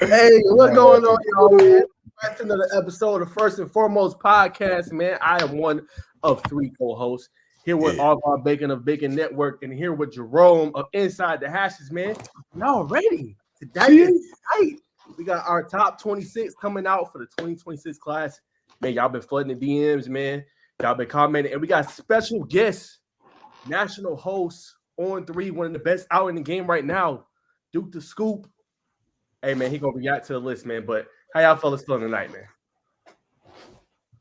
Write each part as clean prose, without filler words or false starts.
Hey, what's going on, y'all, man? Back to another episode of First and Foremost podcast, man. I am one of three co-hosts here with Arvar Bacon of Bacon Network and here with Jerome of Inside the Hashes, man. Y'all ready? Tonight, we got our top 26 coming out for the 2026 class. Man, y'all been flooding the DMs, man. Y'all been commenting, and we got special guests, national host On3, one of the best out in the game right now, Duke the Scoop. Hey, man, he gonna react to the list, man. But how y'all fellas feeling tonight, man?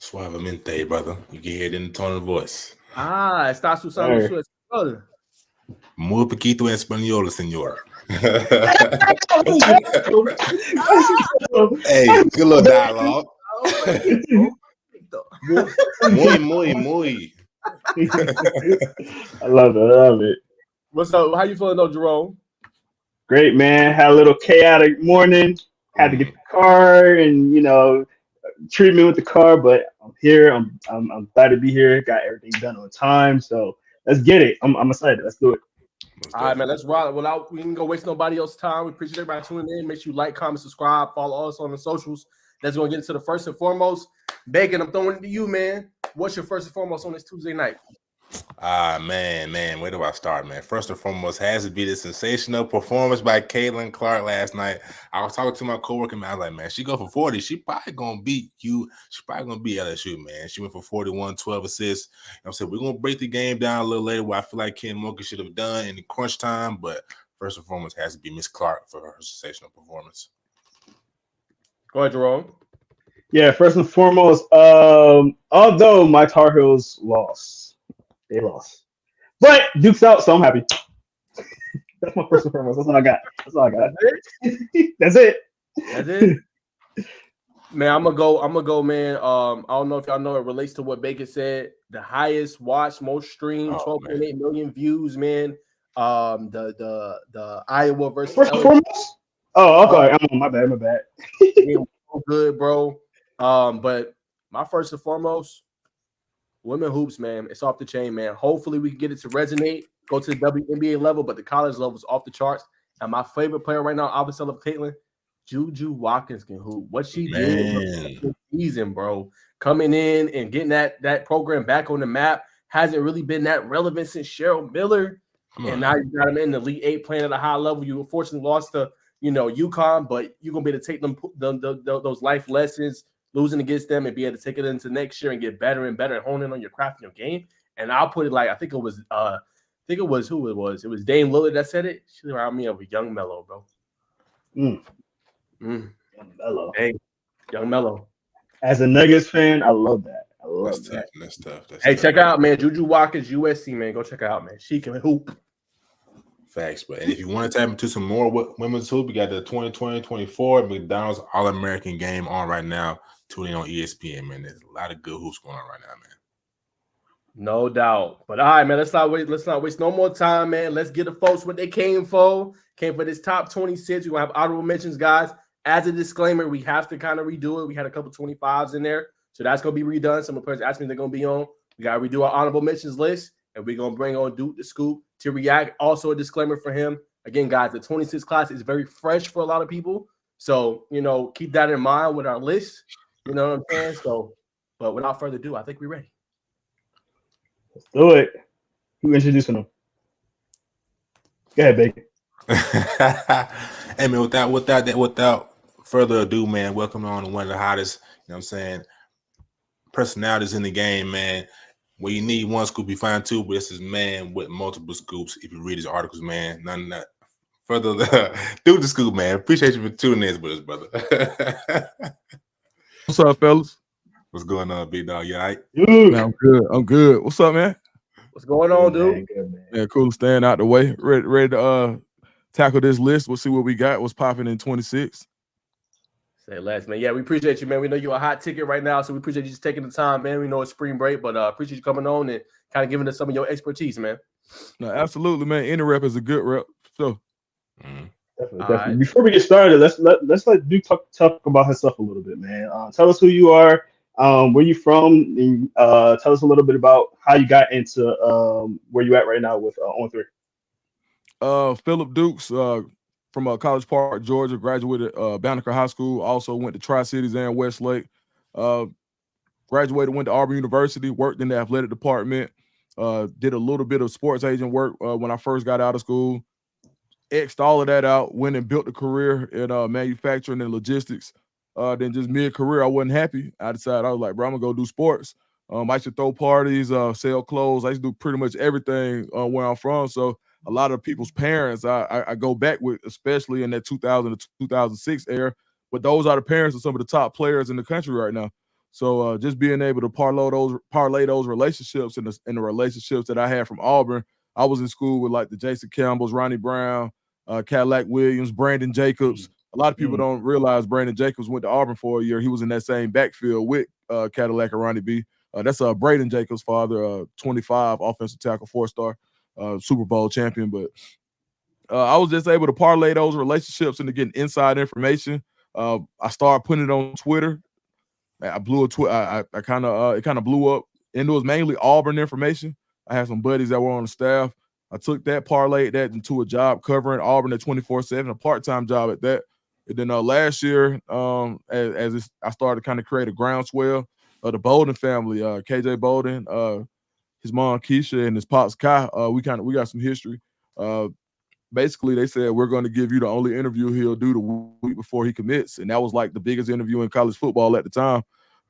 Suavemente, brother. You can hear it in the tone of the voice. Está usando su español. Muy poquito español, señor. Hey, good little dialogue. Muy. I love it. What's up? How you feeling, though, Jerome? Great, man. Had a little chaotic morning. Had to get the car and treatment with the car, but I'm here. I'm glad to be here. Got everything done on time, so let's get it. I'm excited. Let's do it. All right, man. Let's roll it. We didn't go waste nobody else's time. We appreciate everybody tuning in. Make sure you like, comment, subscribe, follow us on the socials. Let's go and get into the first and foremost. Bacon, I'm throwing it to you, man. What's your first and foremost on this Tuesday night? Man, where do I start, man? First and foremost has to be the sensational performance by Caitlin Clark last night. I was talking to my coworker, man. I was like, man, she go for 40. She probably gonna beat you. She probably gonna beat LSU, man. She went for 41, 12 assists. I said we're gonna break the game down a little later, where I feel like Ken Mocha should have done in the crunch time. But first and foremost has to be Miss Clark for her sensational performance. Go ahead, Jerome. Yeah, first and foremost, although my Tar Heels lost, they lost, but Duke's out, so I'm happy. That's my first and foremost. That's all I got. That's it. Man, I'm gonna go, man. I don't know if y'all know, it relates to what Bacon said. The highest watched, most streamed, 12.8 million views, man. The Iowa versus first and foremost. Oh, okay. I'm on my bad. Good, bro. But my first and foremost, women hoops, man. It's off the chain, man. Hopefully we can get it to resonate, go to the WNBA level, but the college level is off the charts. And my favorite player right now, opposite of Caitlin, Juju Watkins can hoop. What she did this season, bro, coming in and getting that program back on the map hasn't really been that relevant since Cheryl Miller. And now you got him in the Elite Eight playing at a high level. You unfortunately lost to UConn, but you're gonna be able to take them those life lessons, losing against them, and be able to take it into next year and get better and better and hone in on your craft and your game. And I'll put it like I think it was who it was. It was Dame Lillard that said it. She reminded me of a young Melo, bro. Young Melo. Hey, young Melo. As a Nuggets fan, I love that. That's tough. Check out, man. Juju Watkins, USC, man. Go check her out, man. She can hoop. Facts, but if you want to tap into some more women's hoop, we got the 2020-24 McDonald's All-American game on right now. Tune in on ESPN, man. There's a lot of good hoops going on right now, man. No doubt. But all right, man. Let's not waste no more time, man. Let's get the folks what they came for. Came for this top 26. We're gonna have honorable mentions, guys. As a disclaimer, we have to kind of redo it. We had a couple 25s in there, so that's gonna be redone. Some of the players asked me they're gonna be on. We gotta redo our honorable mentions list. And we're going to bring on Duke the Scoop to react. Also, a disclaimer for him. Again, guys, the 26 class is very fresh for a lot of people. So, keep that in mind with our list. You know what I'm saying? So, but without further ado, I think we're ready. Let's do it. Who introducing them? Go ahead, Bacon. Hey, man, without further ado, man, welcome on to one of the hottest, personalities in the game, man. Well, you need one scoop, you find two, but this is man with multiple scoops. If you read his articles, man, none of that. Further, do the scoop, man. Appreciate you for tuning in with us, brother. What's up, fellas? What's going on, big dog? You all right? Man, I'm good. What's up, man? What's going on, dude? Good, man. Yeah, cool. Staying out the way. Ready to tackle this list. We'll see what we got. What's popping in 26. Say less, man. Yeah, we appreciate you, man. We know you're a hot ticket right now, so we appreciate you just taking the time, man. We know it's spring break, but appreciate you coming on and kind of giving us some of your expertise, man. No, absolutely, man. Any rep is a good rep. So, Definitely. Right. Before we get started, let's let Duke talk about himself a little bit, man. Tell us who you are, where you from, and tell us a little bit about how you got into where you at right now with On3. Phillip Dukes from College Park, Georgia, graduated Banneker High School. Also went to Tri-Cities and Westlake. Graduated, went to Auburn University, worked in the athletic department. Did a little bit of sports agent work when I first got out of school. X'd all of that out, went and built a career in manufacturing and logistics. Then just mid-career, I wasn't happy. I decided, I was like, bro, I'm going to go do sports. I used to throw parties, sell clothes. I used to do pretty much everything where I'm from. So a lot of people's parents I go back with, especially in that 2000 to 2006 era. But those are the parents of some of the top players in the country right now. So just being able to parlay those relationships and the relationships that I had from Auburn. I was in school with like the Jason Campbells, Ronnie Brown, Cadillac Williams, Brandon Jacobs. A lot of people don't realize Brandon Jacobs went to Auburn for a year. He was in that same backfield with Cadillac and Ronnie B. That's Braden Jacobs' father, 25, offensive tackle, 4-star, Super Bowl champion. But I was just able to parlay those relationships into getting inside information. I started putting it on Twitter. I blew it kind of blew up, and it was mainly Auburn information. I had some buddies that were on the staff. I took that, parlayed that into a job covering Auburn at 24/7, a part-time job at that. And then last year, I started to kind of create a groundswell of the Bolden family, KJ Bolden, his mom Keisha, and his pops Kai. We got some history. Basically, they said, we're going to give you the only interview he'll do the week before he commits. And that was like the biggest interview in college football at the time.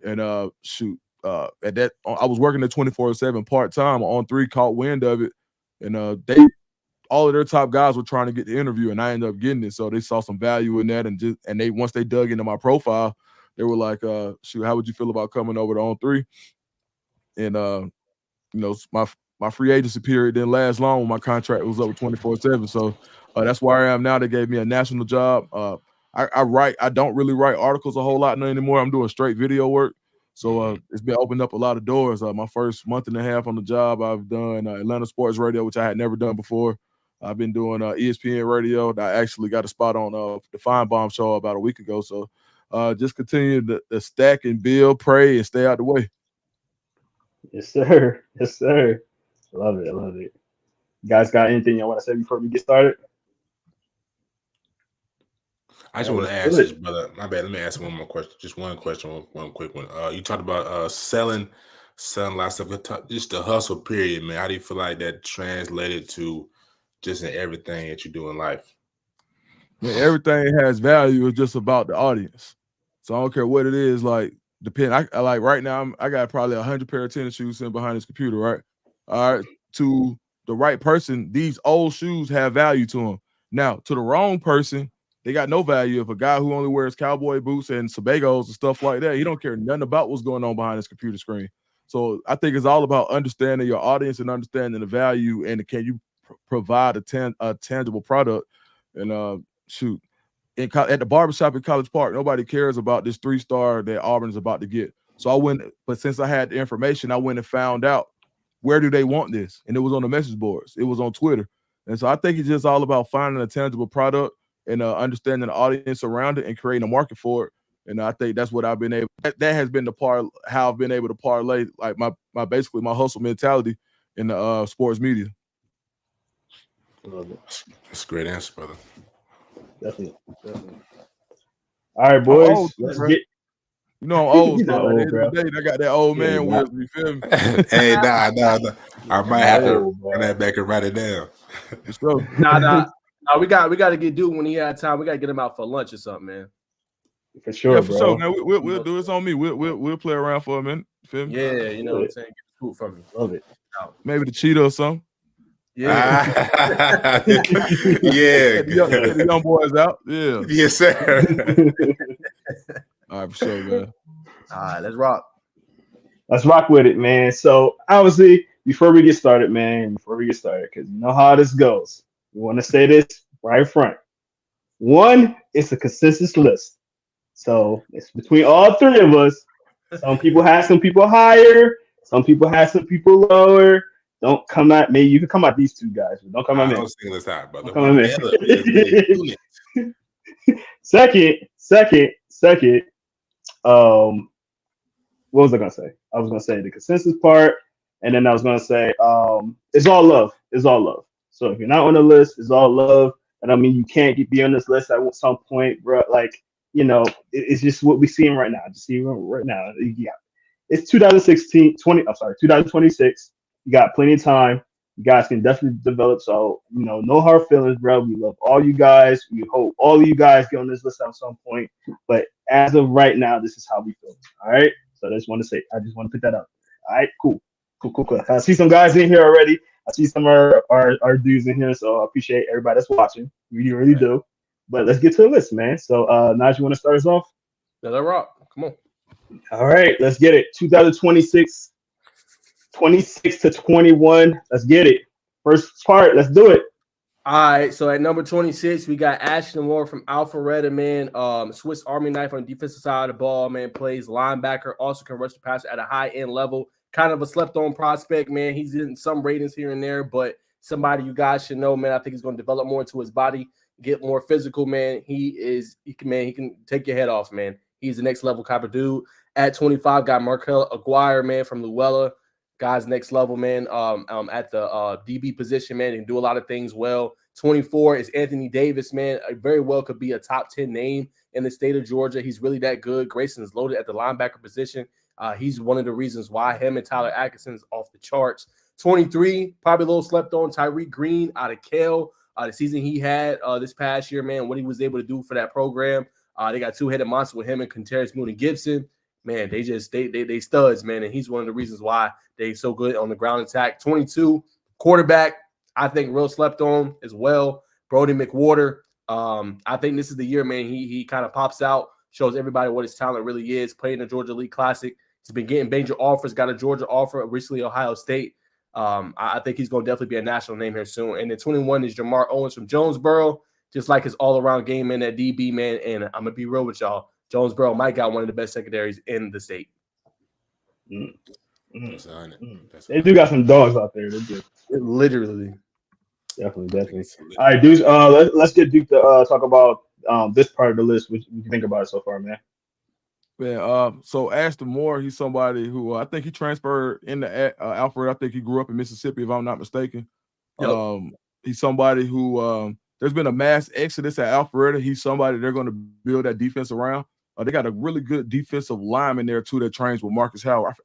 And at that, I was working at 24/7 part-time. On3 caught wind of it. And all of their top guys were trying to get the interview, and I ended up getting it. So they saw some value in that. And they once they dug into my profile, they were like, how would you feel about coming over to On3? And my free agency period didn't last long when my contract was up with 24/7. So that's where I am now. They gave me a national job. I don't really write articles a whole lot anymore. I'm doing straight video work. So it's been opened up a lot of doors. My first month and a half on the job, I've done Atlanta Sports Radio, which I had never done before. I've been doing ESPN Radio. I actually got a spot on the Feinbaum show about a week ago. So just continue to stack and build, pray, and stay out the way. Yes, sir. Yes, sir. Love it. Love it. You guys got anything you want to say before we get started? I just want to ask this, brother. My bad. Let me ask one more question. Just one question, one quick one. You talked about selling a lot of stuff. Just the hustle period, man. How do you feel like that translated to just in everything that you do in life? Man, everything has value. It's just about the audience. So I don't care what it is. Like, I like right now, I got probably 100 pair of tennis shoes sitting behind this computer, right? All right. To the right person, these old shoes have value to them. Now, to the wrong person, they got no value. If a guy who only wears cowboy boots and Sebagos and stuff like that, he don't care nothing about what's going on behind his computer screen. So I think it's all about understanding your audience and understanding the value, and can you provide a tangible product. And at the barbershop in College Park, nobody cares about this 3-star that Auburn is about to get. So but since I had the information, I went and found out, where do they want this? And it was on the message boards. It was on Twitter. And so I think it's just all about finding a tangible product and understanding the audience around it and creating a market for it. And I think that's what I've been able. That has been how I've been able to parlay like my basically my hustle mentality in the sports media. Love it. That's a great answer, brother. Definitely. All right, boys. Old, let's bro. get. You know I'm old, He's so not old, at the end of the day, I got that old man Yeah, wisdom. You feel me? Hey, nah. I might have to No, run that back and write it down. For sure. Nah. We got to get Dude when he had time. We got to get him out for lunch or something, man. For sure, Yeah, for bro. sure, man. We'll do it. It's on me. We'll play around for a minute. Feel me? Yeah, you know what I'm saying. Get the food from me. Love it. Maybe the cheetah or something. Yeah. Yeah. Get the young boys out. Yeah. Yes, sir. All right, for sure, man. All right, let's rock. Let's rock with it, man. So obviously, before we get started, because you know how this goes. We want to say this right front. One, it's a consensus list. So it's between all three of us. Some people have some people higher. Some people have some people lower. Don't come at me. You can come at these two guys, but don't come at I me. don't single this out, brother. Don't come We at together. me. Second. What was I gonna say? I was gonna say the consensus part, and then I was gonna say it's all love. It's all love. So if you're not on the list, it's all love. And I mean, you can't be on this list at some point, bro. Like, it's just what we're seeing right now. Just see right now. Yeah, it's 2026. You got plenty of time. You guys can definitely develop. So, no hard feelings, bro. We love all you guys. We hope all of you guys get on this list at some point. But as of right now, this is how we feel. All right. So I just want to put that up. All right, cool. I see some guys in here already. I see some of our dudes in here. So I appreciate everybody that's watching. We really do. But let's get to the list, man. So Naj, you want to start us off? Let rock. Come on. All right, let's get it. 2026, 26 to 21. Let's get it. First part, let's do it. All right, so at number 26, we got Ashton Moore from Alpharetta, man. Swiss Army knife on the defensive side of the ball, man. Plays linebacker, also can rush the passer at a high-end level. Kind of a slept-on prospect, man. He's in some ratings here and there, but somebody you guys should know, man. I think he's going to develop more into his body, get more physical, man. He can take your head off, man. He's the next level type of dude. At 25, got Markel Aguirre, man, from Luella. Guys, next level, man. At the DB position, man, he can do a lot of things well. 24 is Anthony Davis, man. Very well could be a top 10 name in the state of Georgia. He's really that good. Grayson is loaded at the linebacker position. He's one of the reasons why him and Tyler Atkinson's off the charts. 23, probably a little slept on. Tyreek Green out of Cal. The season he had this past year, man, what he was able to do for that program. They got two-headed monster with him and Contreras Moon and Gibson. Man, they studs, man, and he's one of the reasons why they so good on the ground attack. 22, quarterback, I think real slept on as well. Brody McWhorter. I think this is the year, man. He kind of pops out, shows everybody what his talent really is. Playing the Georgia League Classic. He's been getting major offers, got a Georgia offer, recently Ohio State. I think he's going to definitely be a national name here soon. And then 21 is Jamar Owens from Jonesboro, just like his all-around game in that DB, man. And I'm going to be real with y'all. Jonesboro might got one of the best secondaries in the state. They do got some dogs out there. They do. Literally. Definitely. All right, dudes. Let's get Duke to talk about this part of the list. What you think about it so far, man? Man, so Ashton Moore, he's somebody who I think he transferred into Alfred. I think he grew up in Mississippi, if I'm not mistaken. Yep. He's somebody who there's been a mass exodus at Alpharetta. He's somebody they're going to build that defense around. They got a really good defensive lineman there too that trains with Marcus Howard.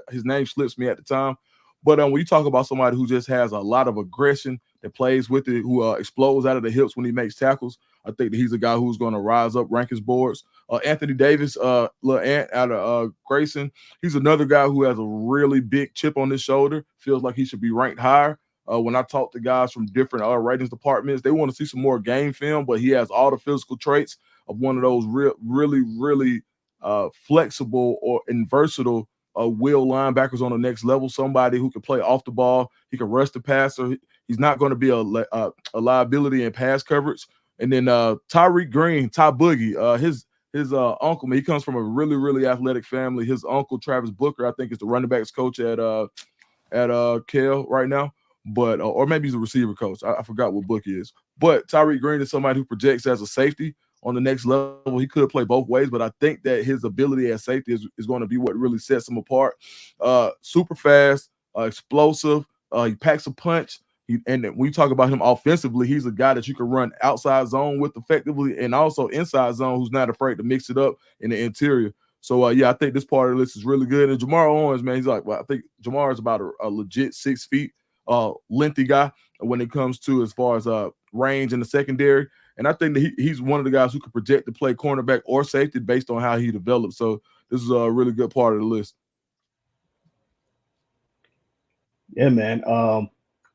His name slips me at the time, but when you talk about somebody who just has a lot of aggression, that plays with it, who explodes out of the hips when he makes tackles, I think that he's a guy who's going to rise up rankings boards. Anthony Davis, little Ant out of Grayson, he's another guy who has a really big chip on his shoulder. Feels like he should be ranked higher. When I talk to guys from different ratings departments, they want to see some more game film, but he has all the physical traits of one of those really flexible and versatile will linebackers on the next level. Somebody who can play off the ball, he can rush the passer. He's not going to be a liability in pass coverage. And then Tyreek Green, Ty Boogie, his uncle, man, he comes from a really athletic family. His uncle Travis Booker, I think, is the running backs coach at Cal right now. But or maybe he's a receiver coach. I forgot what book he is. But Tyreek Green is somebody who projects as a safety on the next level. He could play both ways, but I think that his ability as safety is going to be what really sets him apart. Super fast, explosive. He packs a punch. And when you talk about him offensively, he's a guy that you can run outside zone with effectively and also inside zone who's not afraid to mix it up in the interior. So, I think this part of the list is really good. And Jamar Owens, man, he's like, well, I think Jamar is about a legit 6 feet. Lengthy guy when it comes to as far as range in the secondary, and I think that he's one of the guys who could project to play cornerback or safety based on how he develops. So this is a really good part of the list. Yeah, man.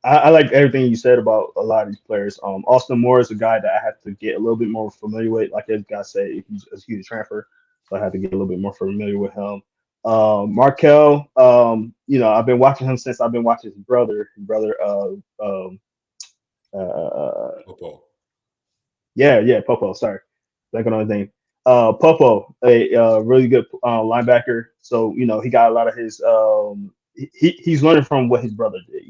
I like everything you said about a lot of these players. Austin Moore is a guy that I have to get a little bit more familiar with. Like as guys say, he's a huge transfer, so I have to get a little bit more familiar with him. Markel, I've been watching him since I've been watching his brother, Popo. Sorry, blanking on his name. Popo, a really good linebacker. So he got a lot of his. He's learning from what his brother did.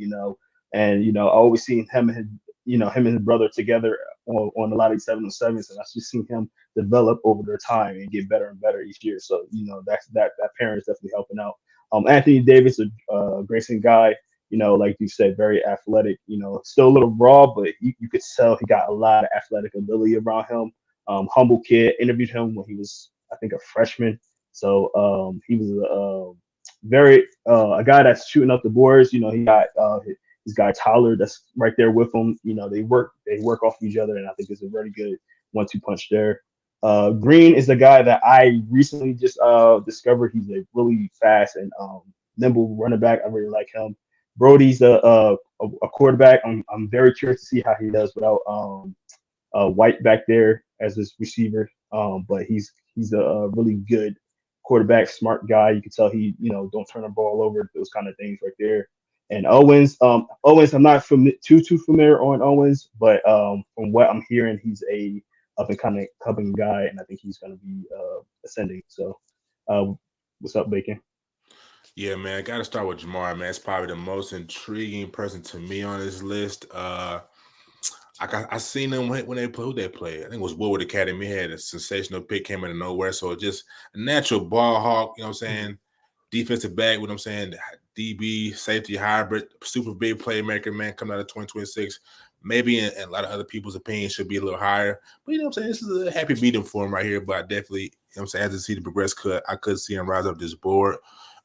And I always seen him and his brother together on a lot of these 7-on-7s, and I just seen him develop over their time and get better and better each year. So that parent is definitely helping out. Anthony Davis, a Grayson guy. Like you said, very athletic. Still a little raw, but you could tell he got a lot of athletic ability around him. Humble kid. Interviewed him when he was, I think, a freshman. So he was very a guy that's shooting up the boards. He got his guy Tyler that's right there with him. They work off each other, and I think it's a very good 1-2 punch there. Green is the guy that I recently just discovered. He's a really fast and nimble running back. I really like him. Brody's a quarterback. I'm very curious to see how he does without White back there as his receiver. But he's a really good quarterback, smart guy. You can tell he don't turn the ball over, those kind of things right there. And Owens, I'm not too familiar on Owens, but from what I'm hearing, he's a up and coming guy, and I think he's going to be ascending. So, what's up, Bacon? Yeah, man, I got to start with Jamar, man. It's probably the most intriguing person to me on this list. I seen them when they play. Who they played? I think it was Woodward Academy. Had a sensational pick, came out of nowhere. So just a natural ball hawk. You know what I'm saying? Defensive back. What I'm saying? DB, safety, hybrid, super big playmaker, man. Coming out of 2026. Maybe in a lot of other people's opinions should be a little higher. But you know what I'm saying? This is a happy medium for him right here. But I definitely, you know what I'm saying, as the season progressed, I could see him rise up this board.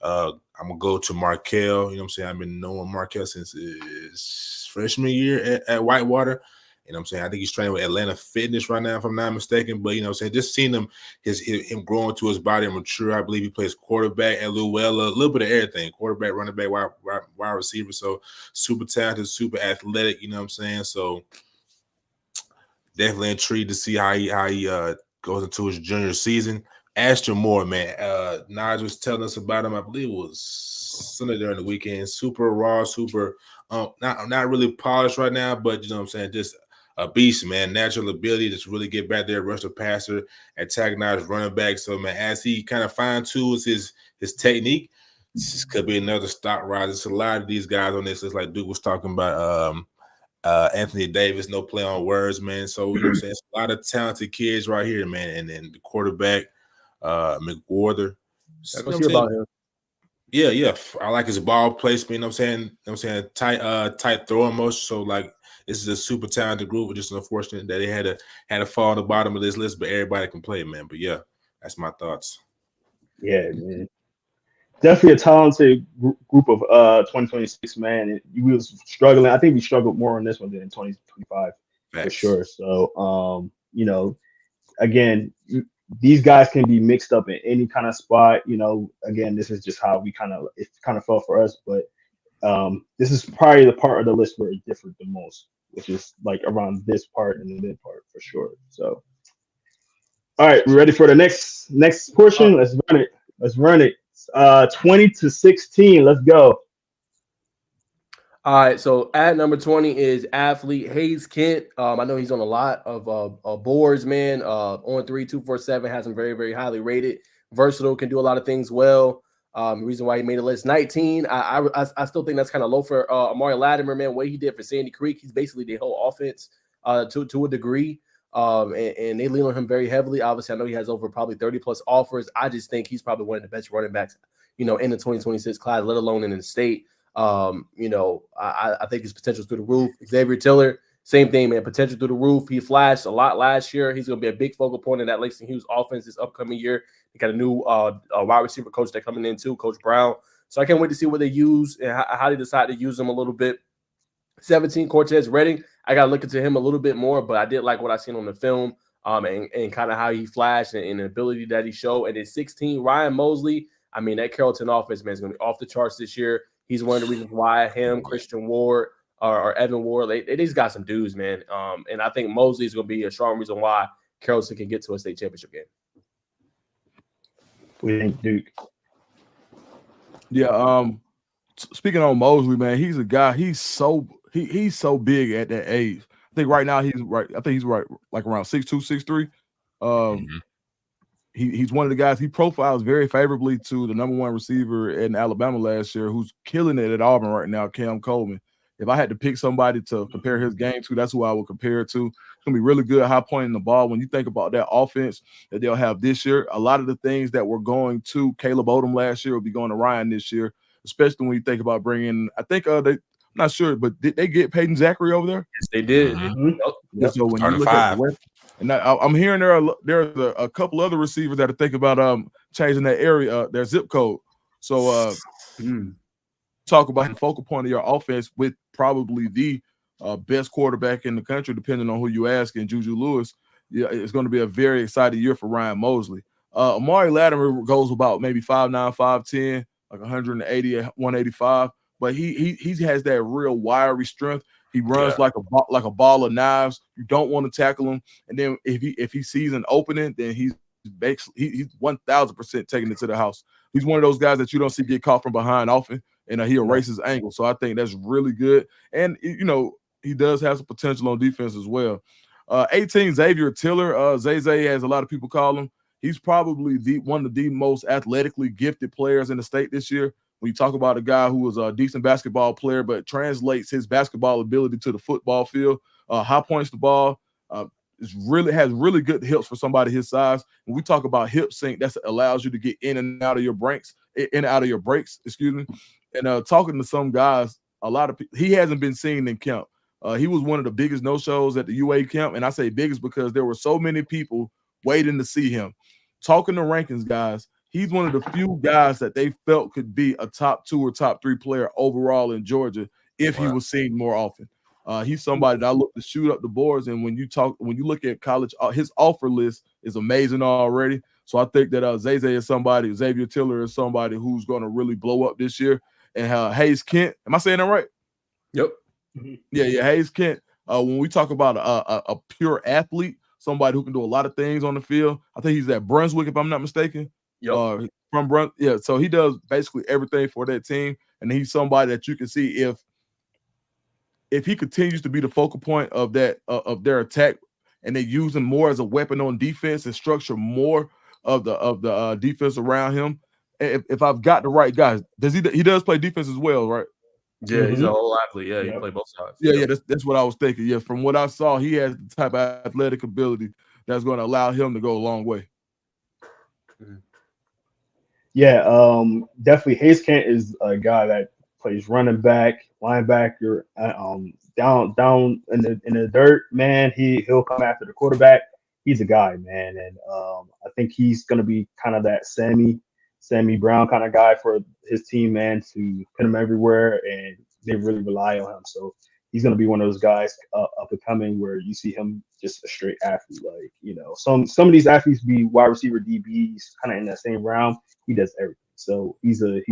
I'm gonna go to Markel. You know what I'm saying? I've been knowing Markel since his freshman year at Whitewater. You know what I'm saying? I think he's training with Atlanta Fitness right now, if I'm not mistaken. But, you know what I'm saying, just seeing him, him growing to his body and mature. I believe he plays quarterback at Luella, a little bit of everything. Quarterback, running back, wide receiver. So super talented, super athletic, you know what I'm saying? So definitely intrigued to see how he goes into his junior season. Ashton Moore, man. Naj was telling us about him, I believe it was Sunday during the weekend. Super raw, super not really polished right now, but you know what I'm saying, just a beast, man. Natural ability to really get back there, rush the passer, antagonize running back. So, man, as he kind of fine-tunes his technique, this could be another stock rise. There's a lot of these guys on this list, like Duke was talking about Anthony Davis, no play on words, man. So, you know what I'm saying? It's a lot of talented kids right here, man. And then the quarterback, McWhorter. I can see about him. Yeah. I like his ball placement, you know what I'm saying? Tight throwing motion. So, like, this is a super talented group. It's just unfortunate that they had to fall on the bottom of this list, but everybody can play, man. But yeah, that's my thoughts. Yeah, man. Definitely a talented group of 2026, man. And we was struggling. I think we struggled more on this one than in 2025 for sure. So, again, these guys can be mixed up in any kind of spot. Again, this is just how it kind of fell for us. But this is probably the part of the list where it differed the most, which is like around this part and the mid part for sure. So, all right, we ready for the next portion? Let's run it. 20-16. Let's go. All right, so at number 20 is athlete Hayes Kent. I know he's on a lot of boards, man. On 3, 247 has him very, very highly rated. Versatile, can do a lot of things well. Reason why he made a list 19. I still think that's kind of low for Amari Latimer, man. What he did for Sandy Creek, he's basically the whole offense to a degree. And they lean on him very heavily. Obviously, I know he has over probably 30 plus offers. I just think he's probably one of the best running backs, in the 2026 class, let alone in the state. I think his potential is through the roof. Xavier Tiller, same thing, man. Potential through the roof. He flashed a lot last year. He's going to be a big focal point in that Langston Hughes offense this upcoming year. They got a new wide receiver coach that coming in too, Coach Brown. So I can't wait to see what they use and how they decide to use him a little bit. 17, Cortez Redding. I got to look into him a little bit more, but I did like what I seen on the film and kind of how he flashed and the ability that he showed. And then 16, Ryan Mosley. I mean, that Carrollton offense, man, is going to be off the charts this year. He's one of the reasons why him, Christian Ward, or Evan Ward, they just got some dudes, man. And I think Mosley is going to be a strong reason why Carrollton can get to a state championship game. We think Duke. Yeah. Speaking on Mosley, man, he's a guy. He's so big at that age. think right now he's right. I think he's right like around 6'2", 6'3". He's one of the guys. He profiles very favorably to the #1 receiver in Alabama last year, who's killing it at Auburn right now, Cam Coleman. If I had to pick somebody to compare his game to, that's who I would compare it to. It's gonna be really good, high pointing the ball. When you think about that offense that they'll have this year, a lot of the things that were going to Caleb Odom last year will be going to Ryan this year, especially when you think about bringing. I think I'm not sure, but did they get Peyton Zachary over there? Yes, they did. Yep. So when you look at the and I'm hearing there's a couple other receivers that are thinking about changing that area, their zip code. So talk about the focal point of your offense with probably the best quarterback in the country, depending on who you ask, and Juju Lewis. Yeah, it's going to be a very exciting year for Ryan Mosley. Amari Latimer goes about maybe 5'9", 5'10", like 180, 185, but he has that real wiry strength. He runs like a ball of knives. You don't want to tackle him, and then if he sees an opening, then he's 1,000% taking it to the house. He's one of those guys that you don't see get caught from behind often, and he erases angle. So I think that's really good. And he does have some potential on defense as well. 18 Xavier Tiller, Zay as a lot of people call him. He's probably one of the most athletically gifted players in the state this year. When you talk about a guy who was a decent basketball player, but translates his basketball ability to the football field, high points the ball, has really good hips for somebody his size. When we talk about hip sync, that allows you to get in and out of your breaks, excuse me. And talking to some guys, a lot of people, he hasn't been seen in camp. He was one of the biggest no-shows at the UA camp, and I say biggest because there were so many people waiting to see him. Talking to rankings guys, he's one of the few guys that they felt could be a top 2 or top 3 player overall in Georgia if he was seen more often. He's somebody that I look to shoot up the boards, and when you look at college, his offer list is amazing already. So I think that Xavier Tiller is somebody who's going to really blow up this year. And Hayes Kent, am I saying that right? Yep. Yeah, Hayes Kent. When we talk about a pure athlete, somebody who can do a lot of things on the field, I think he's at Brunswick, if I'm not mistaken. Yep. So he does basically everything for that team, and he's somebody that you can see if he continues to be the focal point of that of their attack, and they use him more as a weapon on defense and structure more of the defense around him. If I've got the right guys, he does play defense as well, right? Yeah, he's a whole athlete. Yeah, he play both sides. Yeah, that's what I was thinking. Yeah, from what I saw, he has the type of athletic ability that's going to allow him to go a long way. Yeah, definitely. Hayes Kent is a guy that plays running back, linebacker, down in the dirt. Man, he'll come after the quarterback. He's a guy, man, and I think he's going to be kind of that Sammy Brown kind of guy for his team, man, to put him everywhere, and they really rely on him. So he's going to be one of those guys up and coming where you see him just a straight athlete. Like, some of these athletes be wide receiver DBs kind of in that same round. He does everything. So he's a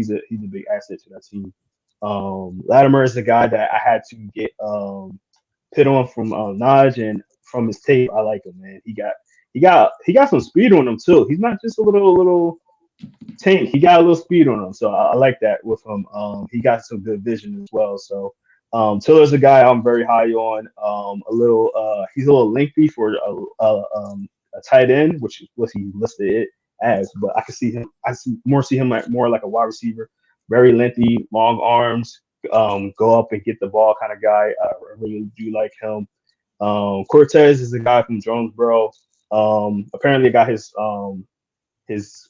big asset to that team. Latimer is the guy that I had to get pit on from Naj, and from his tape, I like him, man. He got some speed on him too. He's not just a little tank. He got a little speed on him, so I like that with him. He got some good vision as well. So Tiller's a guy I'm very high on. He's a little lengthy for a tight end, which is what he listed it as. But I see him like more like a wide receiver. Very lengthy, long arms, go up and get the ball kind of guy. I really do like him. Cortez is a guy from Jonesboro. Apparently got his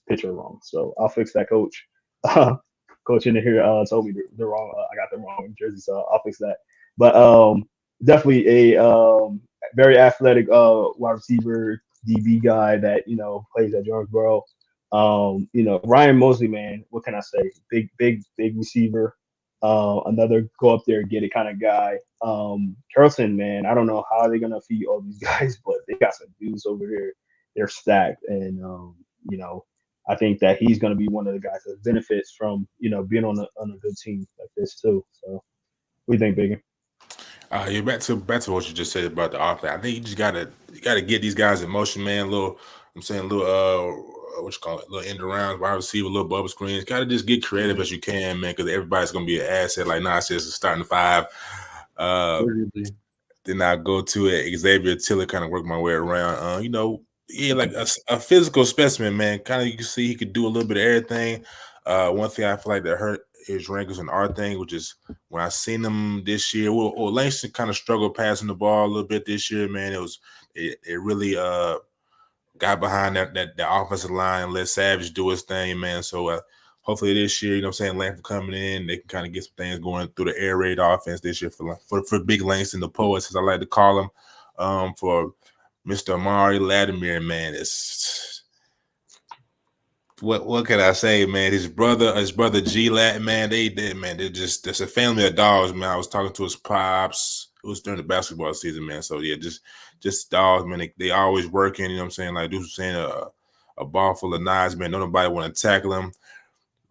picture wrong, so I'll fix that, coach. Coach in here told me the wrong. I got the wrong jersey, so I'll fix that. But definitely a very athletic wide receiver DB guy that plays at Jonesboro. Ryan Mosley, man, what can I say? Big receiver. Another go up there and get it kind of guy. Carrollton, man, I don't know how they're gonna feed all these guys, but they got some dudes over there. They're stacked, and I think that he's gonna be one of the guys that benefits from being on a good team like this too. So, what do you think, Biggie? Yeah, back to what you just said about the offense. I think you gotta get these guys in motion, man. Little end around, wide receiver, little bubble screens. Got to just get creative as you can, man, because everybody's gonna be an asset. Like Nas says, starting five. then I go to it. Xavier Tiller, kind of work my way around. Like a physical specimen, man. Kind of you can see he could do a little bit of everything. One thing I feel like that hurt his rankings and our thing, which is when I seen him this year. Well, Langston kind of struggled passing the ball a little bit this year, man. It really got behind that offensive line and let Savage do his thing, man. So hopefully this year, Langston coming in, they can kind of get some things going through the air raid offense this year for Big Langston, the poets, as I like to call him, for Mr. Amari Latimer, man. It's what can I say, man? His brother G Lat, man, they're just a family of dogs, man. I was talking to his pops. It was during the basketball season, man. So yeah, just dogs, man. They always working, you know what I'm saying? Like Deuce was saying, a ball full of knives, man. Nobody want to tackle them.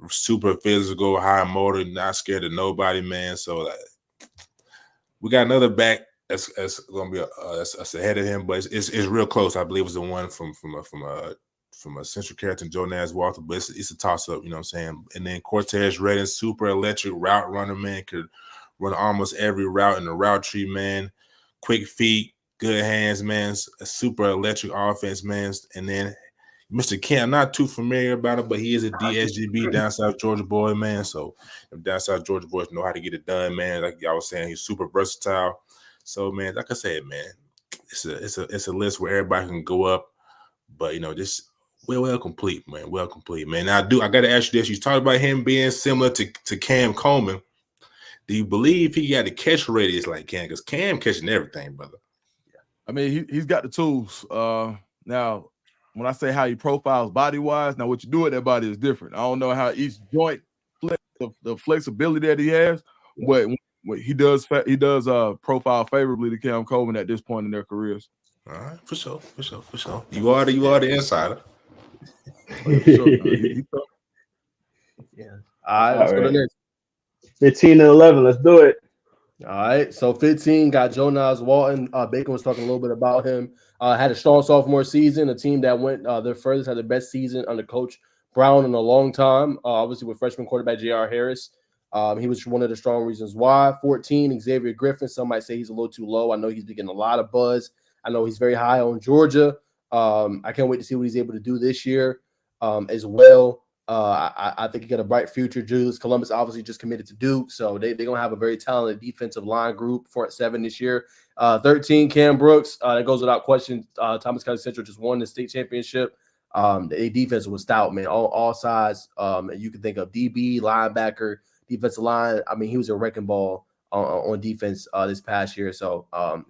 Super physical, high motor, not scared of nobody, man. So we got another back that's gonna be that's ahead of him, but it's real close. I believe it's the one from a Central Carrollton, Joe Naz Walter, but it's a toss up, you know what I'm saying? And then Cortez Redden, super electric route runner, man, could run almost every route in the route tree, man. Quick feet, good hands, man. A super electric offense, man. And then Mr. Kent, I'm not too familiar about it, but he is a DSGB down South Georgia boy, man. So down South Georgia boys know how to get it done, man. Like y'all was saying, he's super versatile. So, man, like I said, man, it's a list where everybody can go up, but just well complete, man. Well complete, man. Now I got to ask you this. You talked about him being similar to Cam Coleman. Do you believe he got the catch radius like Cam? Because Cam catching everything, brother. I mean, he's got the tools. Now, when I say how he profiles body-wise, now what you do with that body is different. I don't know how each joint the flexibility that he has, but he does profile favorably to Cam Coleman at this point in their careers. All right, for sure. You are the insider. Oh, yeah, for sure. Yeah. All right, let's go to the next. 15 and 11. Let's do it. All right. So 15 got Jonas Walton. Bacon was talking a little bit about him. Had a strong sophomore season. A team that went their furthest, had the best season under Coach Brown in a long time. Obviously with freshman quarterback J.R. Harris. He was one of the strong reasons why. 14, Xavier Griffin. Some might say he's a little too low. I know he's been getting a lot of buzz. I know he's very high on Georgia. I can't wait to see what he's able to do this year as well. I think he got a bright future. Julius Columbus obviously just committed to Duke, so they're going to have a very talented defensive line group front seven this year. 13, Cam Brooks. That goes without question. Thomas County Central just won the state championship. The defense was stout, man. All sides. You can think of DB, linebacker, defensive line. I mean, he was a wrecking ball on defense this past year, so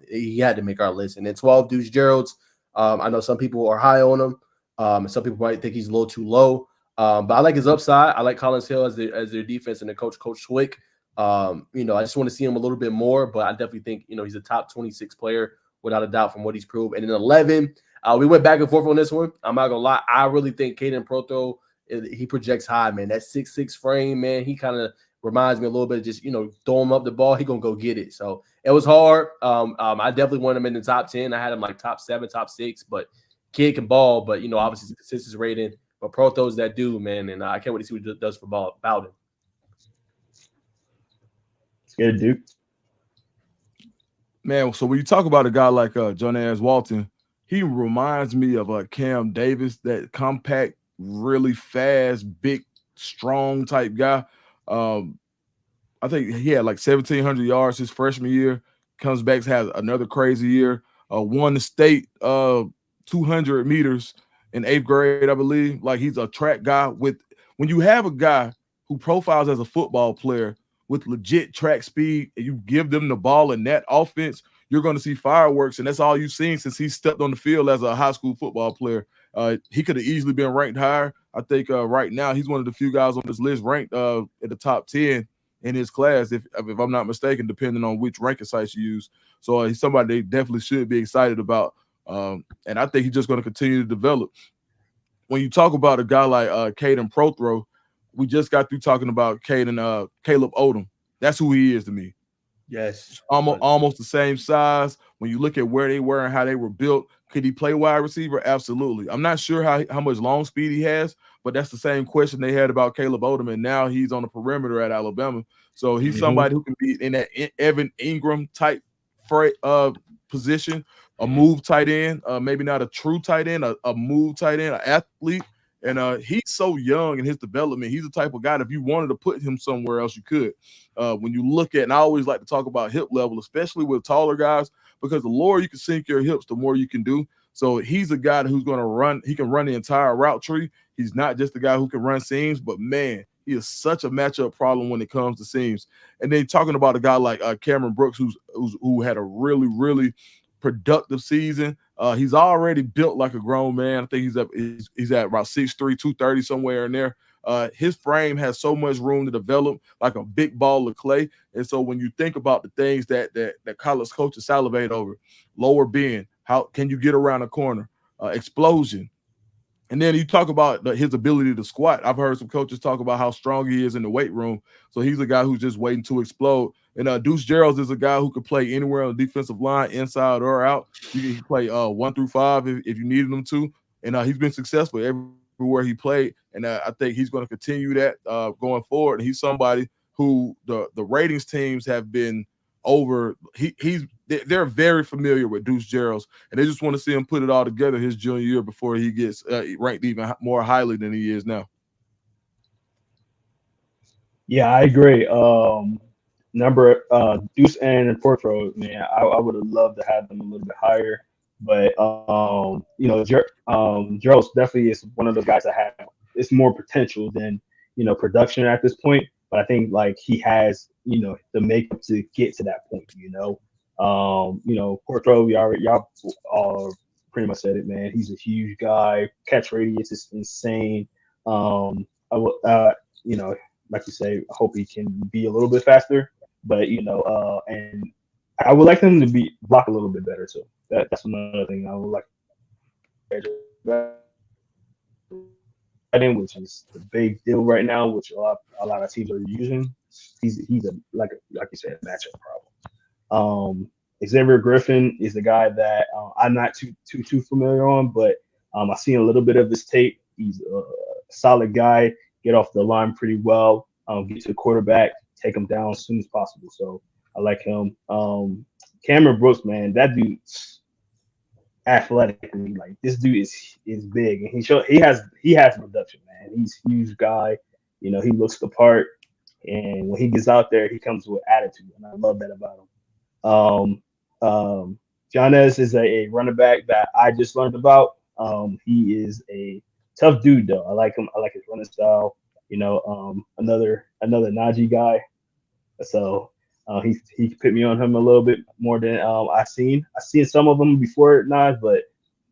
he had to make our list. And then 12, Deuce Gerald's. I know some people are high on him. Some people might think he's a little too low. But I like his upside. I like Collins Hill as their defense and the Coach Schwick. I just want to see him a little bit more, but I definitely think he's a top 26 player without a doubt from what he's proved. And then 11, we went back and forth on this one. I'm not gonna lie, I really think Caden Prothro, he projects high, man. That 6'6" frame, man, he kind of reminds me a little bit of just throw him up the ball, he gonna go get it. So it was hard. I definitely wanted him in the top 10. I had him like top 7, top 6, but kid can ball. But obviously the consistency rating. But Prothro's that dude, man, and I can't wait to see what he does for Bowden. It's good, Duke. Man, so when you talk about a guy like Jonas Walton, he reminds me of Cam Davis, that compact, really fast, big, strong type guy. I think he had like 1,700 yards his freshman year. Comes back, has another crazy year. Won the state 200 meters in 8th grade, I believe. Like, he's a track guy. When you have a guy who profiles as a football player with legit track speed, and you give them the ball in that offense, you're going to see fireworks, and that's all you've seen since he stepped on the field as a high school football player. He could have easily been ranked higher. I think right now he's one of the few guys on this list ranked at the top 10 in his class, if I'm not mistaken, depending on which ranking sites you use. So he's somebody they definitely should be excited about. And I think he's just going to continue to develop. When you talk about a guy like Caden Prothro, we just got through talking about Caleb Odom. That's who he is to me. Yes. Almost the same size. When you look at where they were and how they were built, could he play wide receiver? Absolutely. I'm not sure how much long speed he has, but that's the same question they had about Caleb Odom, and now he's on the perimeter at Alabama. So he's somebody who can be in that Evan Ingram type position, a move tight end, maybe not a true tight end, a move tight end, an athlete. And he's so young in his development. He's the type of guy that if you wanted to put him somewhere else, you could. When you look at, and I always like to talk about hip level, especially with taller guys, because the lower you can sink your hips, the more you can do. So he's a guy who's going to run. He can run the entire route tree. He's not just a guy who can run seams, but man, he is such a matchup problem when it comes to seams. And then talking about a guy like Cameron Brooks, who had a really, really productive season. He's already built like a grown man. I think he's at about 6'3", 230, somewhere in there. His frame has so much room to develop, like a big ball of clay. And so when you think about the things that college coaches salivate over, lower bend, how can you get around a corner, explosion. And then you talk about his ability to squat. I've heard some coaches talk about how strong he is in the weight room. So he's a guy who's just waiting to explode. And Deuce Gerald's is a guy who could play anywhere on the defensive line, inside or out. He can play 1 through 5 if you needed him to. And he's been successful everywhere he played. And I think he's going to continue that going forward. And he's somebody who the ratings teams have been over. They're very familiar with Deuce Gerald's, and they just want to see him put it all together his junior year before he gets ranked even more highly than he is now. Yeah, I agree. Deuce and Portro, man, I would have loved to have them a little bit higher, but Gerald's definitely is one of those guys that have it's more potential than production at this point. But I think like he has the makeup to get to that point. Portro, y'all pretty much said it, man. He's a huge guy. Catch radius is insane. Like you say, I hope he can be a little bit faster. But and I would like him to be block a little bit better too. That's another thing I would like. Which is the big deal right now, which a lot of teams are using. He's like you said, a matchup problem. Xavier Griffin is the guy that I'm not too familiar on, but I've seen a little bit of his tape. He's a solid guy, get off the line pretty well, get to the quarterback, take him down as soon as possible. So I like him. Cameron Brooks, man, that dude's athletically, like this dude is big, and he has production, man. He's a huge guy. He looks the part, and when he gets out there, he comes with attitude, and I love that about him. Giannis is a running back that I just learned about. He is a tough dude, though. I like him. I like his running style. Another Najee guy. So he put me on him a little bit more than I've seen. I've seen some of them before Naj, but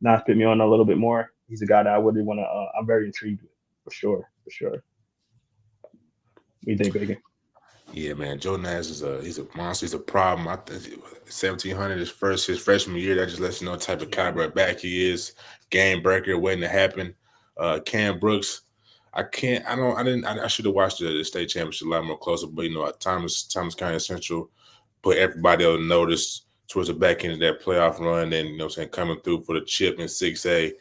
Naj put me on a little bit more. He's a guy that I really want to. I'm very intrigued with, for sure. What do you think, Bacon? Yeah, man, Joe Nash he's a monster. He's a problem. I think 1,700 his freshman year. That just lets you know what type of caliber back he is. Game breaker, waiting to happen. Cam Brooks. I should have watched the state championship a lot more closer, but Thomas County Central put everybody on notice towards the back end of that playoff run, and coming through for the chip in 6A,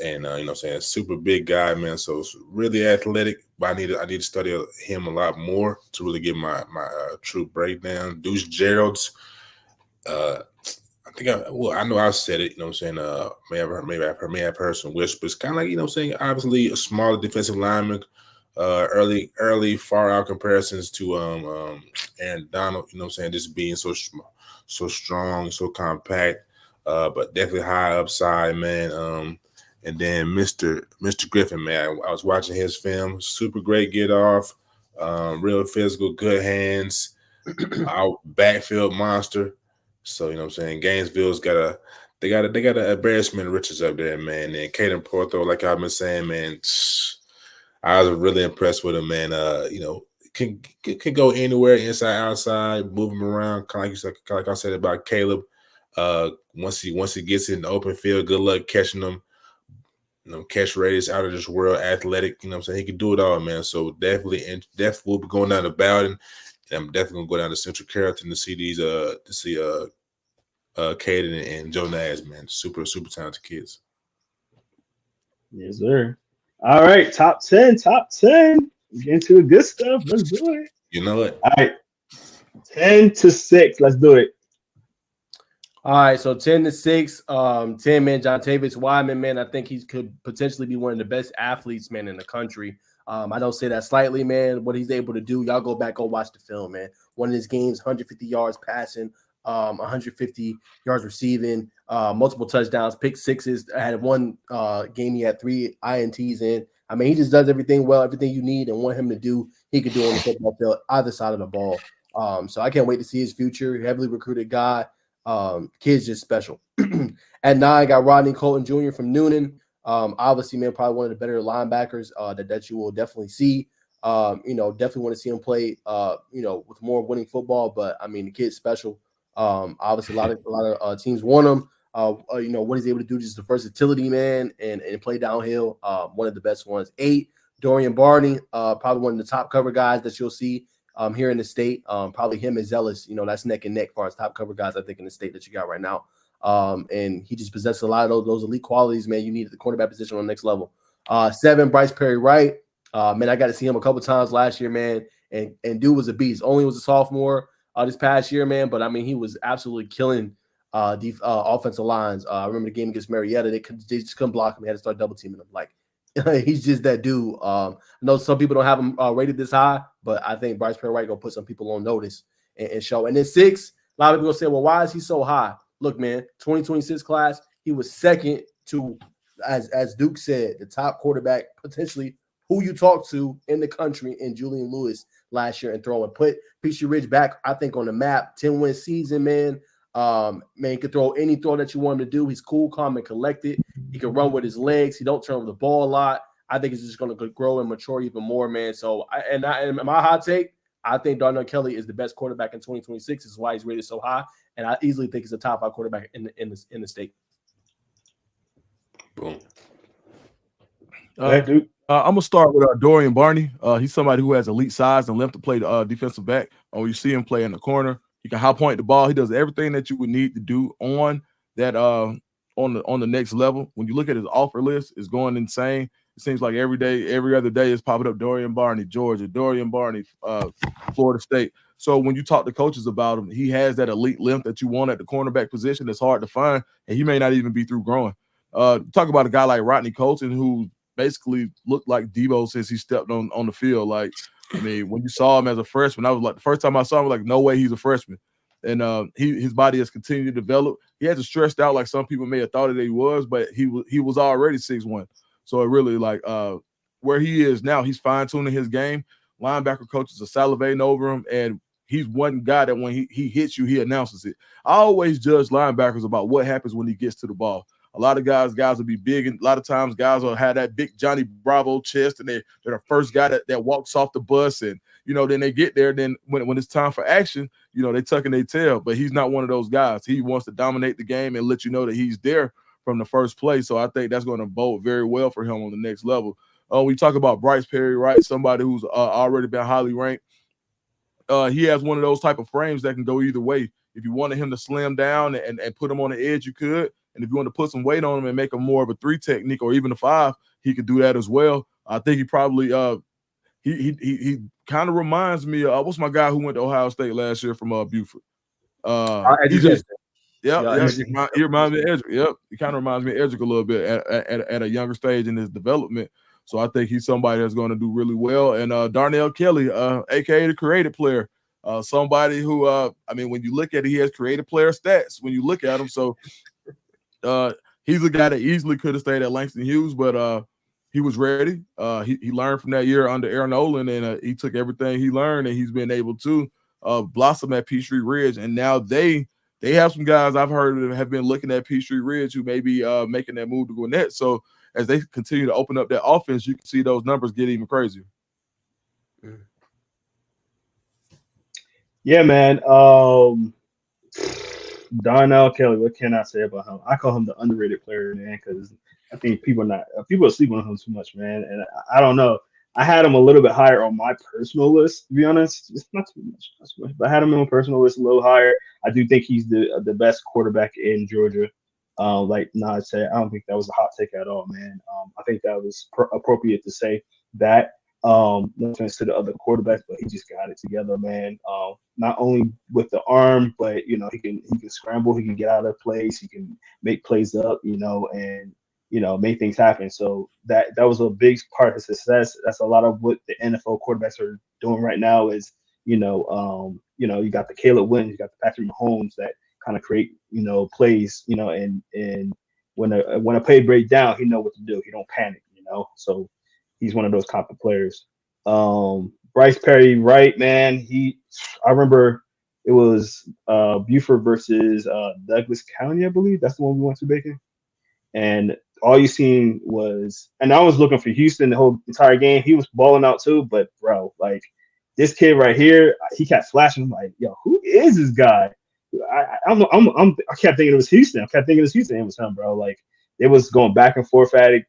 and super big guy, man. So it's really athletic, but I need to study him a lot more to really get my true breakdown. Deuce Gerald's, I know I said it, may have heard some whispers, kind of like, obviously a smaller defensive lineman, early far out comparisons to Aaron Donald, just being so strong, so compact, but definitely high upside, man. And then Mr. Griffin, man, I was watching his film, super great get off, real physical, good hands, out backfield monster. So Gainesville's got a embarrassment of riches up there, man. And Caden Porto, like I've been saying, man, I was really impressed with him, man. Can go anywhere, inside, outside, move him around, kind of like I said about Caleb. Once he gets in the open field, good luck catching him. Catch radius out of this world, athletic. He can do it all, man. So definitely will be going down to Bowden. And I'm definitely gonna go down to Central Carrollton to see Caden and Joe Nash, man. Super, super talented kids. Yes, sir. All right, top 10. Get into the good stuff. Let's do it. You know it. All right, 10 to 6. Let's do it. All right, so 10-6, 10 man, John Tavis Wyman, man. I think he could potentially be one of the best athletes, man, in the country. I don't say that slightly, man. What he's able to do, y'all go back, go watch the film, man. One of his games, 150 yards passing, 150 yards receiving, multiple touchdowns, pick sixes. I had one game he had 3 INTs in. I mean, he just does everything well, everything you need and want him to do, he could do on the football field, either side of the ball. So I can't wait to see his future. Heavily recruited guy. Kid's just special. At 9, got Rodney Colton Jr. from Noonan. Obviously, man, probably one of the better linebackers that you will definitely see. Definitely want to see him play, with more winning football. But I mean, the kid's special. Obviously, a lot of teams want him. What he's able to do, just the versatility, man, and play downhill. One of the best ones. 8, Dorian Barney, probably one of the top cover guys that you'll see here in the state. Probably him and Zealous, that's neck and neck for as top cover guys, I think, in the state that you got right now. And he just possesses a lot of those elite qualities, man, you need at the quarterback position on the next level. 7, Bryce Perry Wright. Man, I got to see him a couple times last year, man, and dude was a beast. Only was a sophomore this past year, man, but I mean, he was absolutely killing offensive lines. I remember the game against Marietta, they just couldn't block him. They had to start double teaming him. Like, he's just that dude. I know some people don't have him rated this high, but I think Bryce Perry White gonna put some people on notice and show. And then 6, a lot of people say, well, why is he so high? Look, man, 2026 class, he was second to, as Duke said, the top quarterback potentially who you talk to in the country in Julian Lewis last year and throwing. Put Peachtree Ridge back, I think, on the map. 10-win season, man. Man, he could throw any throw that you want him to do. He's cool, calm, and collected. He can run with his legs. He don't turn over the ball a lot. I think he's just going to grow and mature even more, man. So, and my hot take, I think Darnell Kelly is the best quarterback in 2026. This is why he's rated so high, and I easily think he's a top 5 quarterback in the state. Boom. Dude. I'm gonna start with Dorian Barney. He's somebody who has elite size and length to play the defensive back. You see him play in the corner. He can high point the ball. He does everything that you would need to do on that on the next level. When you look at his offer list, it's going insane. It seems like every other day is popping up Dorian Barney, Georgia, Dorian Barney, Florida State. So when you talk to coaches about him, he has that elite length that you want at the cornerback position. That's hard to find, and he may not even be through growing. Talk about a guy like Rodney Colton, who basically looked like Debo since he stepped on the field. Like, I mean, when you saw him as a freshman, I was like, the first time I saw him, I was like, no way he's a freshman. And his body has continued to develop. He hasn't stretched out like some people may have thought that he was, but he was already 6'1". So it really, like, where he is now, he's fine-tuning his game. Linebacker coaches are salivating over him, and he's one guy that when he hits you, he announces it. I always judge linebackers about what happens when he gets to the ball. A lot of guys will be big, and a lot of times guys will have that big Johnny Bravo chest, and they're the first guy that walks off the bus, and then they get there. Then when it's time for action, they tucking their tail. But he's not one of those guys. He wants to dominate the game and let you know that he's there from the first play. So I think that's going to bode very well for him on the next level. We talk about Bryce Perry, right? Somebody who's already been highly ranked. He has one of those type of frames that can go either way. If you wanted him to slim down and put him on the edge, you could. And if you want to put some weight on him and make him more of a 3 technique or even a 5, he could do that as well. I think he probably he kind of reminds me of what's my guy who went to Ohio State last year from Buford. He reminds me of Edric. Yep, he kind of reminds me of Edric a little bit at a younger stage in his development. So I think he's somebody that's going to do really well. And Darnell Kelly, aka the creative player, somebody who when you look at it, he has creative player stats when you look at him. So he's a guy that easily could have stayed at Langston Hughes, but he was ready. He learned from that year under Aaron Olin, and he took everything he learned, and he's been able to blossom at Peachtree Ridge. And now they have some guys I've heard have been looking at Peachtree Ridge who may be making that move to Gwinnett. So as they continue to open up that offense, you can see those numbers get even crazier. Yeah, man. Darnell Kelly, what can I say about him? I call him the underrated player, man, because I think people are sleeping on him too much, man. And I don't know. I had him a little bit higher on my personal list, to be honest. It's not too much, but I had him on my personal list a little higher. I do think he's the best quarterback in Georgia. Like Nas said, I don't think that was a hot take at all, man. I think that was appropriate to say that. No offense to the other quarterbacks, but he just got it together, man. not only with the arm, but he can scramble, he can get out of place, he can make plays up, and make things happen. So that was a big part of success. That's a lot of what the NFL quarterbacks are doing right now. Is you got the Caleb Williams, you got the Patrick Mahomes that kind of create plays, and when a play break down, he know what to do. He don't panic, So he's one of those type of players. Bryce Perry, right, man. I remember it was Buford versus Douglas County, I believe. That's the one we went to, Bacon. And all you seen was, and I was looking for Houston the whole entire game. He was balling out too, but bro, like this kid right here, he kept flashing. I'm like, yo, who is this guy? I kept thinking it was Houston. It was him, bro. Like it was going back and forth at it,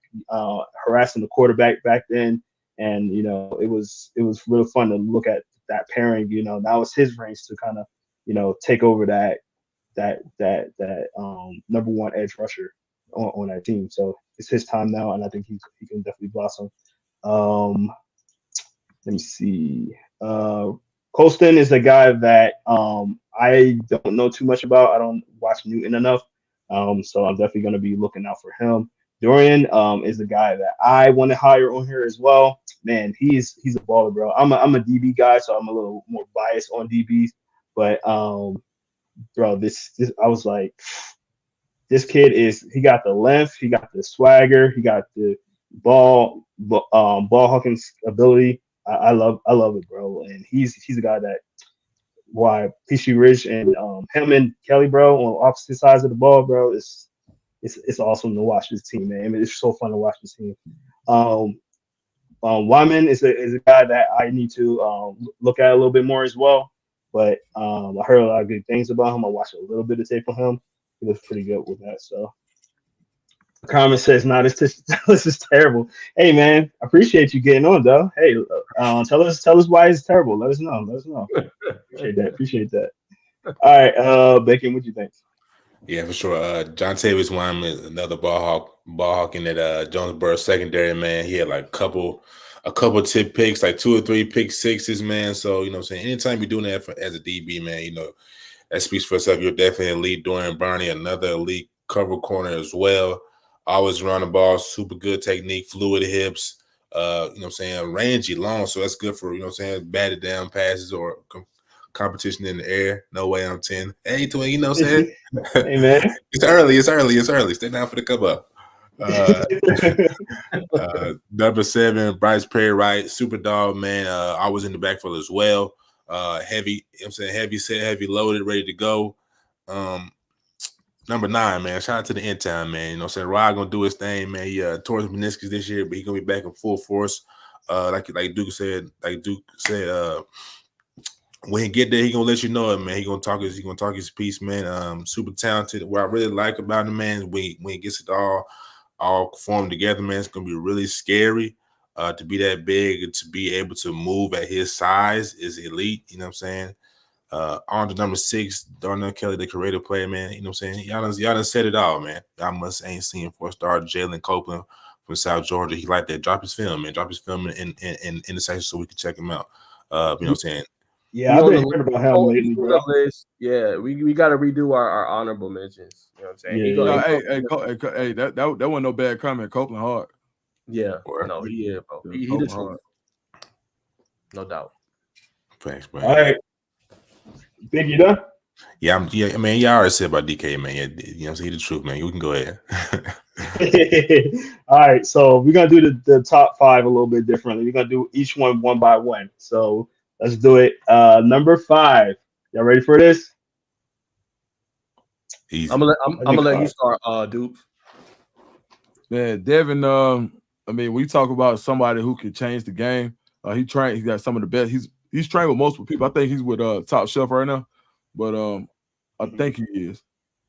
harassing the quarterback back then, and it was real fun to look at that pairing. Now it's his range to kind of take over that number one edge rusher on that team. So it's his time now, and I think he can definitely blossom. Let me see. Colston is a guy that I don't know too much about. I don't watch Newton enough, so I'm definitely going to be looking out for him. Dorian is the guy that I want to hire on here as well. Man, he's a baller, bro. I'm a DB guy, so I'm a little more biased on DBs, but bro, this I was like, this kid he got the length, he got the swagger, he got the ball hawking ability. I love it, bro. And he's a guy that PC Rich and him and Kelly, bro, on opposite sides of the ball, bro. It's awesome to watch this team, man. I mean, it's so fun to watch this team. Wyman is a guy that I need to look at a little bit more as well. But I heard a lot of good things about him. I watched a little bit of tape on him. He looks pretty good with that. So the comment says, "Nah, this is terrible." Hey, man, I appreciate you getting on, though. Hey, tell us why it's terrible. Let us know. Appreciate that. All right, Bacon, what you think? Yeah, for sure. John Tavis Wyman is another ball hawk in that Jonesboro secondary, man. He had like a couple tip picks, like 2 or 3 pick sixes, man. So, what I'm saying, anytime you're doing that as a DB, man, that speaks for itself. You're definitely elite. Dorian Barney, another elite cover corner as well. Always run the ball, super good technique, fluid hips, rangy, long. So that's good for, batted down passes or competition in the air. No way I'm 10. Hey, twin, you know what I'm saying? Hey, man. It's early. Stay down for the come up. Number 7, Bryce Perry, right? Super dog, man. I was in the backfield as well. Heavy, heavy set, heavy loaded, ready to go. Number 9, man. Shout out to the end time, man. Rod gonna do his thing, man. He tore his meniscus this year, but he's gonna be back in full force. Like Duke said, when he get there, he gonna let you know it, man. He gonna talk his piece, man. Super talented. What I really like about him, man, when he gets it all formed together, man, it's gonna be really scary. To be that big and to be able to move at his size is elite. You know what I'm saying? On to number 6, Darnell Kelly, the creative player, man. You know what I'm saying? Y'all done said it all, man. Y'all must ain't seen 4-star Jalen Copeland from South Georgia. He like that. Drop his film, man. Drop his film in the section so we can check him out. You know what I'm saying? Yeah, I've been hearing about him lately, bro. Yeah, we got to redo our honorable mentions. You know what I'm saying? Hey, that wasn't no bad comment. Copeland hard. Yeah, no, he is, bro. He the truth. No doubt. Thanks, bro. All right. Big, you done? Yeah, man, y'all already said about DK, man. Yeah, he the truth, man. You can go ahead. All right, so we're going to do the top 5 a little bit differently. We're going to do each one by one. So let's do it. Number 5. Y'all ready for this? Easy. I'm gonna let you start, Duke. Man, Devin, when you talk about somebody who can change the game, he got some of the best. He's trained with multiple people. I think he's with Top Shelf right now, but I think he is.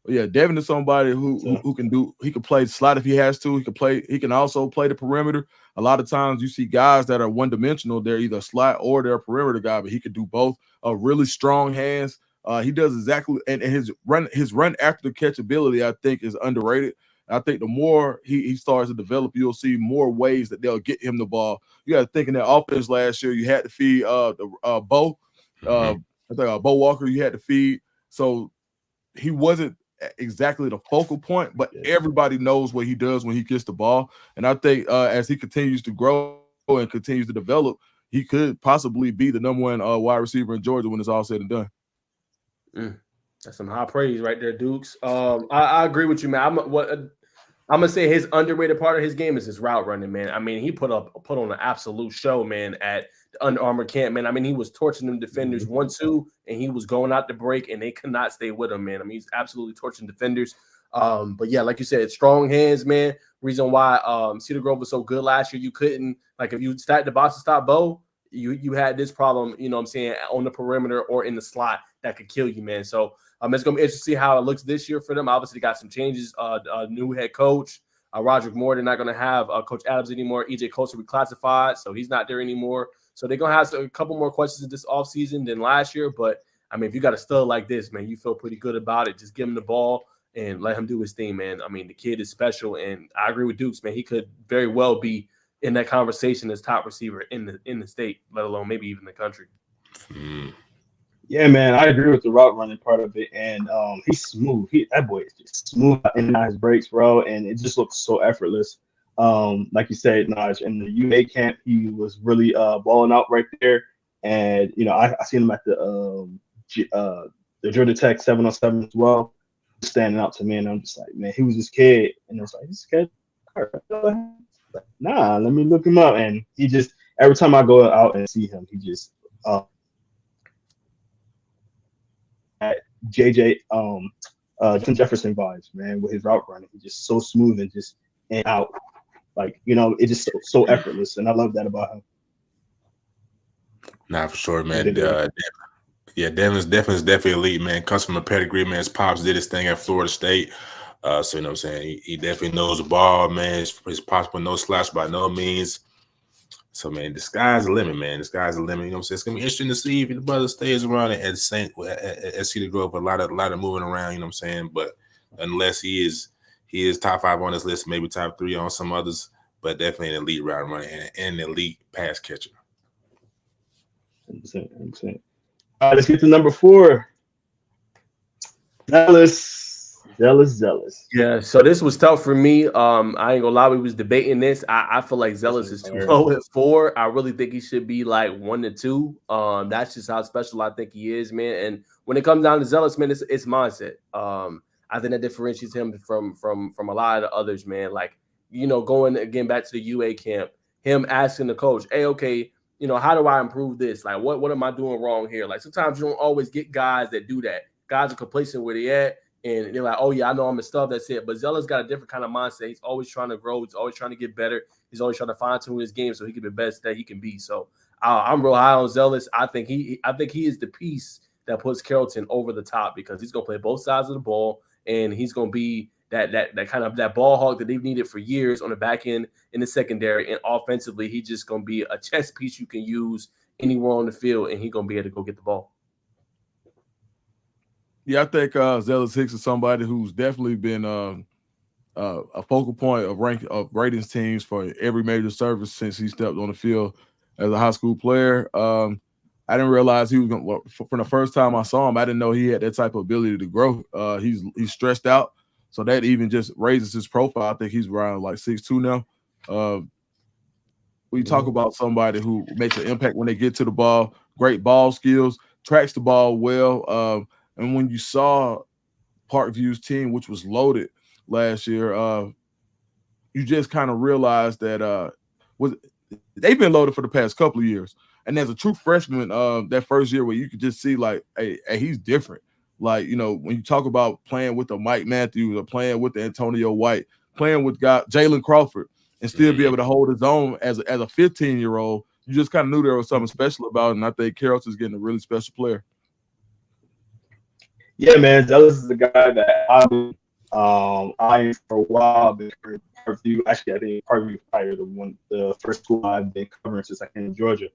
But yeah, Devin is somebody who can play slot if he has to. He can also play the perimeter. A lot of times you see guys that are one-dimensional. They're either a slot or they're a perimeter guy, but he could do both. Really strong hands. He does exactly, and his run after the catch ability, I think, is underrated. I think the more he starts to develop, you'll see more ways that they'll get him the ball. You got to think in that offense last year, you had to feed Bo. I think Bo Walker you had to feed. So he wasn't exactly the focal point, but everybody knows what he does when he gets the ball. And I think as he continues to grow and continues to develop, he could possibly be the number one wide receiver in Georgia when it's all said and done. That's some high praise right there, Dukes. I agree with you, man. I'm gonna say his underrated part of his game is his route running, man. I mean, he put on an absolute show, man, at the Under Armour camp, man. I mean, he was torching them defenders 1-2, and he was going out the break, and they could not stay with him, man. I mean, he's absolutely torching defenders. But yeah, like you said, strong hands, man. Reason why Cedar Grove was so good last year, you couldn't, like, if you stacked the box to stop Bo, you had this problem, you know what I'm saying, on the perimeter or in the slot that could kill you, man. So it's going to be interesting to see how it looks this year for them. Obviously, they got some changes. New head coach, Roderick Moore. They're not going to have Coach Adams anymore. EJ Coates reclassified, so he's not there anymore. So they're going to have a couple more questions this offseason than last year. But, I mean, if you got a stud like this, man, you feel pretty good about it. Just give him the ball and let him do his thing, man. I mean, the kid is special, and I agree with Dukes, man. He could very well be in that conversation as top receiver in the state, let alone maybe even the country. Yeah, man, I agree with the route running part of it, and he's smooth. That boy is just smooth in and out his breaks, bro, and it just looks so effortless. Like you said, Naj, in the UA camp, he was really balling out right there, and you know, I seen him at the Georgia Tech 7-on-7 as well, standing out to me, and I'm just like, man, he was this kid, and I was like, this kid, like, nah, let me look him up, and he just every time I go out and see him, he just JJ Justin Jefferson vibes, man, with his route running. He's just so smooth and just and out. Like, you know, it's just so effortless, and I love that about him. Nah, for sure, man. Devin's definitely elite, man. Comes from a pedigree, man. His pops did his thing at Florida State. So you know what I'm saying? He definitely knows the ball, man. His pops with no slash by no means. So, man, the sky's the limit, man. The sky's the limit. You know what I'm saying? It's going to be interesting to see if the brother stays around at Cedar Grove. A lot of moving around, you know what I'm saying? But unless he is top 5 on this list, maybe top 3 on some others, but definitely an elite route runner and an elite pass catcher. 100%. Let's get to number 4. Zealous. Yeah, so this was tough for me. I ain't gonna lie, we was debating this. I feel like Zealous is too low at 4. I really think he should be like 1 to 2. That's just how special I think he is, man. And when it comes down to Zealous, man, it's mindset. I think that differentiates him from a lot of the others, man. Like, you know, going again back to the UA camp, him asking the coach, hey, okay, you know, how do I improve this? Like, what am I doing wrong here? Like, sometimes you don't always get guys that do that. Guys are complacent where they at. And they're like, oh, yeah, I know I'm the stuff. That's it. But Zella's got a different kind of mindset. He's always trying to grow. He's always trying to get better. He's always trying to fine-tune his game so he can be the best that he can be. So I'm real high on Zealous. I think he is the piece that puts Carrollton over the top because he's going to play both sides of the ball, and he's going to be that kind of that ball hawk that they've needed for years on the back end in the secondary. And offensively, he's just going to be a chess piece you can use anywhere on the field, and he's going to be able to go get the ball. Yeah, I think Zealous Hicks is somebody who's definitely been a focal point of ratings teams for every major service since he stepped on the field as a high school player. I didn't realize he was going to, from the first time I saw him, I didn't know he had that type of ability to grow. He's stretched out, so that even just raises his profile. I think he's around like 6'2" now. We talk about somebody who makes an impact when they get to the ball, great ball skills, tracks the ball well. And when you saw Parkview's team, which was loaded last year, you just kind of realized that they've been loaded for the past couple of years. And as a true freshman, that first year where you could just see like, hey, he's different. Like, you know, when you talk about playing with the Mike Matthews or playing with the Antonio White, playing with Jalen Crawford, and still be able to hold his own as a 15-year-old, you just kind of knew there was something special about it. And I think Carrollton's getting a really special player. Yeah, man, Zealous is the guy that I've been eyeing for a while. Been Parkview. Actually, I think Parkview probably the first school I've been covering since I came to Georgia.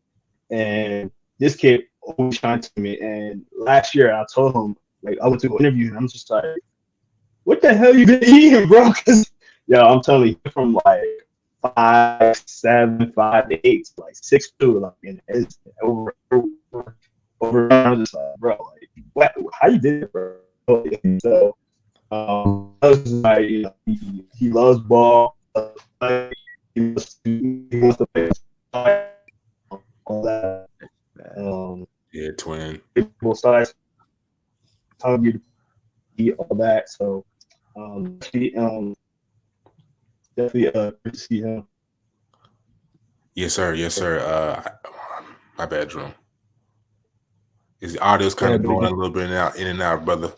And this kid always shined to me. And last year, I told him, like, I went to go interview, and I'm just like, "What the hell you been eating, bro?" Because I'm telling you, from like 5'7", 5'8", to like 6'2", like, and it's over. over. I was just like, bro, like, what? How you did it, bro? So, like, you know, he loves ball. He wants to play all that. Yeah, twin. Both sides, hungry to eat all that. So, definitely good to see him. Yes, sir. Yes, sir. My bad, Drum. His audio's kind of going a little bit in and out, brother.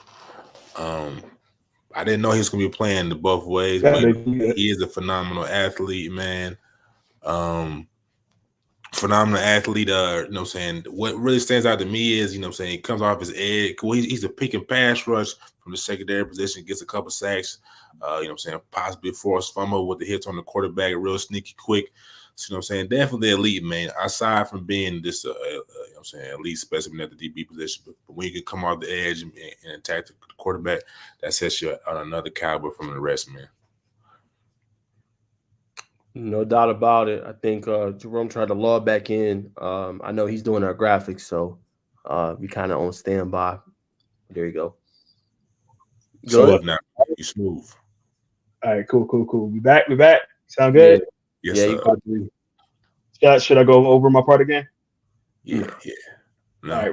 I didn't know he was gonna be playing the both ways, but he is a phenomenal athlete, man. Phenomenal athlete. You know what I'm saying? What really stands out to me is, you know what I'm saying, he comes off his edge. Well, he's a pick and pass rush from the secondary position, gets a couple sacks, you know what I'm saying, possibly a forced fumble with the hits on the quarterback, real sneaky quick. So, you know what I'm saying, definitely elite, man. Aside from being this, you know what I'm saying, elite specimen at the DB position, but when you can come off the edge and attack the quarterback, that sets you on another caliber from the rest, man. No doubt about it. I think Jerome tried to log back in. I know he's doing our graphics, so we kind of on standby. There you go. Smooth now. You smooth. All right, cool. We back. Sound good? Yeah. Yes, sir. Should I go over my part again? Yeah. No. All right,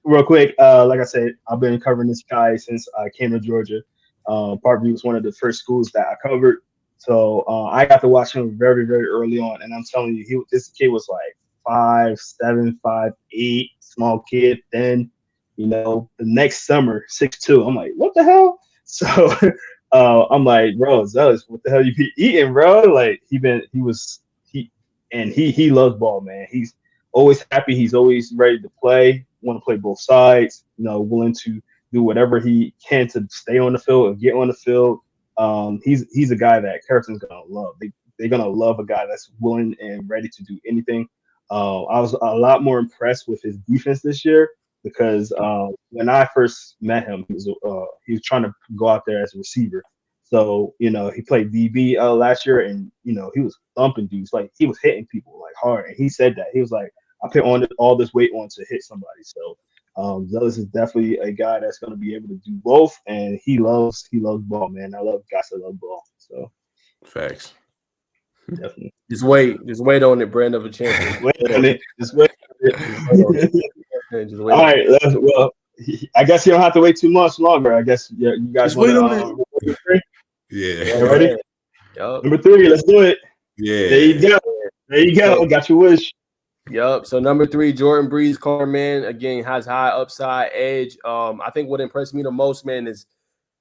real quick. Like I said, I've been covering this guy since I came to Georgia. Parkview was one of the first schools that I covered. So I got to watch him very, very early on. And I'm telling you, this kid was like 5'7", 5'8", small kid. Then, you know, the next summer, 6'2". I'm like, what the hell? So I'm like, bro, Zealous, what the hell you be eating, bro? Like he loves ball, man. He's always happy. He's always ready to play, want to play both sides, you know, willing to do whatever he can to stay on the field and get on the field. He's a guy that Carrollton's gonna love. They're gonna love a guy that's willing and ready to do anything. I was a lot more impressed with his defense this year because when I first met him, he was trying to go out there as a receiver. So, you know, he played DB last year, and you know he was thumping dudes, like he was hitting people like hard. And he said that he was like, I put all this weight on to hit somebody. So Zealous is definitely a guy that's going to be able to do both, and he loves ball, man. I love guys that love ball. So facts. Definitely. Just wait on it, brand of a champion. Just wait. All right, well, I guess you don't have to wait too much longer. I guess you guys want to. Yeah. Ready? Yep. Number 3, let's do it. Yeah. There you go. Got your wish. Yep. So number 3, Jordan Breeze, corner man, again has high upside edge. I think what impressed me the most, man, is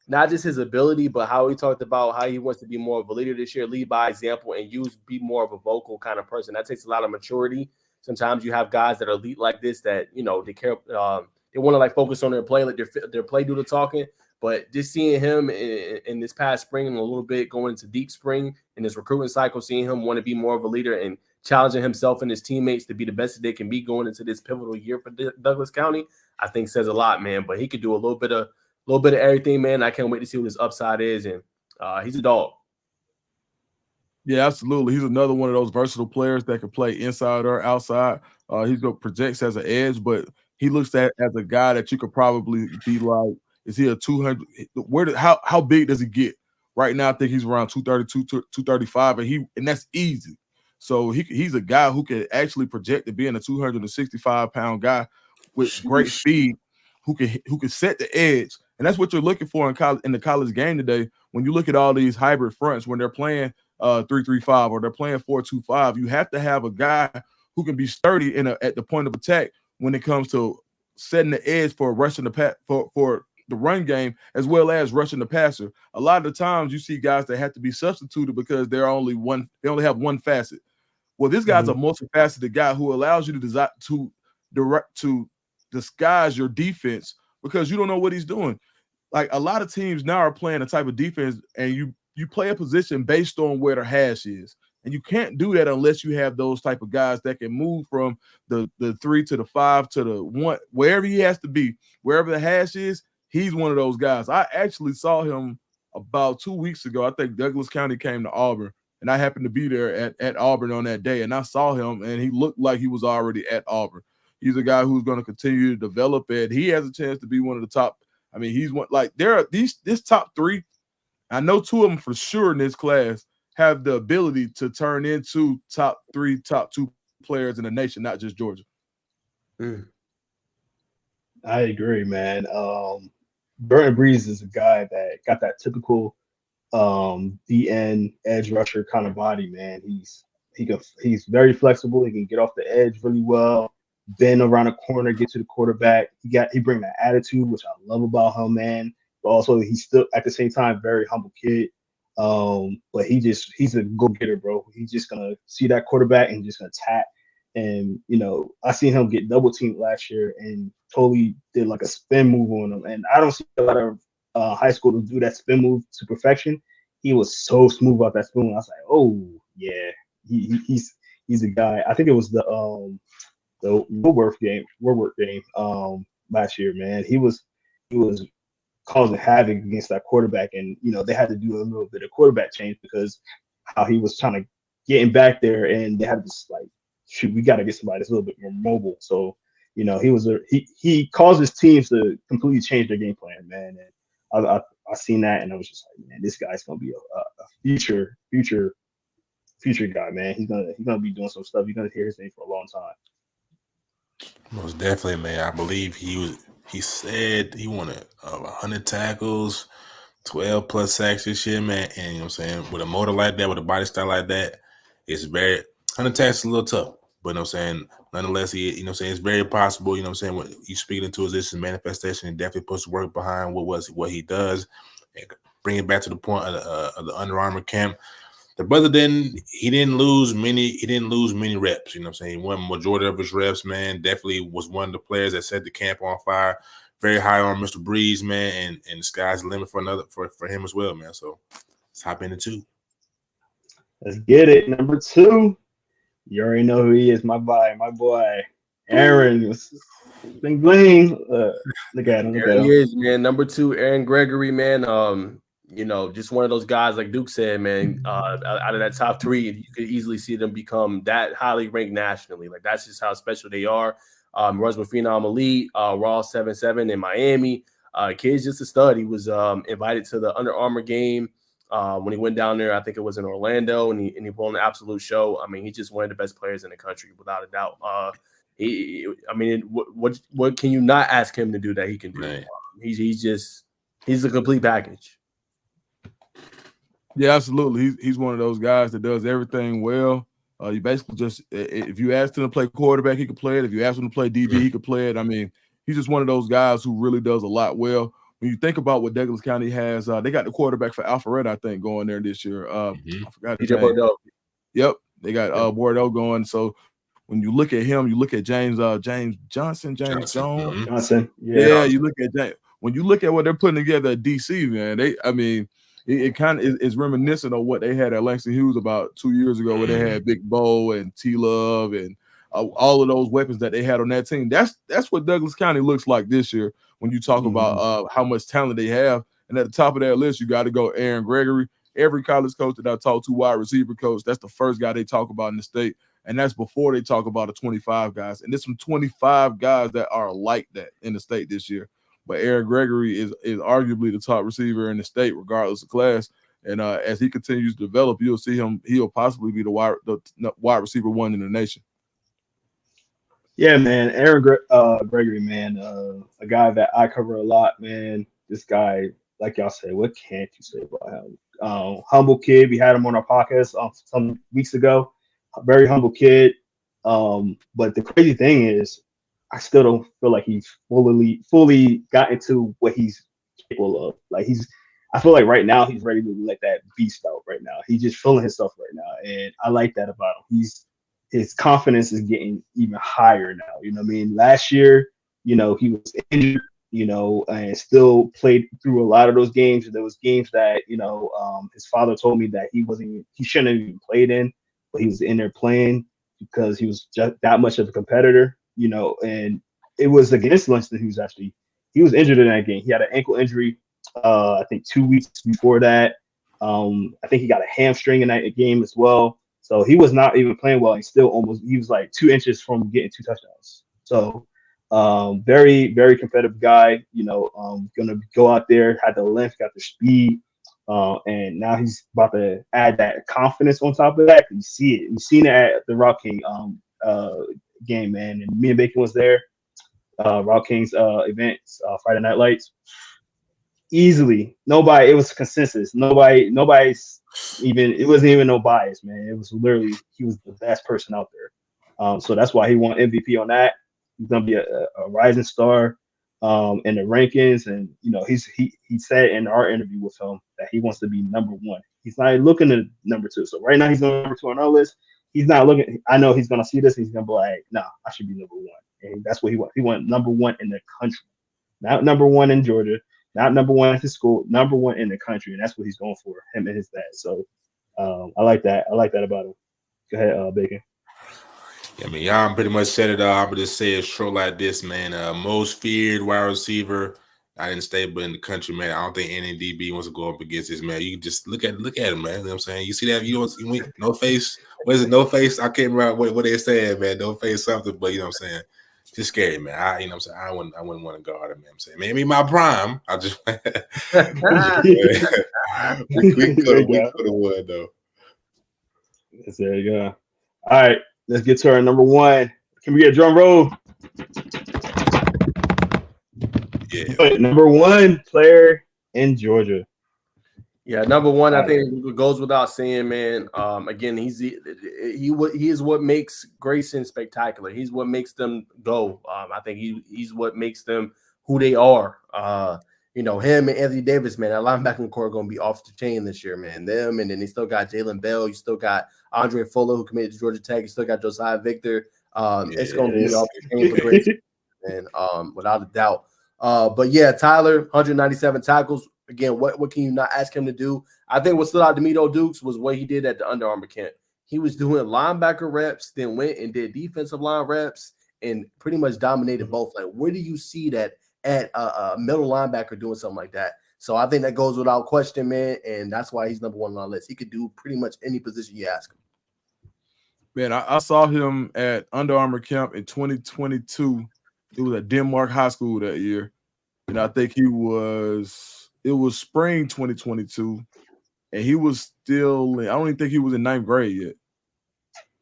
not just his ability, but how he talked about how he wants to be more of a leader this year, lead by example, and be more of a vocal kind of person. That takes a lot of maturity. Sometimes you have guys that are elite like this that, you know, they care, they want to like focus on their play, like their play do the talking. But just seeing him in this past spring and a little bit going into deep spring in this recruiting cycle, seeing him want to be more of a leader and challenging himself and his teammates to be the best that they can be going into this pivotal year for Douglas County, I think says a lot, man. But he could do a little bit of everything, man. I can't wait to see what his upside is, and he's a dog. Yeah, absolutely. He's another one of those versatile players that can play inside or outside. He's going to project as an edge, but he looks at as a guy that you could probably be like, is he a 200? How big does he get? Right now, I think he's around 232, 235, and that's easy. So he's a guy who can actually project to being a 265-pound guy with great speed, who can set the edge. And that's what you're looking for in the college game today. When you look at all these hybrid fronts, when they're playing 3-3-5 or they're playing 4-2-5, you have to have a guy who can be sturdy at the point of attack when it comes to setting the edge for rushing for the run game as well as rushing the passer. A lot of the times you see guys that have to be substituted because they only have one facet. Well, this guy's a multifaceted guy who allows you to disguise your defense because you don't know what he's doing. Like a lot of teams now are playing a type of defense, and you play a position based on where the hash is. And you can't do that unless you have those type of guys that can move from the 3 to the 5 to the 1, wherever he has to be, wherever the hash is. He's one of those guys. I actually saw him about 2 weeks ago. I think Douglas County came to Auburn, and I happened to be there at Auburn on that day, and I saw him, and he looked like he was already at Auburn. He's a guy who's going to continue to develop, and he has a chance to be one of the top. I mean, he's one like there are this top three. I know two of them for sure in this class have the ability to turn into top three, top two players in the nation, not just Georgia. I agree, man. Burton Breeze is a guy that got that typical DN edge rusher kind of body, man. He's very flexible. He can get off the edge really well, bend around a corner, get to the quarterback. He bring that attitude, which I love about him, man. But also he's still at the same time very humble kid. But he's a go-getter, bro. He's just gonna see that quarterback and just gonna tap. And I seen him get double teamed last year and totally did like a spin move on him. And I don't see a lot of high school to do that spin move to perfection. He was so smooth out that spin move. I was like, oh yeah, he's a guy. I think it was the Woodworth game last year, man. He was causing havoc against that quarterback, and they had to do a little bit of quarterback change because how he was trying to get him back there, and they had to just like, shoot, we got to get somebody that's a little bit more mobile. So he caused his teams to completely change their game plan, man. And I seen that, and I was just like, man, this guy's gonna be a future guy, man. He's gonna be doing some stuff. You're gonna hear his name for a long time. Most definitely, man. I believe he said he wanted 100 tackles, 12 plus sacks this year, man. And what I'm saying, with a motor like that, with a body style like that, it's very 100 tackles is a little tough. But I'm saying, nonetheless, it's very possible. What I'm saying, when you speaking into his manifestation, he definitely puts work behind what he does, and bring it back to the point of the Under Armour camp. The brother didn't lose many reps. What I'm saying, he won majority of his reps, man. Definitely was one of the players that set the camp on fire. Very high on Mr. Breeze, man, and the sky's the limit for him as well, man. So let's hop into 2. Let's get it. Number 2. You already know who he is, my boy, Aaron. Bling bling. Look at him. There he is, man. Number 2, Aaron Gregory, man. Just one of those guys, like Duke said, man. Out of that top 3, you could easily see them become that highly ranked nationally. Like that's just how special they are. Runs with Phenom Elite, Raw 7-7 in Miami. Kid's just a stud. He was invited to the Under Armour game. When he went down there, I think it was in Orlando, and he put on an absolute show. I mean, he's just one of the best players in the country, without a doubt. What can you not ask him to do that he can do? Right. He's a complete package. Yeah, absolutely. He's one of those guys that does everything well. You basically just, if you ask him to play quarterback, he could play it. If you ask him to play DB, he could play it. I mean, he's just one of those guys who really does a lot well. When you think about what Douglas County has, they got the quarterback for Alpharetta, I think, going there this year. I forgot his name. Bordeaux. Yep, they got Bordeaux going. So when you look at him, you look at James Johnson. Yeah, you look at James. When you look at what they're putting together at DC, man, it kind of is reminiscent of what they had at Langston Hughes about 2 years ago, where they had Big Bo and T-Love and all of those weapons that they had on that team. That's what Douglas County looks like this year when you talk about how much talent they have. And at the top of that list, you got to go Aaron Gregory. Every college coach that I talk to, wide receiver coach, that's the first guy they talk about in the state. And that's before they talk about the 25 guys. And there's some 25 guys that are like that in the state this year. But Aaron Gregory is arguably the top receiver in the state, regardless of class. And as he continues to develop, you'll see him. He'll possibly be the wide receiver 1 in the nation. Yeah, man. Aaron Gregory, man, a guy that I cover a lot, man. This guy, like y'all said, what can't you say about him? Humble kid. We had him on our podcast some weeks ago. A very humble kid. But the crazy thing is, I still don't feel like he's fully got into what he's capable of. Like I feel like right now he's ready to let that beast out right now. He's just feeling himself right now. And I like that about him. His confidence is getting even higher now. You know what I mean? Last year, he was injured, and still played through a lot of those games. There was games that, his father told me that he shouldn't have even played in, but he was in there playing because he was just that much of a competitor, and it was against Langston Hughes. Actually, he was injured in that game. He had an ankle injury, I think 2 weeks before that. I think he got a hamstring in that game as well. So he was not even playing well. He was like 2 inches from getting 2 touchdowns. So very, very competitive guy, gonna go out there, had the length, got the speed. And now he's about to add that confidence on top of that. You see it. You've seen it at the Rock King game, man. And me and Bacon was there. Rock King's events, Friday Night Lights. Easily, nobody. It was consensus. Nobody's even. It wasn't even no bias, man. It was literally he was the best person out there. So that's why he won MVP on that. He's gonna be a rising star in the rankings, and he said in our interview with him that he wants to be number one. He's not looking at number two. So right now he's number two on our list. He's not looking. I know he's gonna see this. And he's gonna be like, "Nah, I should be number one." And that's what he wants. He wants number one in the country, not number one in Georgia, not number one at his school, number one in the country, and that's what he's going for. Him and his dad. So I like that. I like that about him. Go ahead, Bacon. I mean, y'all pretty much said it all. I'm gonna just say it's true like this, man. Most feared wide receiver, not in the state, but in the country, man. I don't think any DB wants to go up against this, man. You can just look at him, man. You know what I'm saying? You see that? You no face. What is it? No face? I can't remember what they said, man. No face something, but you know what I'm saying? Just scary, man. You know what I'm saying? I wouldn't want to guard him, man. I'm saying maybe my prime. I just we could have won though. There you go. All right. Let's get to our number one. Can we get a drum roll? Yeah. Number one player in Georgia. Yeah, number one, I think it goes without saying, man. Again, he is what makes Grayson spectacular. He's what makes them go. I think he's what makes them who they are. Him and Anthony Davis, man, that linebacking core are going to be off the chain this year, man. Them, and then they still got Jalen Bell. You still got Andre Fuller, who committed to Georgia Tech. You still got Josiah Victor. It's going to be off the chain for Grayson, man, without a doubt. But yeah, Tyler, 197 tackles. Again, what can you not ask him to do? I think what stood out to me, though, Dukes, was what he did at the Under Armour camp. He was doing linebacker reps, then went and did defensive line reps, and pretty much dominated both. Like, where do you see that at a middle linebacker doing something like that? So I think that goes without question, man, and that's why he's number one on our list. He could do pretty much any position you ask him. Man, I saw him at Under Armour camp in 2022. It was at Denmark High School that year, and I think it was spring 2022, and he was still I don't even think he was in 9th grade yet.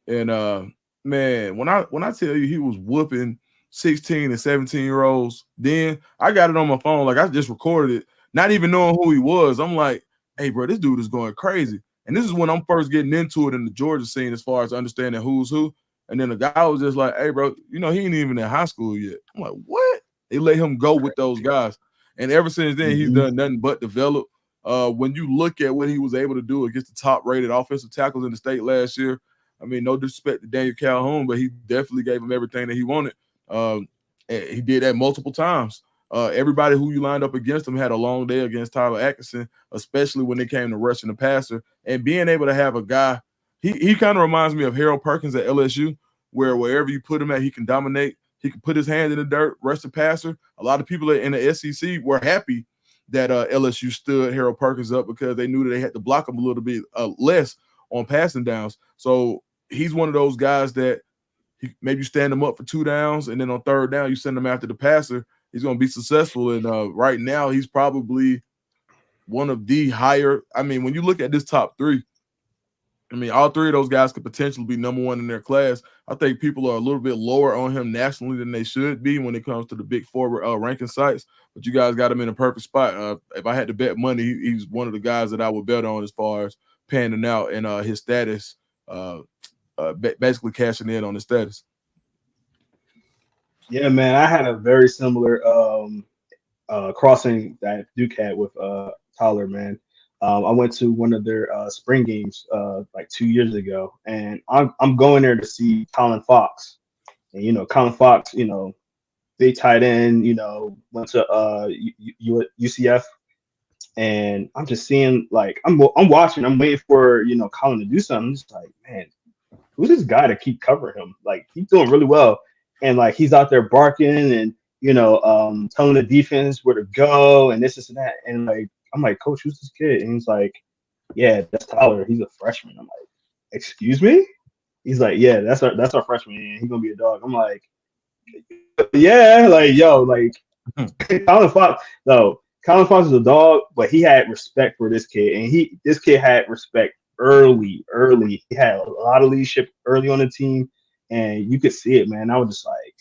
And man, when I tell you he was whooping 16 and 17-year-olds, then I got it on my phone, like I just recorded it, not even knowing who he was. I'm like, hey, bro, this dude is going crazy. And this is when I'm first getting into it in the Georgia scene as far as understanding who's who. And then the guy was just like, hey, bro, he ain't even in high school yet. I'm like, what? They let him go with those guys. And ever since then, he's done nothing but develop. When you look at what he was able to do against the top-rated offensive tackles in the state last year, I mean, no disrespect to Daniel Calhoun, but he definitely gave him everything that he wanted. And he did that multiple times. Everybody who you lined up against him had a long day against Tyler Atkinson, especially when it came to rushing the passer. And being able to have a guy, he kind of reminds me of Harold Perkins at LSU, where wherever you put him at, he can dominate. He can put his hand in the dirt, rush the passer. A lot of people in the SEC were happy that LSU stood Harold Perkins up because they knew that they had to block him a little bit less on passing downs. So he's one of those guys that maybe you stand him up for 2 downs, and then on 3rd down, you send him after the passer. He's going to be successful. And right now, he's probably one of the higher. I mean, when you look at this top 3, I mean, all 3 of those guys could potentially be number one in their class. I think people are a little bit lower on him nationally than they should be when it comes to the big forward ranking sites. But you guys got him in a perfect spot. If I had to bet money, he's one of the guys that I would bet on as far as panning out and his status, basically cashing in on his status. Yeah, man, I had a very similar crossing that Duke had with Tyler, man. I went to one of their spring games like 2 years ago, and I'm going there to see Colin Fox. And Colin Fox, big tight end, went to UCF, and I'm just seeing like I'm watching, I'm waiting for Colin to do something. I'm just like, man, who's this guy to keep covering him? Like, he's doing really well, and like he's out there barking and telling the defense where to go and this and that, and like. I'm like, Coach, who's this kid? And he's like, yeah, that's Tyler. He's a freshman. I'm like, excuse me? He's like, yeah, that's our freshman. And he's gonna be a dog. I'm like, Yeah, like yo, like Colin Fox. No, Colin Fox is a dog, but he had respect for this kid, and this kid had respect early. He had a lot of leadership early on the team, and you could see it, man. I was just like,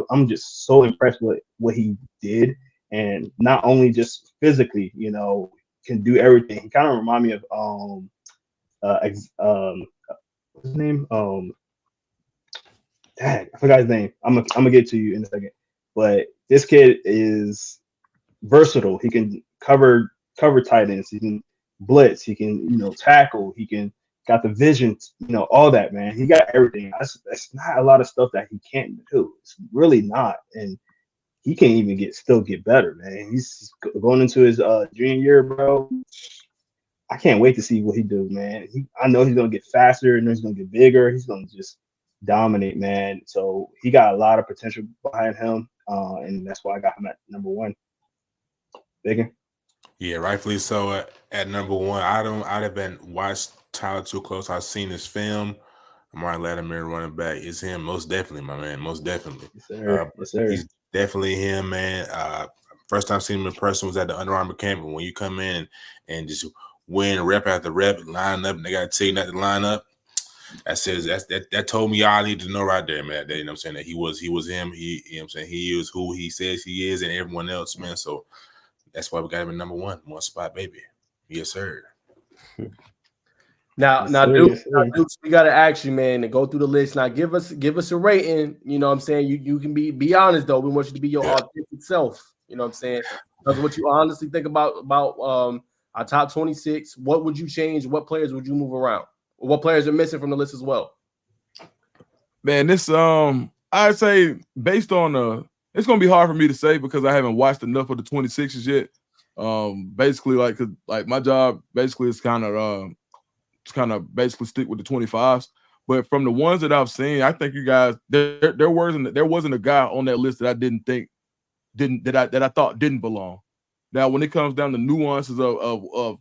I'm just so impressed with what he did, and not only just physically, can do everything. He kind of remind me of what's his name? Dang, I forgot his name. I'm gonna get to you in a second. But this kid is versatile. He can cover tight ends. He can blitz. He can tackle. He can got the vision. All that, man. He got everything. That's not a lot of stuff that he can't do. It's really not, and he can't even still get better, man. He's going into his junior year, bro. I can't wait to see what he do, man. I know he's gonna get faster, and he's gonna get bigger. He's gonna just dominate, man. So he got a lot of potential behind him, and that's why I got him at number one. Bigger. Yeah, rightfully so. At number one, I'd have been watched Tyler too close. I've seen his film. Martin Latimer running back. It's him, most definitely, my man. Most definitely. Yes, sir. Yes, sir. He's definitely him, man. First time seeing him in person was at the Under Armour camp. And when you come in and just win rep after rep, line up, and they got to tell you not to line up. That told me all I need to know right there, man. You know what I'm saying? That he was him. He, you know what I'm saying? He is who he says he is, and everyone else, man. So that's why we got him in number one spot, baby. Yes, sir. Now, Duke, we gotta ask you, man, to go through the list. Now, give us a rating. You know what I'm saying? You can be honest though. We want you to be your authentic self. You know what I'm saying? That's what you honestly think about our top 26. What would you change? What players would you move around? What players are missing from the list as well? Man, this I'd say based on it's gonna be hard for me to say because I haven't watched enough of the 26s yet. Basically, like my job basically is kind of basically stick with the 25s. But from the ones that I've seen, I think you guys there wasn't a guy on that list that I didn't think that I thought didn't belong. Now, when it comes down to nuances of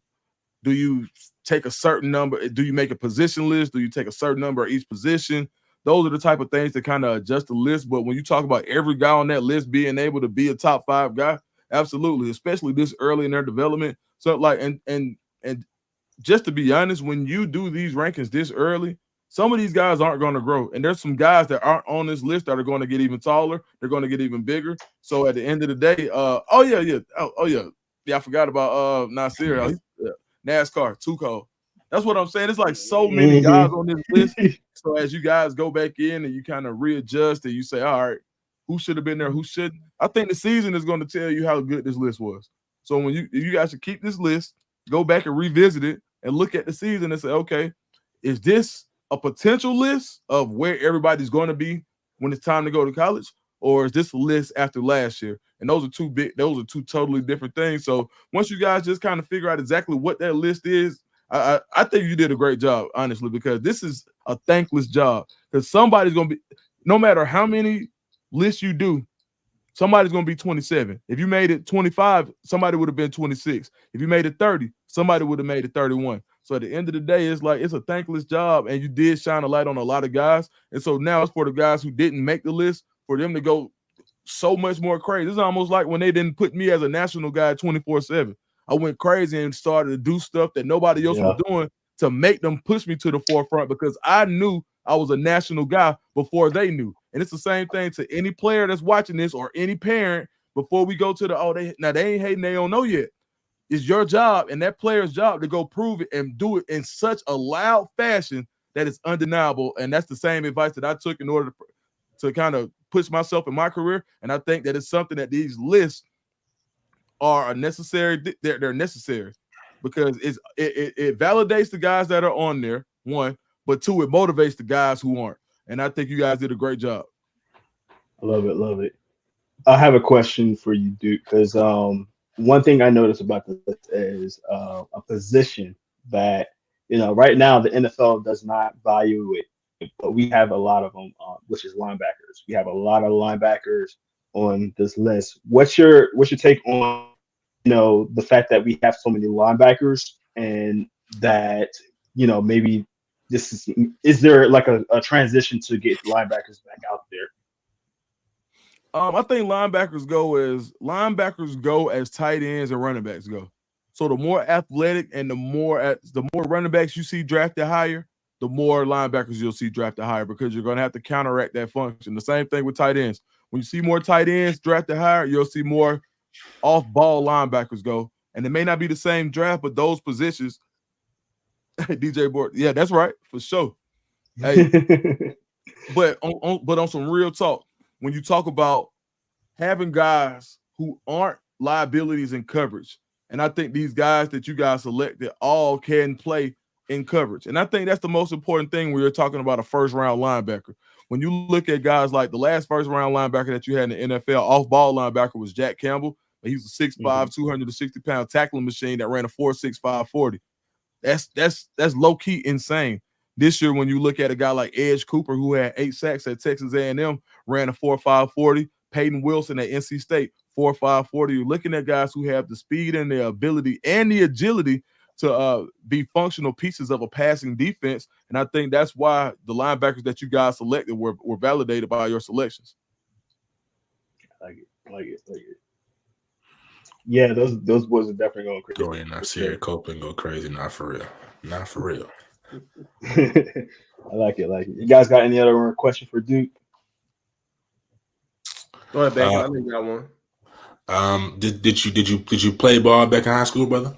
do you take a certain number? Do you make a position list? Do you take a certain number of each position? Those are the type of things that kind of adjust the list. But when you talk about every guy on that list being able to be a top 5 guy, absolutely, especially this early in their development. So and just to be honest, when you do these rankings this early, some of these guys aren't going to grow. And there's some guys that aren't on this list that are going to get even taller. They're going to get even bigger. So at the end of the day, I forgot about Nasir. NASCAR, too cold. That's what I'm saying. It's like so many guys on this list. So as you guys go back in and you kind of readjust and you say, all right, who should have been there, who shouldn't? I think the season is going to tell you how good this list was. So when you guys should keep this list, go back and revisit it and look at the season and say, okay, is this a potential list of where everybody's going to be when it's time to go to college? Or is this a list after last year? And those are two totally different things. So once you guys just kind of figure out exactly what that list is, I think you did a great job, honestly, because this is a thankless job. Because somebody's going to be, no matter how many lists you do, somebody's going to be 27. If you made it 25, somebody would have been 26. If you made it 30, somebody would have made it 31. So at the end of the day, it's like it's a thankless job, and you did shine a light on a lot of guys. And so now it's for the guys who didn't make the list, for them to go so much more crazy. It's almost like when they didn't put me as a national guy 24/7. I went crazy and started to do stuff that nobody else was doing to make them push me to the forefront because I knew I was a national guy before they knew. And it's the same thing to any player that's watching this or any parent before we go to they ain't hating, they don't know yet. It's your job and that player's job to go prove it and do it in such a loud fashion that it's undeniable. And that's the same advice that I took in order to kind of push myself in my career. And I think that it's something that these lists are necessary. They're necessary because it validates the guys that are on there, one, but two, it motivates the guys who aren't. And I think you guys did a great job. I love it. I have a question for you, Duke, because one thing I noticed about this is a position that, right now the NFL does not value it, but we have a lot of them, which is linebackers. We have a lot of linebackers on this list. What's your take on, the fact that we have so many linebackers and that, maybe is there like a transition to get linebackers back out there? I think linebackers go as tight ends and running backs go. So the more athletic and the more running backs you see drafted higher, the more linebackers you'll see drafted higher because you're going to have to counteract that function. The same thing with tight ends. When you see more tight ends drafted higher, you'll see more off-ball linebackers go. And it may not be the same draft, but those positions, DJ Board, yeah, that's right, for sure. Hey, but on some real talk, when you talk about having guys who aren't liabilities in coverage, and I think these guys that you guys selected all can play in coverage. And I think that's the most important thing when you're talking about a first-round linebacker. When you look at guys like the last first-round linebacker that you had in the NFL, off-ball linebacker was Jack Campbell. He was a 6'5", 260-pound tackling machine that ran a 4.65 40. That's low-key insane. This year, when you look at a guy like Edge Cooper, who had 8 sacks at Texas A&M, ran a 4.5 40. Peyton Wilson at NC State, 4.5 40. You're looking at guys who have the speed and the ability and the agility to be functional pieces of a passing defense. And I think that's why the linebackers that you guys selected were validated by your selections. I like it. Yeah, those boys are definitely going crazy. Go in, I see Eric Copeland go crazy. Not for real. I like it. You guys got any other question for Duke? Go ahead, Bacon. I think you got one. Did you play ball back in high school, brother?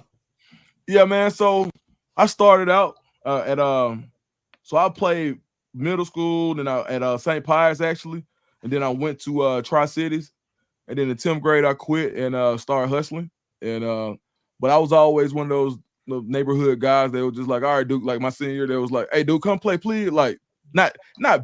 Yeah, man. So I started out so I played middle school, then at St. Pius actually, and then I went to Tri-Cities, and then in 10th grade I quit and started hustling. And but I was always one of those neighborhood guys. They were just like, all right, Duke. Like my senior year, they was like, hey, Duke, come play, please. Like not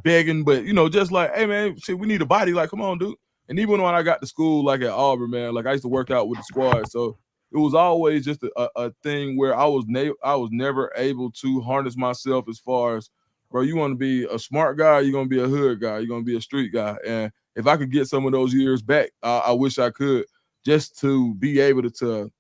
begging, but just like, hey man, shit, we need a body. Like, come on, Duke. And even when I got to school, like at Auburn, man, like I used to work out with the squad, so it was always just a thing where I was never able to harness myself as far as, bro, you want to be a smart guy, you're gonna be a hood guy, you're gonna be a street guy, and if I could get some of those years back, I wish I could, just to be able to.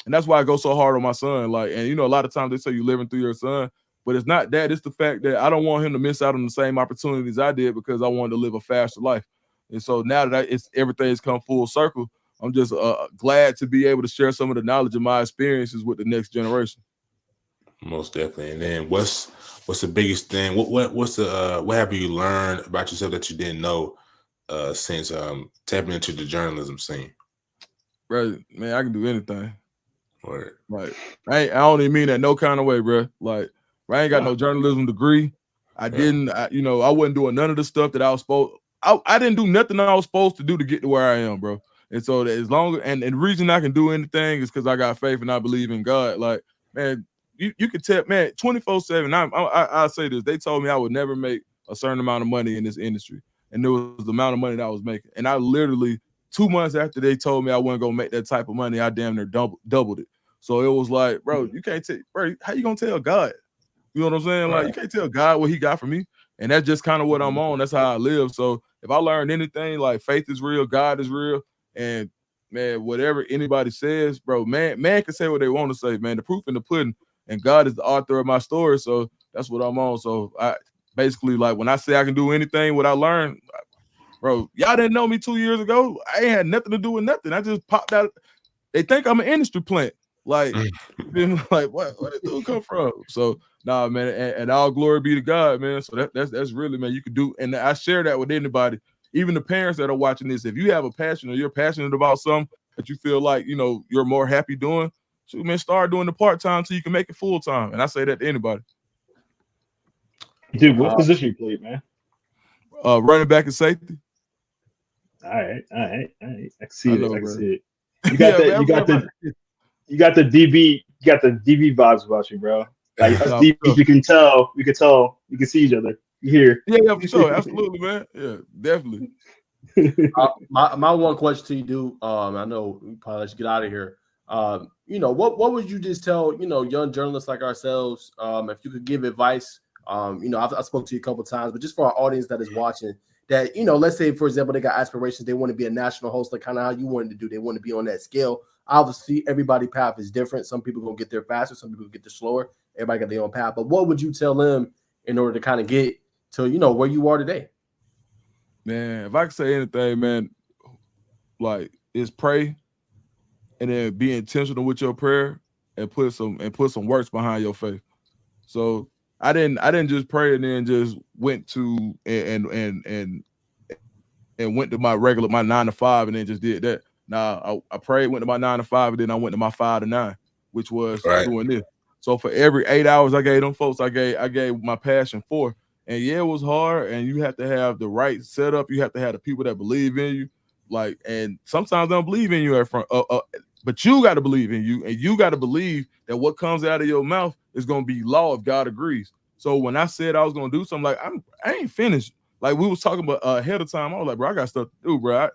And that's why I go so hard on my son. Like, and a lot of times they say you're living through your son, but it's not that. It's the fact that I don't want him to miss out on the same opportunities I did because I wanted to live a faster life. And so now that everything's come full circle, I'm just glad to be able to share some of the knowledge of my experiences with the next generation. Most definitely. And then what's the biggest thing? What have you learned about yourself that you didn't know since tapping into the journalism scene? Right, man, I can do anything. Right. Like I don't even mean that no kind of way, bro. Like I ain't got no journalism degree. I wasn't doing none of the stuff that I was supposed. I didn't do nothing I was supposed to do to get to where I am, bro. And so that as long and the reason I can do anything is because I got faith and I believe in God. Like, man, you can tell, man, 24/7. I say this. They told me I would never make a certain amount of money in this industry, and there was the amount of money that I was making. And I literally 2 months after they told me I wasn't gonna make that type of money, I damn near doubled it. So it was like, bro, you can't tell, bro, how you gonna tell God? You know what I'm saying? Like, you can't tell God what He got for me, and that's just kind of what I'm on. That's how I live. So if I learned anything, like faith is real, God is real, and man, whatever anybody says, bro, man can say what they want to say, man. The proof in the pudding, and God is the author of my story. So that's what I'm on. So I basically, like, when I say I can do anything, what I learned, bro, y'all didn't know me 2 years ago. I ain't had nothing to do with nothing. I just popped out. They think I'm an industry plant. Like, like where did dude come from? So nah, man, and all glory be to God, man. So that's really, man, you could do, and I share that with anybody, even the parents that are watching this. If you have a passion or you're passionate about something that you feel like you're more happy doing, so man, start doing the part-time so you can make it full-time. And I say that to anybody. Dude, what position you played, man? Running back and safety. All right. I can see it. You got the DB vibes about you, bro. Like us DBs, you can see each other. You hear? Yeah, for sure, absolutely, man. Yeah, definitely. My one question to you, Dude. I know we probably let you get out of here. What would you just tell young journalists like ourselves? If you could give advice, I spoke to you a couple of times, but just for our audience that is watching, that let's say for example they got aspirations, they want to be a national host, like kind of how you wanted to do. They want to be on that scale. Obviously, everybody's path is different. Some people gonna get there faster, some people get there slower. Everybody got their own path. But what would you tell them in order to kind of get to where you are today? Man, if I could say anything, man, like is pray and then be intentional with your prayer and put some works behind your faith. So I didn't just pray and then just went to and went to my 9 to 5 and then just did that. Now I prayed, went to my 9 to 5, and then I went to my 5 to 9, which was doing this. So for every 8 hours I gave them folks, I gave my passion for. And yeah, it was hard, and you have to have the right setup. You have to have the people that believe in you. Like, and sometimes they don't believe in you at front, but you got to believe in you, and you got to believe that what comes out of your mouth is going to be law if God agrees. So when I said I was going to do something, like I ain't finished. Like we was talking about ahead of time, I was like, bro, I got stuff to do, bro.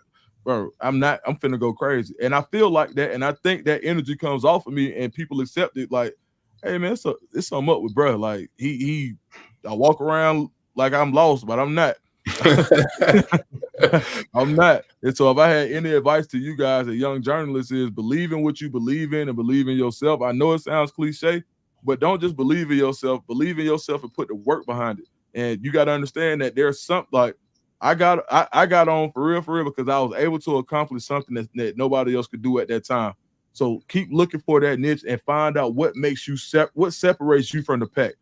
I'm finna go crazy. And I feel like that, and I think that energy comes off of me, and people accept it. Like, hey man, it's something up with bro. Like I walk around like I'm lost, but I'm not. I'm not. And so if I had any advice to you guys, a young journalist, is believe in what you believe in and believe in yourself. I know it sounds cliche, but don't just believe in yourself. Believe in yourself and put the work behind it. And you got to understand that there's something like I got on for real because I was able to accomplish something that nobody else could do at that time. So keep looking for that niche and find out what makes you what separates you from the pack.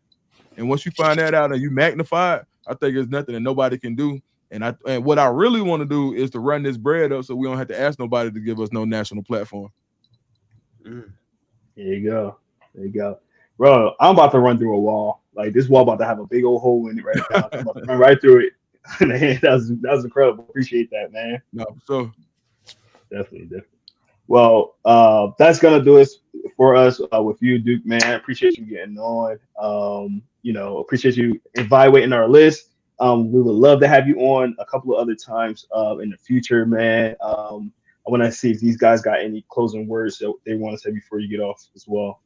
And once you find that out and you magnify it, I think there's nothing that nobody can do. And what I really want to do is to run this bread up so we don't have to ask nobody to give us no national platform. There you go. Bro, I'm about to run through a wall. Like this wall about to have a big old hole in it right now. I'm about to run right through it. Man, that was incredible. Appreciate that, man. No, so definitely. Well, that's gonna do it for us with you, Duke. Man, I appreciate you getting on. Appreciate you evaluating our list. We would love to have you on a couple of other times in the future, man. I want to see if these guys got any closing words that they want to say before you get off as well.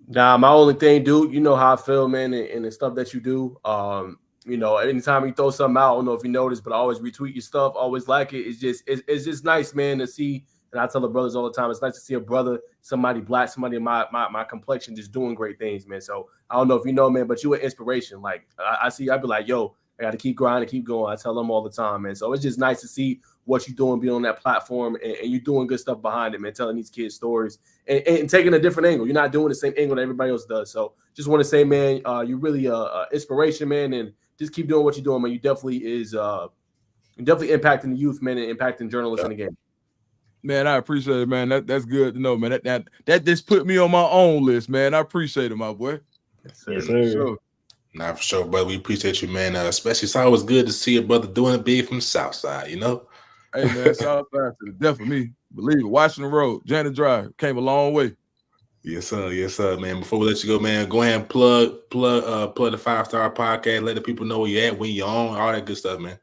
Nah, my only thing, dude, you know how I feel, man, and the stuff that you do. Anytime you throw something out, I don't know if you noticed, but I always retweet your stuff, always like it. It's just nice, man, to see. And I tell the brothers all the time, it's nice to see a brother, somebody black, somebody in my complexion just doing great things, man. So I don't know if you know, man, but you an inspiration. Like I be like, yo, I got to keep grinding, keep going. I tell them all the time, man. So it's just nice to see what you're doing, being on that platform, and you're doing good stuff behind it, man, telling these kids stories and taking a different angle. You're not doing the same angle that everybody else does. So just want to say, man, you're really inspiration, man, and just keep doing what you're doing, man. You definitely impacting the youth, man, and impacting journalists in the game. Man, I appreciate it, man. That's good to know, man. That just put me on my own list, man. I appreciate it, my boy. Yes, sir. Sure. Nah, for sure, brother. We appreciate you, man. Especially, it's always good to see a brother doing it big from the South Side, you know? Hey, man, South Side to the death of me. Believe it. Washington Road, Janet Drive, came a long way. Yes, sir, man. Before we let you go, man, go ahead and plug the 5 Star podcast. Let the people know where you're at, when you're on, all that good stuff, man.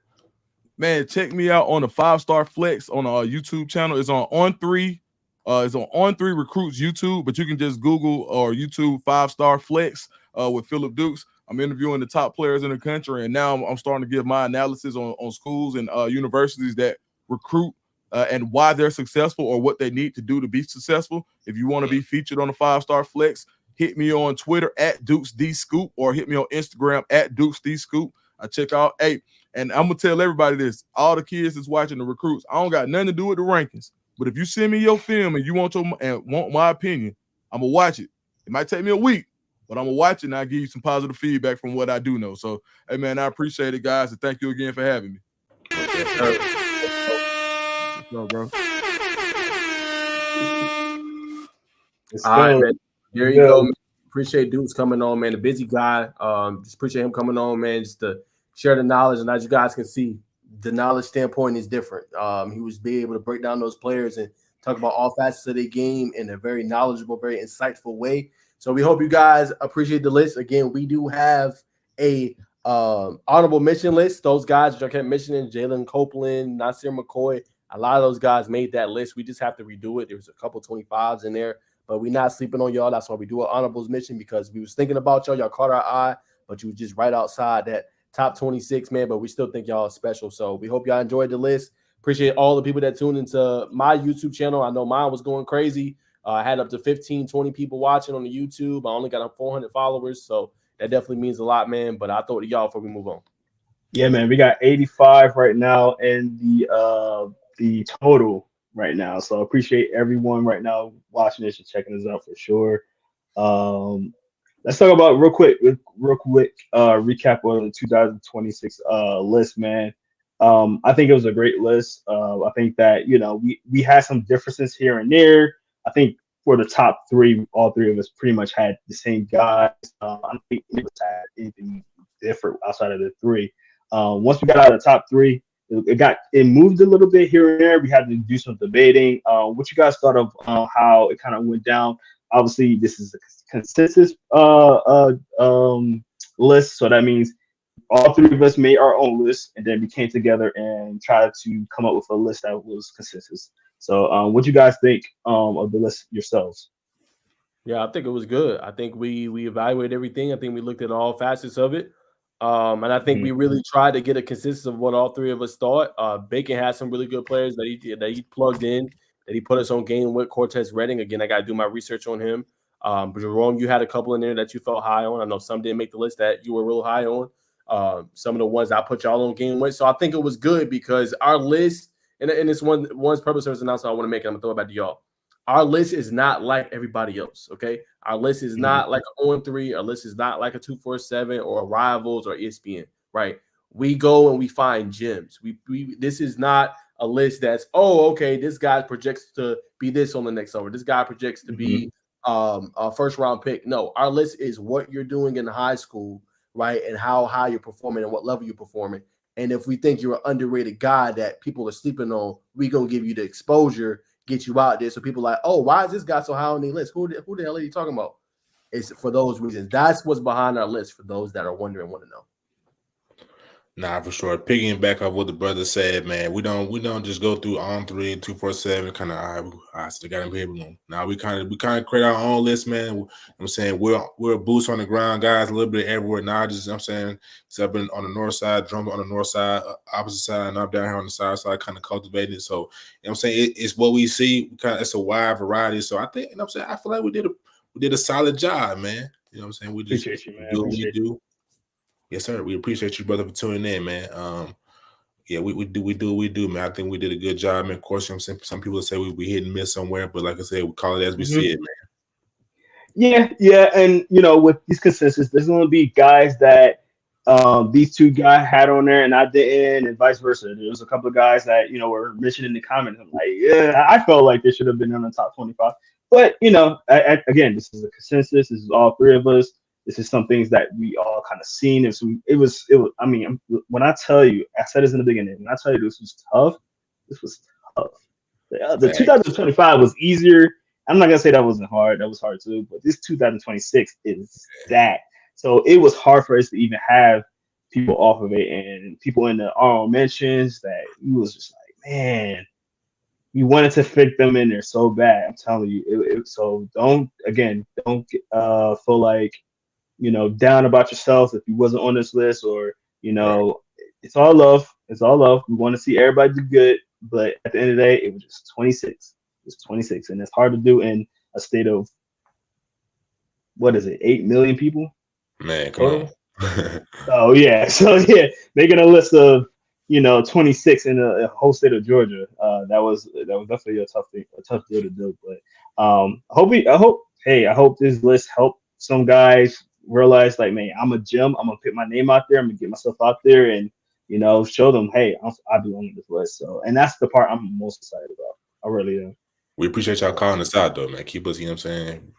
Man, check me out on the 5 Star Flex on our YouTube channel. It's on On3. It's on On3 Recruits YouTube, but you can just Google or YouTube 5 Star Flex with Phillip Dukes. I'm interviewing the top players in the country, and now I'm starting to give my analysis on schools and universities that recruit and why they're successful or what they need to do to be successful. If you want to be featured on the 5 Star Flex, hit me on Twitter at Dukes D Scoop or hit me on Instagram at Dukes D Scoop. I check out, and I'm gonna tell everybody this: all the kids that's watching the recruits, I don't got nothing to do with the rankings. But if you send me your film and you want my opinion, I'm gonna watch it. It might take me a week, but I'm gonna watch it and I'll give you some positive feedback from what I do know. So, hey man, I appreciate it, guys, and thank you again for having me. What's up, bro? All right, man. There you go, man. Appreciate Duke's coming on, man. A busy guy. Just appreciate him coming on, man, just to share the knowledge. And as you guys can see, the knowledge standpoint is different. He was be able to break down those players and talk about all facets of their game in a very knowledgeable, very insightful way. So we hope you guys appreciate the list. Again, we do have a honorable mention list. Those guys that I kept mentioning, Jalen Copeland, Nasir McCoy, a lot of those guys made that list. We just have to redo it. There was a couple 25s in there, but we're not sleeping on y'all. That's why we do an honorables mention, because we was thinking about y'all. Y'all caught our eye, but you was just right outside that top 26, man. But we still think y'all are special. So we hope y'all enjoyed the list. Appreciate all the people that tuned into my YouTube channel. I know mine was going crazy. I had up to 15, 20 people watching on the YouTube. I only got 400 followers. So that definitely means a lot, man. But I'll throw it to y'all before we move on. Yeah, man. We got 85 right now in the the total right now. So I appreciate everyone right now watching this and checking us out for sure. Let's talk about real quick recap on the 2026 list, man. I think it was a great list. I think that we had some differences here and there. I think for the top three, all three of us pretty much had the same guys. I don't think it had anything different outside of the three. Once we got out of the top three, it moved a little bit here and there. We had to do some debating. What you guys thought of how it kind of went down? Obviously, this is a consensus list, so that means all three of us made our own list, and then we came together and tried to come up with a list that was consensus. So, what you guys think of the list yourselves? Yeah, I think it was good. I think we evaluated everything. I think we looked at all facets of it. And I think we really tried to get a consensus of what all three of us thought. Bacon had some really good players that he plugged in, that he put us on game with. Cortez Redding. Again, I got to do my research on him. But Jerome, you had a couple in there that you felt high on. I know some didn't make the list that you were real high on. Some of the ones I put y'all on game with. So I think it was good because our list, and it's one's purpose service announcement I want to make, and I'm going to throw it back to y'all. Our list is not like everybody else, okay? Our list is not like an On3. Our list is not like a 247 or Rivals or ESPN, right? We go and we find gems. This is not a list that's, okay, this guy projects to be this on the next over. This guy projects to be a first-round pick. No, our list is what you're doing in high school, right, and how high you're performing and what level you're performing. And if we think you're an underrated guy that people are sleeping on, we're going to give you the exposure, get you out there. So people are like, why is this guy so high on the list? Who the hell are you talking about? It's for those reasons. That's what's behind our list for those that are wondering, want to know. Nah, for sure. Picking back up what the brother said, man. We don't just go through On3, 247, kind of I still got him here. Now we kind of create our own list, man. I'm saying we're boots on the ground guys, a little bit everywhere. Now just I'm saying except on the north side, drum on the north side, opposite side, and I'm down here on the south side, kind of cultivated. So I'm saying it's what we see. It's a wide variety. So I think, I'm saying I feel like we did a solid job, man. You know what I'm saying? We just Appreciate you, man. do what we do. Yes, sir. We appreciate you, brother, for tuning in, man. Yeah, we do what we do, man. I think we did a good job. And of course, I'm saying some people say we hit and miss somewhere, but like I said, we call it as we see it, man. Yeah, and with these consensus, there's going to be guys that these two guys had on there and I didn't, and vice versa. There was a couple of guys that were mentioned in the comments. I'm like, yeah, I felt like they should have been on the top 25. But again, this is a consensus. This is all three of us. This is some things that we all kind of seen. It was. I mean, when I tell you, I said this in the beginning. When I tell you this was tough, The 2025 was easier. I'm not gonna say that wasn't hard. That was hard too. But this 2026 is that. So it was hard for us to even have people off of it and people in the honorable mentions that it was just like, man, you wanted to fit them in there so bad. I'm telling you. So don't feel like down about yourself if you wasn't on this list, or it's all love. It's all love. We want to see everybody do good, but at the end of the day, it was just 26. It's 26, and it's hard to do in a state of 8 million people. Man, come on. So making a list of 26 in a whole state of Georgia. That was definitely a tough deal to do. But I hope this list helped some guys realize, like, man, I'm a gem. I'm gonna put my name out there. I'm gonna get myself out there and show them, hey, I belong in this list. So, and that's the part I'm most excited about. I really am. We appreciate y'all calling us out, though, man. Keep us, you know what I'm saying?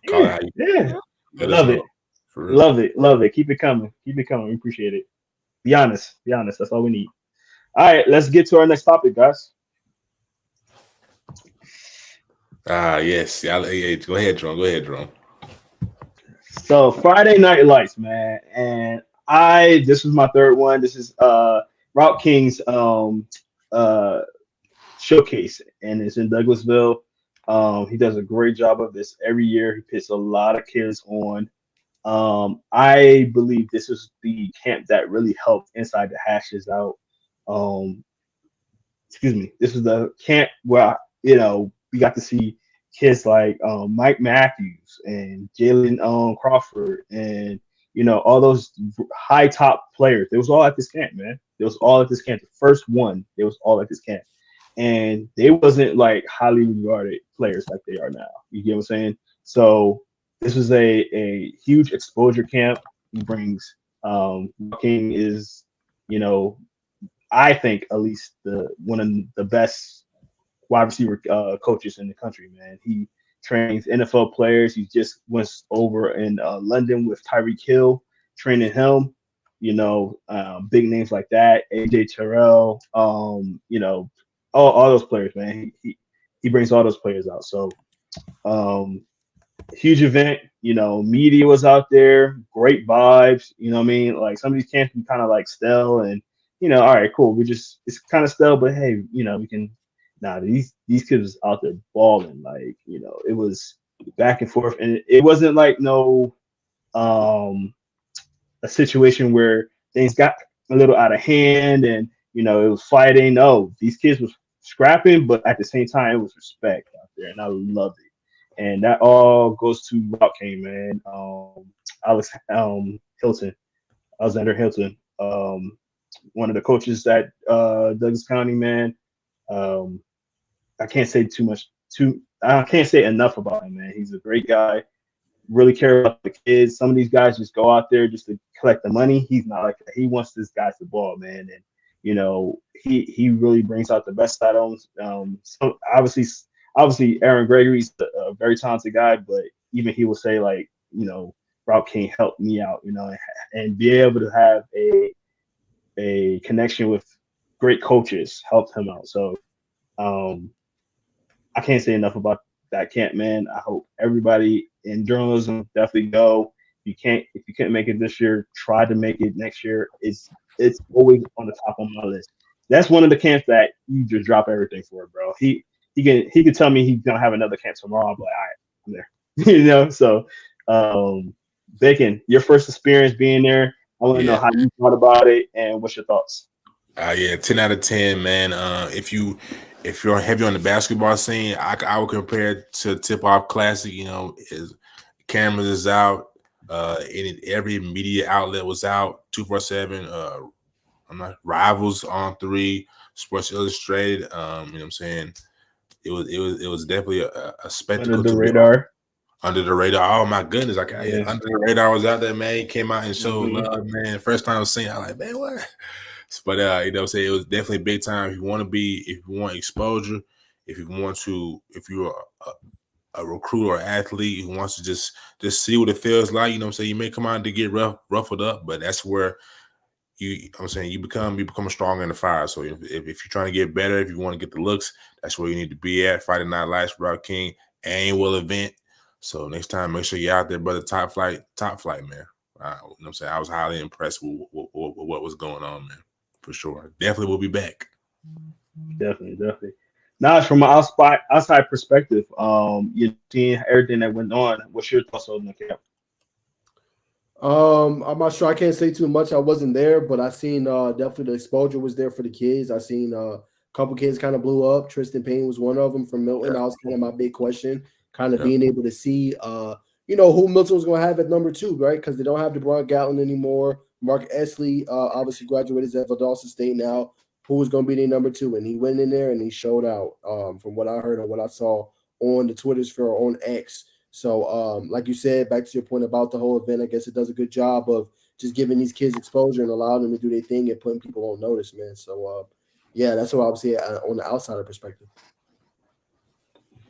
Love it. Love it. Keep it coming. We appreciate it. Be honest. That's all we need. All right, let's get to our next topic, guys. Yes. Yeah, go ahead, Jerome. So Friday Night Lights, man, and this was my third one. This is Route King's showcase, and it's in Douglasville. He does a great job of this every year. He puts a lot of kids on. I believe this was the camp that really helped Inside the Hashes out. This was the camp where we got to see kids like Mike Matthews and Jalen Crawford and all those high top players. They was all at this camp, man. They was all at this camp. The first one, they was all at this camp. and they wasn't like highly regarded players like they are now. You get what I'm saying? So this was a huge exposure camp. He brings King is, you know, I think at least the one of the best wide receiver coaches in the country, man. He trains NFL players. He just went over in London with Tyreek Hill, training him. Big names like that, AJ Terrell. All those players, man. He brings all those players out. So, huge event. Media was out there. Great vibes. You know what I mean? Like some of these camps be kind of like stale, and all right, cool. It's kind of stale, but hey, we can. Nah, these kids was out there balling. Like it was back and forth, and it wasn't like no a situation where things got a little out of hand and it was fighting. No, these kids was scrapping, but at the same time it was respect out there, and I loved it. And that all goes to Rock King, man. Alexander Hilton, one of the coaches at Douglas County, man. I can't say too much. I can't say enough about him, man. He's a great guy. Really care about the kids. Some of these guys just go out there just to collect the money. He's not like that. He wants this guy to ball, man. And he really brings out the best side of him. So obviously Aaron Gregory's a very talented guy, but even he will say like, Rob King helped me out, and be able to have a connection with great coaches helped him out. So I can't say enough about that camp, man. I hope everybody in journalism definitely go. If you can't make it this year, try to make it next year. It's always on the top of my list. That's one of the camps that you just drop everything for, bro. He can tell me he's gonna have another camp tomorrow. I'm like, all right, I'm there. So Bacon, your first experience being there, I want to know how you thought about it and what's your thoughts. 10 out of 10, man. If you're heavy on the basketball scene, I would compare it to Tip Off Classic. Cameras is out. Every media outlet was out 247. Rivals On3, Sports Illustrated. You know what I'm saying? It was definitely a spectacle. Under the radar. Under the radar. Oh my goodness! Under the radar was out there, man. He came out and showed love, man. First time I was seeing, I was like, man, what? But what I'm saying, it was definitely big time. If you want exposure, if you're a recruit or athlete who wants to just see what it feels like, you know what I'm saying, you may come out to get ruffled up, but that's where you become stronger in the fire. So if you're trying to get better, if you want to get the looks, that's where you need to be at. Friday Night Lights, Rock King annual event. So next time, make sure you're out there, brother. Top flight, man. You know what I'm saying? I was highly impressed with what was going on, man. For sure. Definitely will be back. Definitely. Now, from an outside perspective, you're seeing everything that went on. What's your thoughts on the camp? I'm not sure. I can't say too much. I wasn't there, but I seen definitely the exposure was there for the kids. I seen a couple kids kind of blew up. Tristan Payne was one of them from Milton. That was kind of my big question, kind of being able to see, who Milton was going to have at number 2, right? Because they don't have DeBron Gatlin anymore. Mark Esley obviously graduated at Valdosta State now. Who was going to be their number 2? And he went in there and he showed out from what I heard and what I saw on the Twitter sphere on X. So, like you said, back to your point about the whole event, I guess it does a good job of just giving these kids exposure and allowing them to do their thing and putting people on notice, man. So, that's what I would say on the outsider perspective.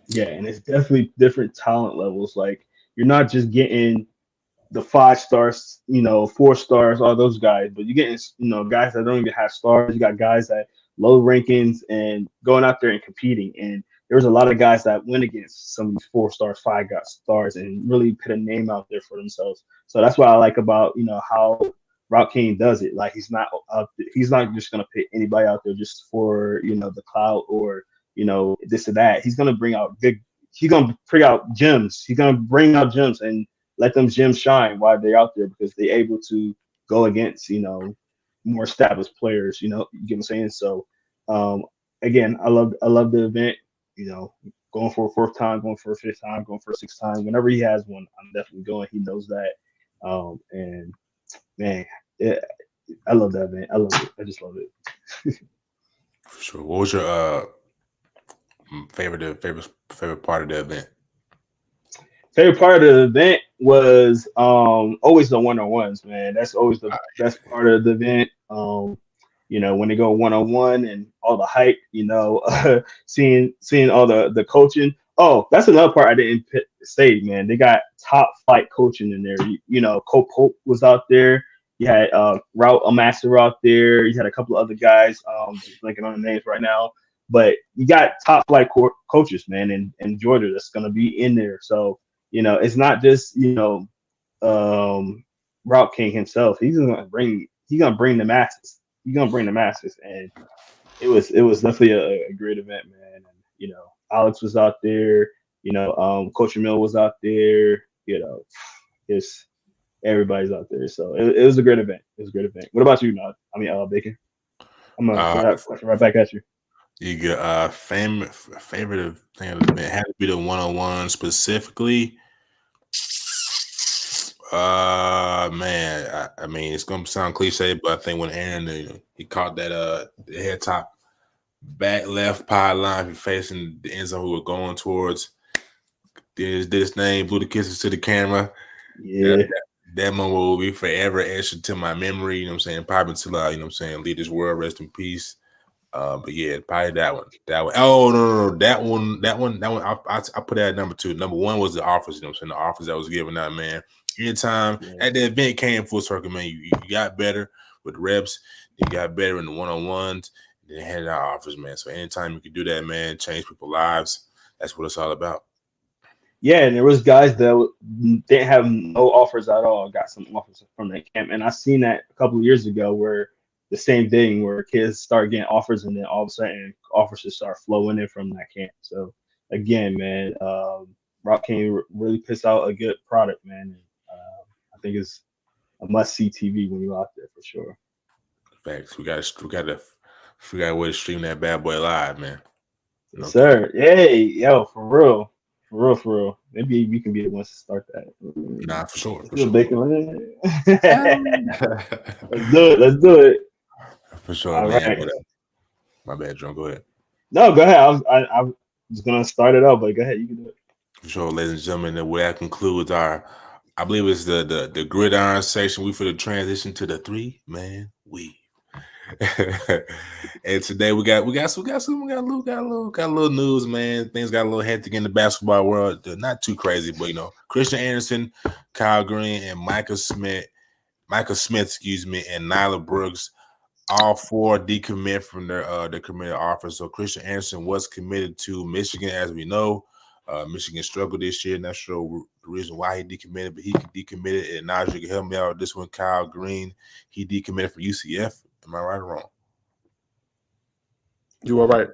Yeah, and it's definitely different talent levels. Like, you're not just getting the 5 stars, 4 stars, all those guys, but you're getting, guys that don't even have stars. You got guys that low rankings and going out there and competing. And there was a lot of guys that went against some of these 4 stars, 5 stars, and really put a name out there for themselves. So that's what I like about, how Rock King does it. Like, he's not just going to put anybody out there just for, the clout or, this or that. He's going to bring out gems. He's going to bring out gems and let them gems shine while they're out there because they're able to go against, more established players, you get what I'm saying? So, again, I love the event, going for a 4th time, going for a 5th time, going for a 6th time. Whenever he has one, I'm definitely going. He knows that. And man, I love that event. I love it. I just love it. For sure. What was your Favorite part of the event. Favorite part of the event was always the one-on-ones, man. That's always the best part of the event. When they go one-on-one and all the hype, seeing all the coaching. Oh, that's another part I didn't say, man. They got top flight coaching in there. Cole Pope was out there. You had Route Master out there. You had a couple of other guys. Just blanking on the names right now. But you got top flight coaches, man, in Georgia that's going to be in there. So, it's not just, Route King himself. He's gonna bring the masses. He's gonna bring the masses, and it was definitely a great event, man. And Alex was out there. Coach Emil was out there. It's everybody's out there. So it was a great event. It was a great event. What about you, Bacon? I'm gonna throw that question right back at you. You got favorite thing of the event had to be the one-on-one specifically. Man, I mean, it's gonna sound cliche, but I think when Aaron he caught that the head top back left pylon facing the end zone we were going towards, did his name, blew the kisses to the camera. Yeah, that moment will be forever etched to my memory. You know what I'm saying? Probably until I leave this world, rest in peace. But yeah, probably that one. Oh no, that one. I put that at number 2. Number 1 was the offers. The offers that was given out, man. Anytime at the event came full circle, man. You got better with reps. You got better in the one-on-ones. Then handed out offers, man. So anytime you can do that, man, change people's lives. That's what it's all about. Yeah, and there was guys that didn't have no offers at all. Got some offers from that camp, and I seen that a couple of years ago where the same thing where kids start getting offers, and then all of a sudden offers just start flowing in from that camp. So again, man, Rock King really pissed out a good product, man. I think it's a must-see TV when you're out there for sure. Facts. We got to figure out a way to stream that bad boy live, man. Yes, sir. Hey, yo, for real. Maybe we can be the ones to start that. Nah, for sure. Let's do it. For sure, all man. Right. My bad, John. Go ahead. No, go ahead. I was gonna start it out, but go ahead. You can do it. For sure, ladies and gentlemen. The way that concludes our, I believe it's the gridiron section. We for the transition to the 3-man weave. And today we got a little news, man. Things got a little hectic in the basketball world. They're not too crazy, but Christian Anderson, Kyle Green, and Michael Smith, and Nyla Brooks, all 4 decommit from their committed offers. So Christian Anderson was committed to Michigan, as we know. Michigan struggled this year. Not sure the reason why he decommitted, but he decommitted. And Najee can help me out with this one. Kyle Green, he decommitted from UCF. Am I right or wrong? You are right.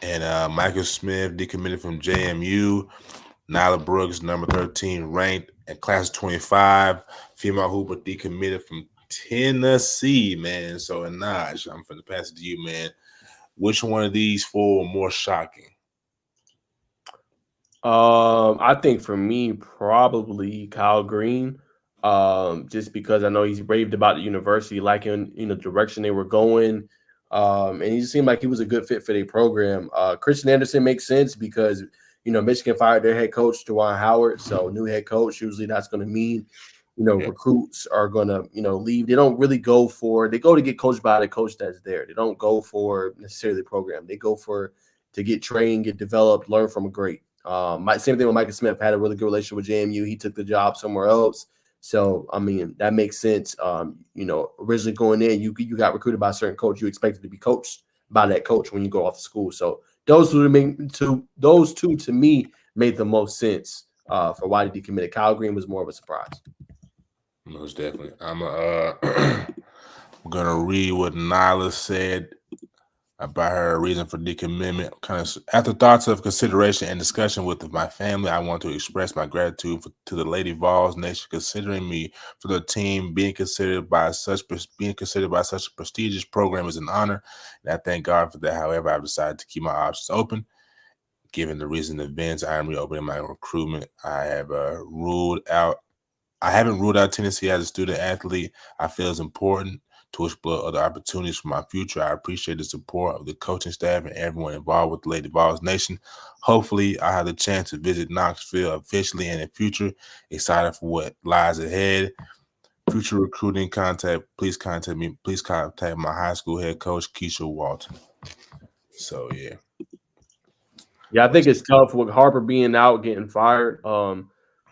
And Michael Smith decommitted from JMU. Nyla Brooks, number 13, ranked in class of 25. Female hooper decommitted from Tennessee, man. So, Naj, I'm going to pass it to you, man. Which one of these 4 were more shocking? I think for me, probably Kyle Green. Just because I know he's raved about the university, liking the direction they were going. And he just seemed like he was a good fit for their program. Christian Anderson makes sense because Michigan fired their head coach, Juwan Howard. So new head coach, usually that's going to mean recruits are going to leave. They don't really go to get coached by the coach that's there. They don't go for necessarily the program. They go to get trained, get developed, learn from a great. Same thing with Michael Smith. Had a really good relationship with JMU. He took the job somewhere else. So, I mean, that makes sense. Originally going in, you got recruited by a certain coach. You expected to be coached by that coach when you go off to school. So those two to me made the most sense for why he decommitted. Kyle Green was more of a surprise. Most definitely. I'm gonna read what Nyla said about her reason for decommitment. After thoughts of consideration and discussion with my family, I want to express my gratitude to the Lady Vols Nation considering me for the team. Being considered by such a prestigious program is an honor, and I thank God for that. However, I've decided to keep my options open. Given the recent events, I am reopening my recruitment. I haven't ruled out Tennessee as a student athlete. I feel it's important to explore other opportunities for my future. I appreciate the support of the coaching staff and everyone involved with the Lady Vols Nation. Hopefully, I have the chance to visit Knoxville officially in the future. Excited for what lies ahead. Future recruiting contact, please contact me. Please contact my high school head coach, Keisha Walton. So, yeah. Yeah, I think it's tough with Harper being out, getting fired.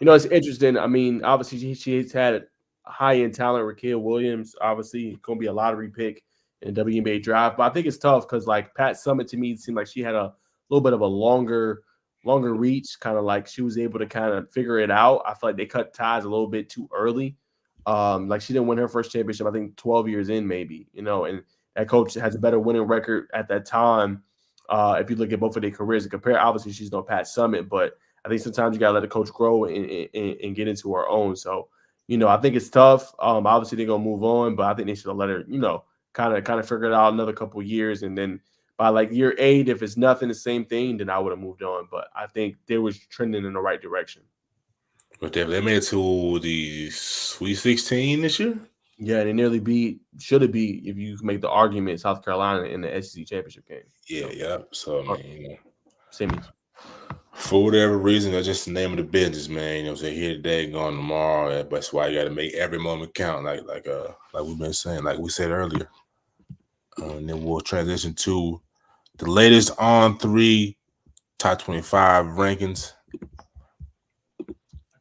It's interesting. I mean, obviously, she's had a high-end talent, Raquel Williams. Obviously, going to be a lottery pick in the WNBA draft. But I think it's tough because, like, Pat Summitt, to me, seemed like she had a little bit of a longer reach, kind of like she was able to kind of figure it out. I feel like they cut ties a little bit too early. Like she didn't win her first championship, I think 12 years in maybe, and that coach has a better winning record at that time. If you look at both of their careers and compare, obviously she's no Pat Summitt, but I think sometimes you got to let the coach grow and get into her own. So, I think it's tough. Obviously they're going to move on, but I think they should have let her, kind of figure it out another couple of years. And then by like year 8, if it's nothing, the same thing, then I would have moved on. But I think they was trending in the right direction. But they made it to the Sweet 16 this year? Yeah, they nearly should have beat, if you can make the argument, South Carolina in the SEC championship game. Yeah. So, I mean, semis. For whatever reason, that's just the name of the business, man. So here today, gone tomorrow. That's why you got to make every moment count, like we've been saying, like we said earlier. And then we'll transition to the latest On3 top 25 rankings.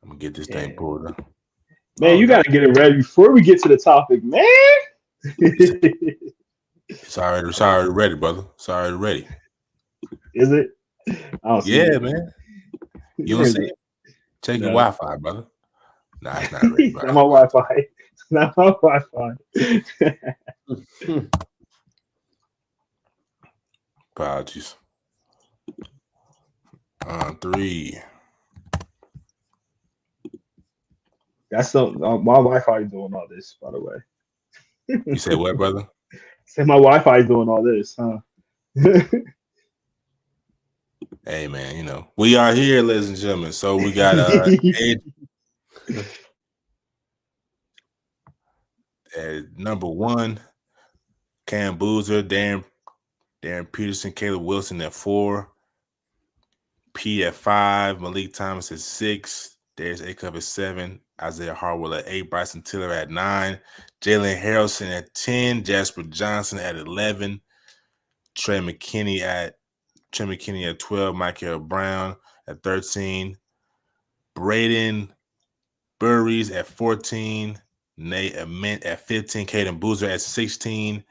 I'm gonna get this thing pulled up. Man, you gotta get it ready before we get to the topic, man. It's already ready, brother. It's already ready. Is it? Yeah, man. You don't see it? Check your Wi-Fi, brother. Nah, it's not ready, bro. Not my Wi-Fi. It's not my Wi-Fi. Apologies. On3. That's my Wi-Fi is doing all this, by the way. You said what, brother? Say my Wi-Fi is doing all this, huh? Hey, man, we are here, ladies and gentlemen. So we got at number 1, Cam Boozer, Darren Peterson, Caleb Wilson at 4, P at 5, Malik Thomas at 6, Darius Acuff at 7, Isaiah Harwell at 8, Bryson Tiller at 9, Jalen Harrelson at 10, Jasper Johnson at 11, Trey McKinney at 12, Michael Brown at 13, Braden Burries at 14, Nate Ament at 15, Caden Boozer at 16,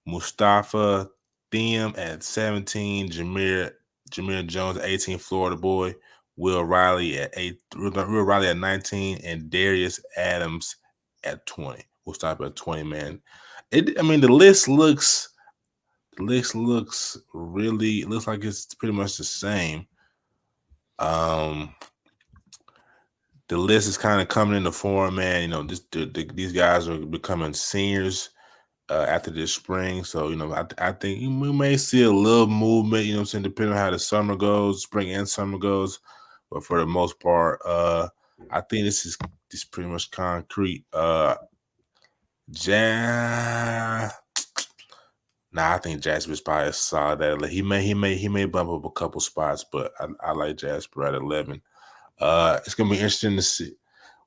Mustafa Thiem at 17, Jameer Jones at 18, Florida boy, Will Riley at 19, and Darius Adams at 20. We'll stop at 20, man. The list looks like it's pretty much the same. The list is kind of coming into form, man. These guys are becoming seniors after this spring. So, I think we may see a little movement, depending on how the summer goes, spring and summer goes. But for the most part, I think this is pretty much concrete. I think Jasper's probably solid at 11. He may bump up a couple spots, but I like Jasper at 11. It's gonna be interesting to see.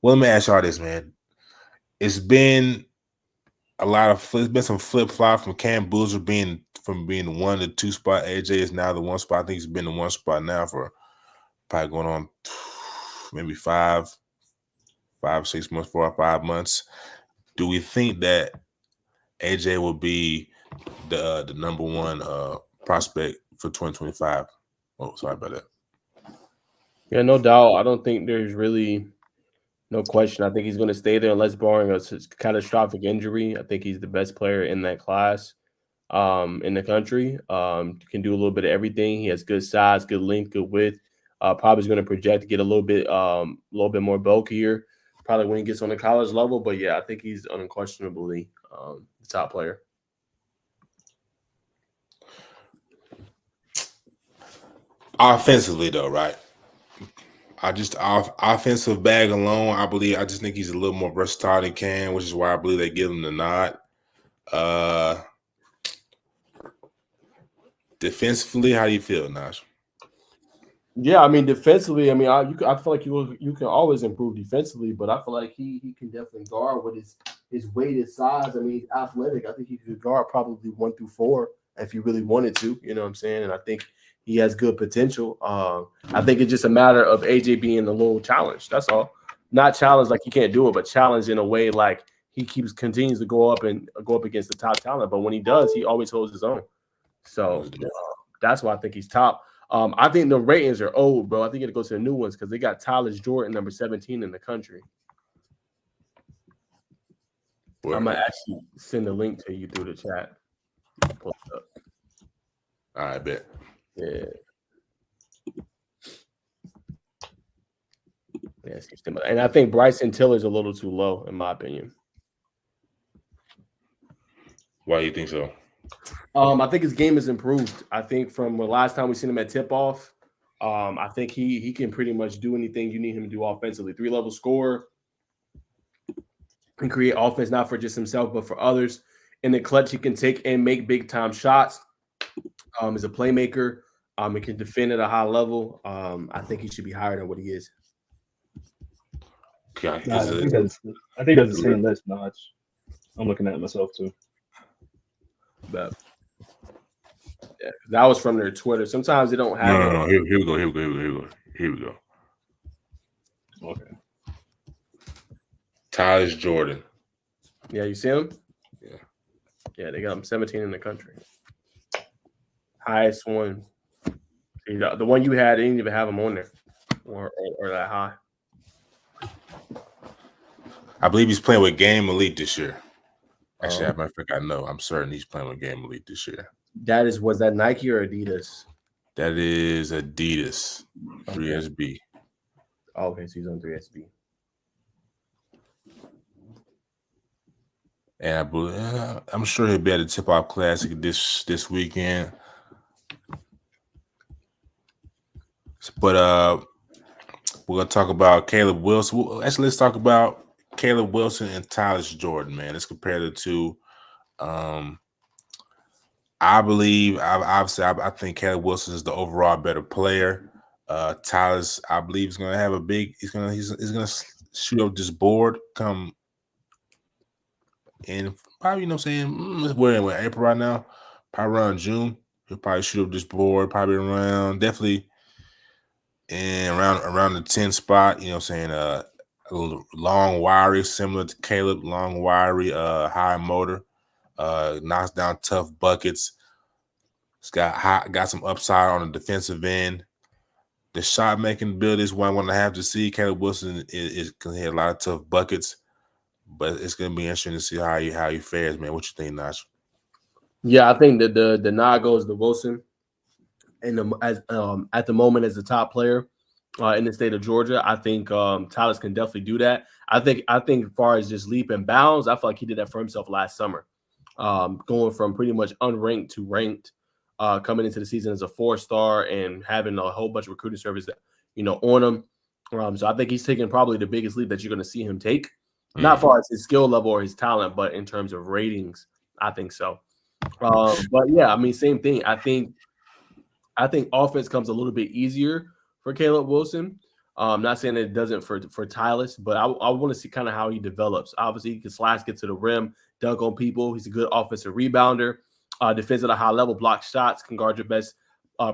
Well, let me ask y'all this, man. It's been some flip flop from Cam Boozer being the 1 to 2 spot. AJ is now the 1 spot. I think he's been the 1 spot now for probably going on maybe 5, 6 months, 4 or 5 months. Do we think that AJ will be the number 1 prospect for 2025? Oh, sorry about that. Yeah, no doubt. I don't think there's really no question. I think he's going to stay there unless barring a catastrophic injury. I think he's the best player in that class in the country. Can do a little bit of everything. He has good size, good length, good width. Probably is going to project to get a little bit more bulkier, probably when he gets on the college level. But yeah, I think he's unquestionably the top player. Offensively, though, right? Offensive bag alone, I just think he's a little more versatile than Cam, which is why I believe they give him the nod. Defensively, how do you feel, Nash? Yeah, I mean defensively, I mean I feel like you can always improve defensively, but I feel like he can definitely guard with his weight, his size. I mean, he's athletic. I think he could guard probably 1 through 4 if he really wanted to. You know what I'm saying? And I think he has good potential. I think it's just a matter of AJ being a little challenged. That's all. Not challenged like he can't do it, but challenged in a way like he continues to go up against the top talent. But when he does, he always holds his own. So that's why I think he's top. I think the ratings are old, bro. I think it goes to the new ones because they got Tyler Jordan, number 17 in the country. I'm gonna actually send a link to you through the chat. Pull it up. All right, bet. Yeah. Yes, and I think Bryson Tiller's a little too low, in my opinion. Why do you think so? I think his game has improved. I think from the last time we seen him at tip-off, I think he can pretty much do anything you need him to do offensively. 3-level scorer, can create offense not for just himself but for others. In the clutch, he can take and make big-time shots. He's a playmaker. He can defend at a high level. I think he should be higher than what he is. I think that's the same list, Notch. I'm looking at it myself too. But yeah, that was from their Twitter. Sometimes they don't have. No. Here we go. Okay. Tyler Jordan. Yeah, you see him? Yeah. Yeah, they got him 17 in the country. Highest one. The one you had, they didn't even have him on there or that high. I believe he's playing with Game Elite this year. Actually, as a matter of fact, I know. I'm certain he's playing with Game Elite this year. Was that Nike or Adidas? That is Adidas 3SB. Oh, okay, so he's on 3SB. And I believe, I'm sure he'll be at the Tip-Off Classic this weekend. But we're gonna talk about Caleb Wilson. Actually, let's talk about Caleb Wilson and Tyler Jordan, man. Let's compare the two. I think Caleb Wilson is the overall better player. Tyler's, I believe, is gonna have a big. He's gonna shoot up this board come in probably. You know, what I'm saying we're in April right now. Probably around June, he'll probably shoot up this board. Probably around definitely. And around the 10 spot, you know what I'm saying, a little long, wiry, similar to Caleb, long, wiry, high motor, knocks down tough buckets. It's got some upside on the defensive end. The shot making ability is one I'm going to have to see. Caleb Wilson is going to hit a lot of tough buckets, but it's going to be interesting to see how he fares, man. What you think, Nash? Yeah, I think that the nod goes to Wilson. And at the moment as the top player in the state of Georgia, I think Tyler can definitely do that. I think as far as just leap and bounds, I feel like he did that for himself last summer, going from pretty much unranked to ranked, coming into the season as a 4-star and having a whole bunch of recruiting service that on him. So I think he's taking probably the biggest leap that you're going to see him take, not far as his skill level or his talent, but in terms of ratings, I think so. But yeah, I mean, same thing. I think offense comes a little bit easier for Caleb Wilson. I'm not saying that it doesn't for Tyler, but I want to see kind of how he develops. Obviously, he can slash, get to the rim, dunk on people. He's a good offensive rebounder, defends at a high level, blocks shots, can guard your best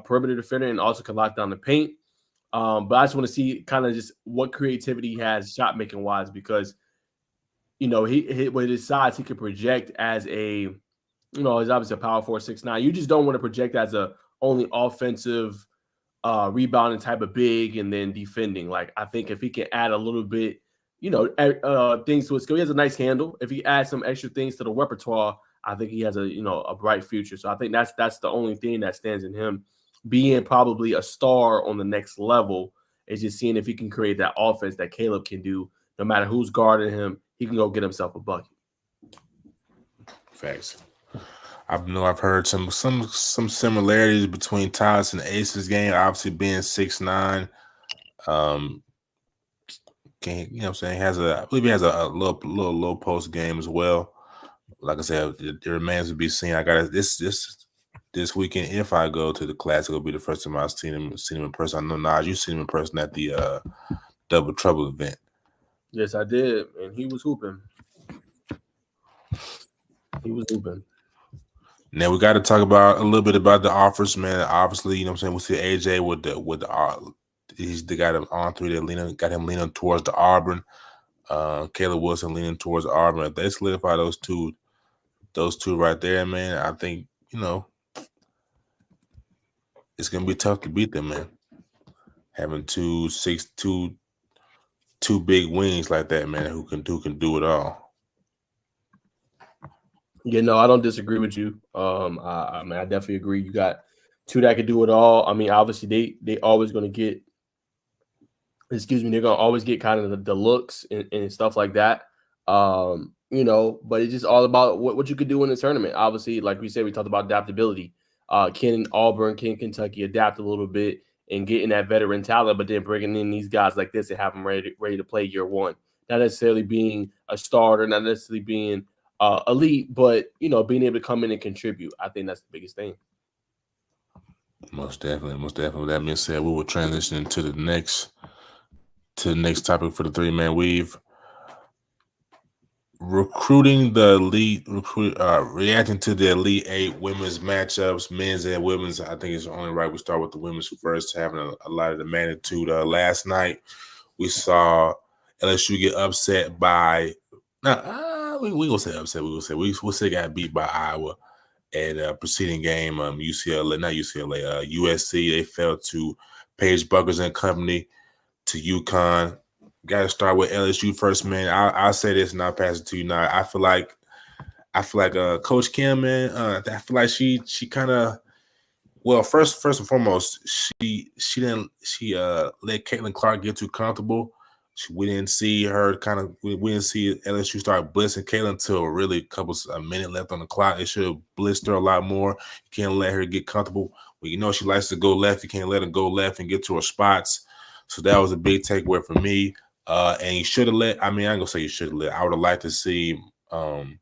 perimeter defender, and also can lock down the paint. But I just want to see kind of just what creativity he has shot making wise, because he with his size, he can project as he's obviously a power 4, 6'9". You just don't want to project as a only offensive rebounding type of big and then defending. Like, I think if he can add a little bit, things to his skill, he has a nice handle. If he adds some extra things to the repertoire, I think he has a bright future. So I think that's the only thing that stands in him being probably a star on the next level, is just seeing if he can create that offense that Caleb can do. No matter who's guarding him, he can go get himself a bucket. Facts. I've heard some similarities between Tyler and Ace's game. Obviously, being 6'9", I believe he has a little low post game as well. Like I said, it remains to be seen. I got this weekend. If I go to the classic, it'll be the first time I've seen him in person. I know Nas, you seen him in person at the Double Trouble event. Yes, I did, and he was hooping. Now we got to talk about a little bit about the offers, man. Obviously, you know what I'm saying. We see AJ with the he's the guy that On3 that got him leaning towards the Auburn. Caleb Wilson leaning towards Auburn. If they solidify those two right there, man, I think it's gonna be tough to beat them, man. Having two big wings like that, man, who can do it all. I don't disagree with you. I mean, I definitely agree. You got two that can do it all. I mean, obviously they always going to get. They're going to always get kind of the looks and stuff like that. But it's just all about what you could do in the tournament. Obviously, like we said, we talked about adaptability. Can Auburn, can Kentucky adapt a little bit and getting that veteran talent, but then bringing in these guys like this and have them ready to play year one. Not necessarily being a starter, not necessarily being elite, but being able to come in and contribute. I think that's the biggest thing. Most definitely. That being said, we will transition to the next topic for the 3-man weave. Recruiting the elite, reacting to the Elite 8 women's matchups, men's and women's. I think it's only right we start with the women's first, having a lot of the magnitude. Last night, we saw LSU get upset by. We gonna say upset. We'll say got beat by Iowa at a preceding game. USC. They fell to Paige Buckers and company to UConn. Got to start with LSU first, man. I'll say this and I'll pass it to you now. I feel like Coach Kim, man. I feel like she kind of, well, first and foremost, she let Caitlin Clark get too comfortable. We didn't see her we didn't see LSU start blitzing Caitlin until really a minute left on the clock. It should have blitzed her a lot more. You can't let her get comfortable. Well, she likes to go left. You can't let her go left and get to her spots. So that was a big takeaway for me. And you should have let. I mean, I ain't gonna say you should have let. I would have liked to see Flojo,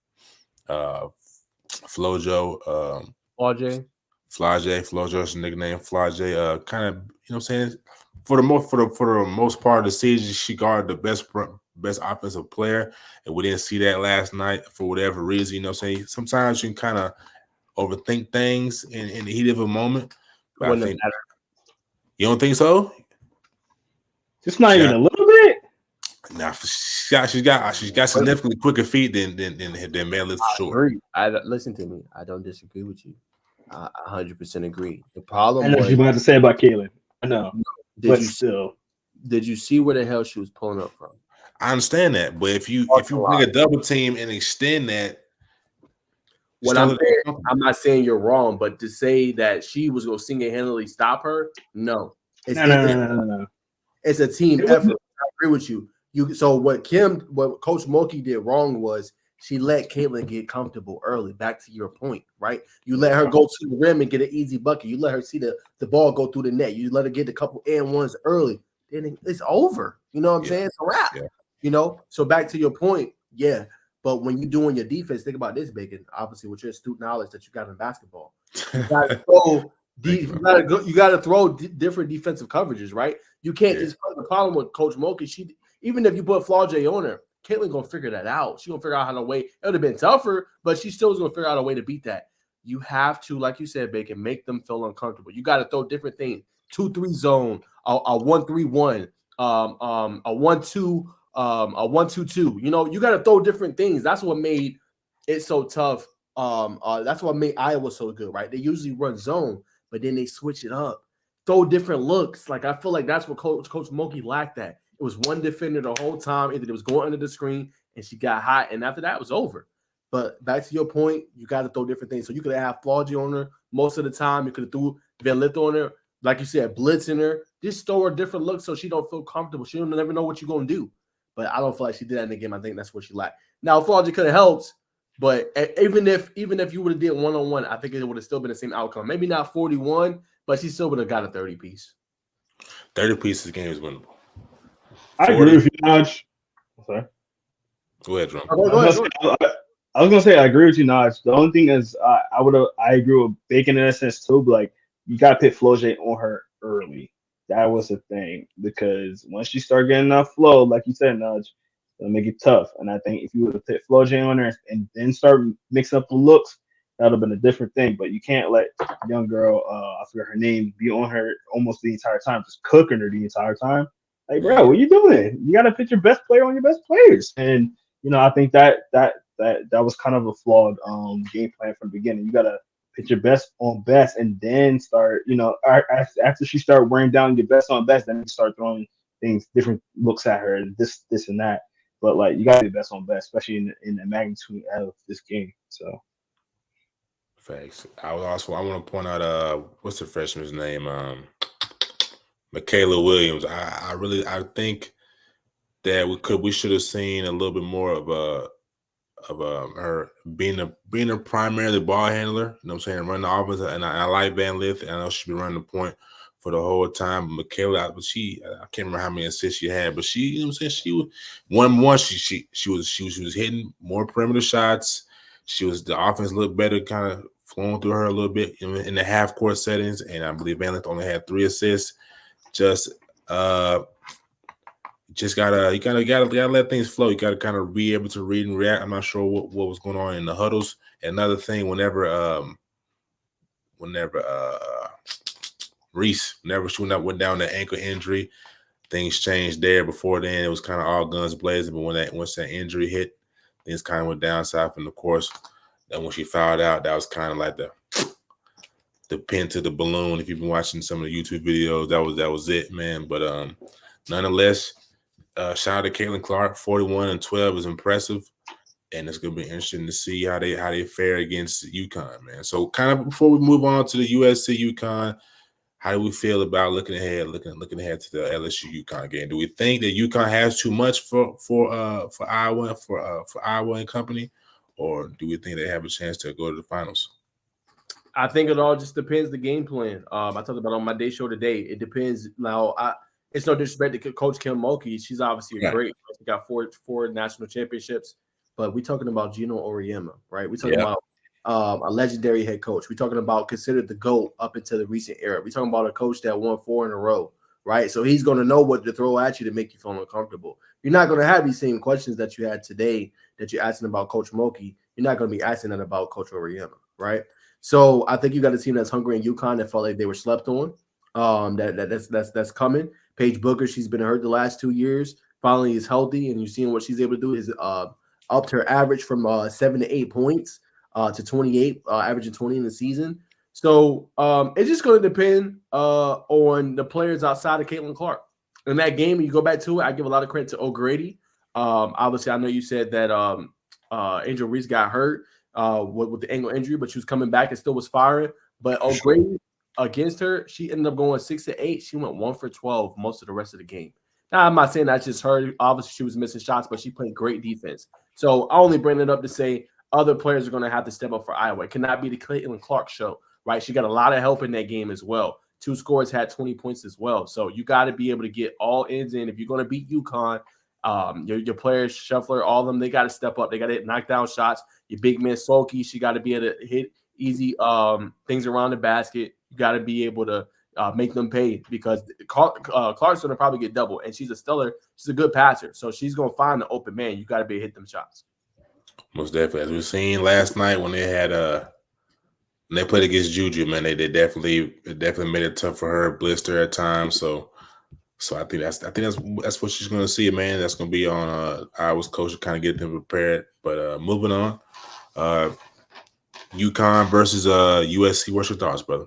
Flojo's nickname, Flage. Kind of, what I'm saying, for the most part of the season, she guarded the best offensive player, and we didn't see that last night for whatever reason. You know what I'm saying? Sometimes you can kind of overthink things in the heat of a moment. But I think, you don't think so? Just not even a little bit. Nah, she's got significantly quicker feet than Madeline Short. Listen to me. I don't disagree with you. I 100% agree. The problem. I know what you're about to say about Caitlin. I know. Did you see where the hell she was pulling up from? I understand that, but if you bring a double team and extend that, I'm not saying you're wrong, but to say that she was going to single-handedly stop her, no. No. It's a team effort. I agree with you. So what Coach Mulkey did wrong was she let Caitlin get comfortable early. Back to your point, right? You let her go to the rim and get an easy bucket. You let her see the ball go through the net. You let her get a couple and ones early. Then it's over. You know what I'm saying? It's a wrap. Yeah. So back to your point, yeah. But when you're doing your defense, think about this, Bacon. Obviously, with your astute knowledge that you got in basketball, you got to throw. You got to throw different defensive coverages, right? You can't just put the problem with Coach Mulkey. Even if you put Flage on her, Caitlin gonna figure that out. She's gonna figure out how to wait. It would have been tougher, but she still is gonna figure out a way to beat that. You have to, like you said, Bacon, make them feel uncomfortable. You got to throw different things: 2-3 zone, a 1-3-1, a 1-2, a 1-2-2. You got to throw different things. That's what made it so tough. That's what made Iowa so good, right? They usually run zone, but then they switch it up, throw different looks. Like I feel like that's what Coach Mulkey lacked. That it was one defender the whole time. Either it was going under the screen and she got hot, and after that it was over. But back to your point, you got to throw different things. So you could have Flage on her most of the time. You could have threw Van Lith on her, like you said, blitzing her. Just throw her different looks so she don't feel comfortable. She don't never know what you're gonna do. But I don't feel like she did that in the game. I think that's what she lacked. Now Flage could have helped. But even if you would have did one-on-one, I think it would have still been the same outcome. Maybe not 41, but she still would have got a 30-piece. 30 pieces game is winnable. I agree with you, Nudge. Sorry. Go ahead, Drum. Go ahead. I was gonna say I agree with you, Naj. The only thing is I agree with Bacon in a sense too, but like you gotta put Flojay on her early. That was the thing because once she start getting enough flow, like you said, Naj, it'll make it tough. And I think if you would have put Flojay on her and then start mixing up the looks, that would have been a different thing. But you can't let young girl, I forget her name, be on her almost the entire time, just cooking her the entire time. Like, bro, what are you doing? You gotta put your best player on your best players. And I think that was kind of a flawed game plan from the beginning. You gotta put your best on best and then start, after she start wearing down your best on best, then you start throwing things, different looks at her, and this and that. But like you gotta be best on best, especially in the magnitude of this game. So Facts. I want to point out what's the freshman's name? Michaela Williams. I think that we should have seen a little bit more of her being a primarily ball handler. You know what I'm saying? Run the offense, and I like Van Lith, and I know she'll be running the point for the whole time. But Michaela, I can't remember how many assists she had, but she, you know what I'm saying? She was one. She was hitting more perimeter shots. The offense looked better, kind of flowing through her a little bit in the half court settings. And I believe Van Lith only had 3 assists. You gotta let things flow. You gotta kind of be able to read and react. I'm not sure what was going on in the huddles. Another thing, whenever Reese, whenever she went down the ankle injury, things changed there. Before then, it was kind of all guns blazing. But once that injury hit, things kind of went down south. And of course, then when she fouled out, that was kind of like the pin to the balloon. If you've been watching some of the YouTube videos, that was it, man. But nonetheless. Shout out to Caitlin Clark. 41-12 is impressive, and it's gonna be interesting to see how they fare against UConn, man. So, kind of before we move on to the USC UConn, how do we feel about looking ahead to the LSU UConn game? Do we think that UConn has too much for Iowa for Iowa and company, or do we think they have a chance to go to the finals? I think it all just depends the game plan. I talked about on my day show today. It depends. Now, it's no disrespect to Coach Kim Mulkey. She's obviously great. She got four national championships. But we're talking about Gino Auriemma, right? We're talking about a legendary head coach. We're talking about considered the GOAT up into the recent era. We're talking about a coach that won 4 in a row, right? So he's going to know what to throw at you to make you feel uncomfortable. You're not going to have these same questions that you had today that you're asking about Coach Mulkey. You're not going to be asking that about Coach Auriemma, right? So I think you got a team that's hungry in UConn that felt like they were slept on. That's coming. Paige Booker, she's been hurt the last 2 years. Finally is healthy, and you're seeing what she's able to do is upped her average from 7 to 8 points to 28, averaging 20 in the season. So it's just going to depend on the players outside of Caitlin Clark. In that game, when you go back to it, I give a lot of credit to O'Grady. Obviously, I know you said that Angel Reese got hurt with the ankle injury, but she was coming back and still was firing. But O'Grady against her, she ended up going 6 to 8. She went 1 for 12 most of the rest of the game. Now, I'm not saying that's just her. Obviously, she was missing shots, but she played great defense. So I only bring it up to say other players are going to have to step up for Iowa. It cannot be the Caitlin Clark show, right? She got a lot of help in that game as well. 2 scores had 20 points as well. So you got to be able to get all ends in. If you're going to beat UConn, your players, Shuffler, all of them, they got to step up. They got to hit knockdown shots. Your big man, Sulky, she got to be able to hit easy things around the basket. You got to be able to make them pay because Clark's going to probably get double, and she's a good passer. So she's going to find the open man. You got to be able to hit them shots. Most definitely. As we seen last night when they had when they played against Juju, man, they definitely made it tough for her, blister at times. So I think that's what she's going to see, man. That's going to be on Iowa's coach to kind of get them prepared. But moving on, UConn versus USC. What's your thoughts, brother?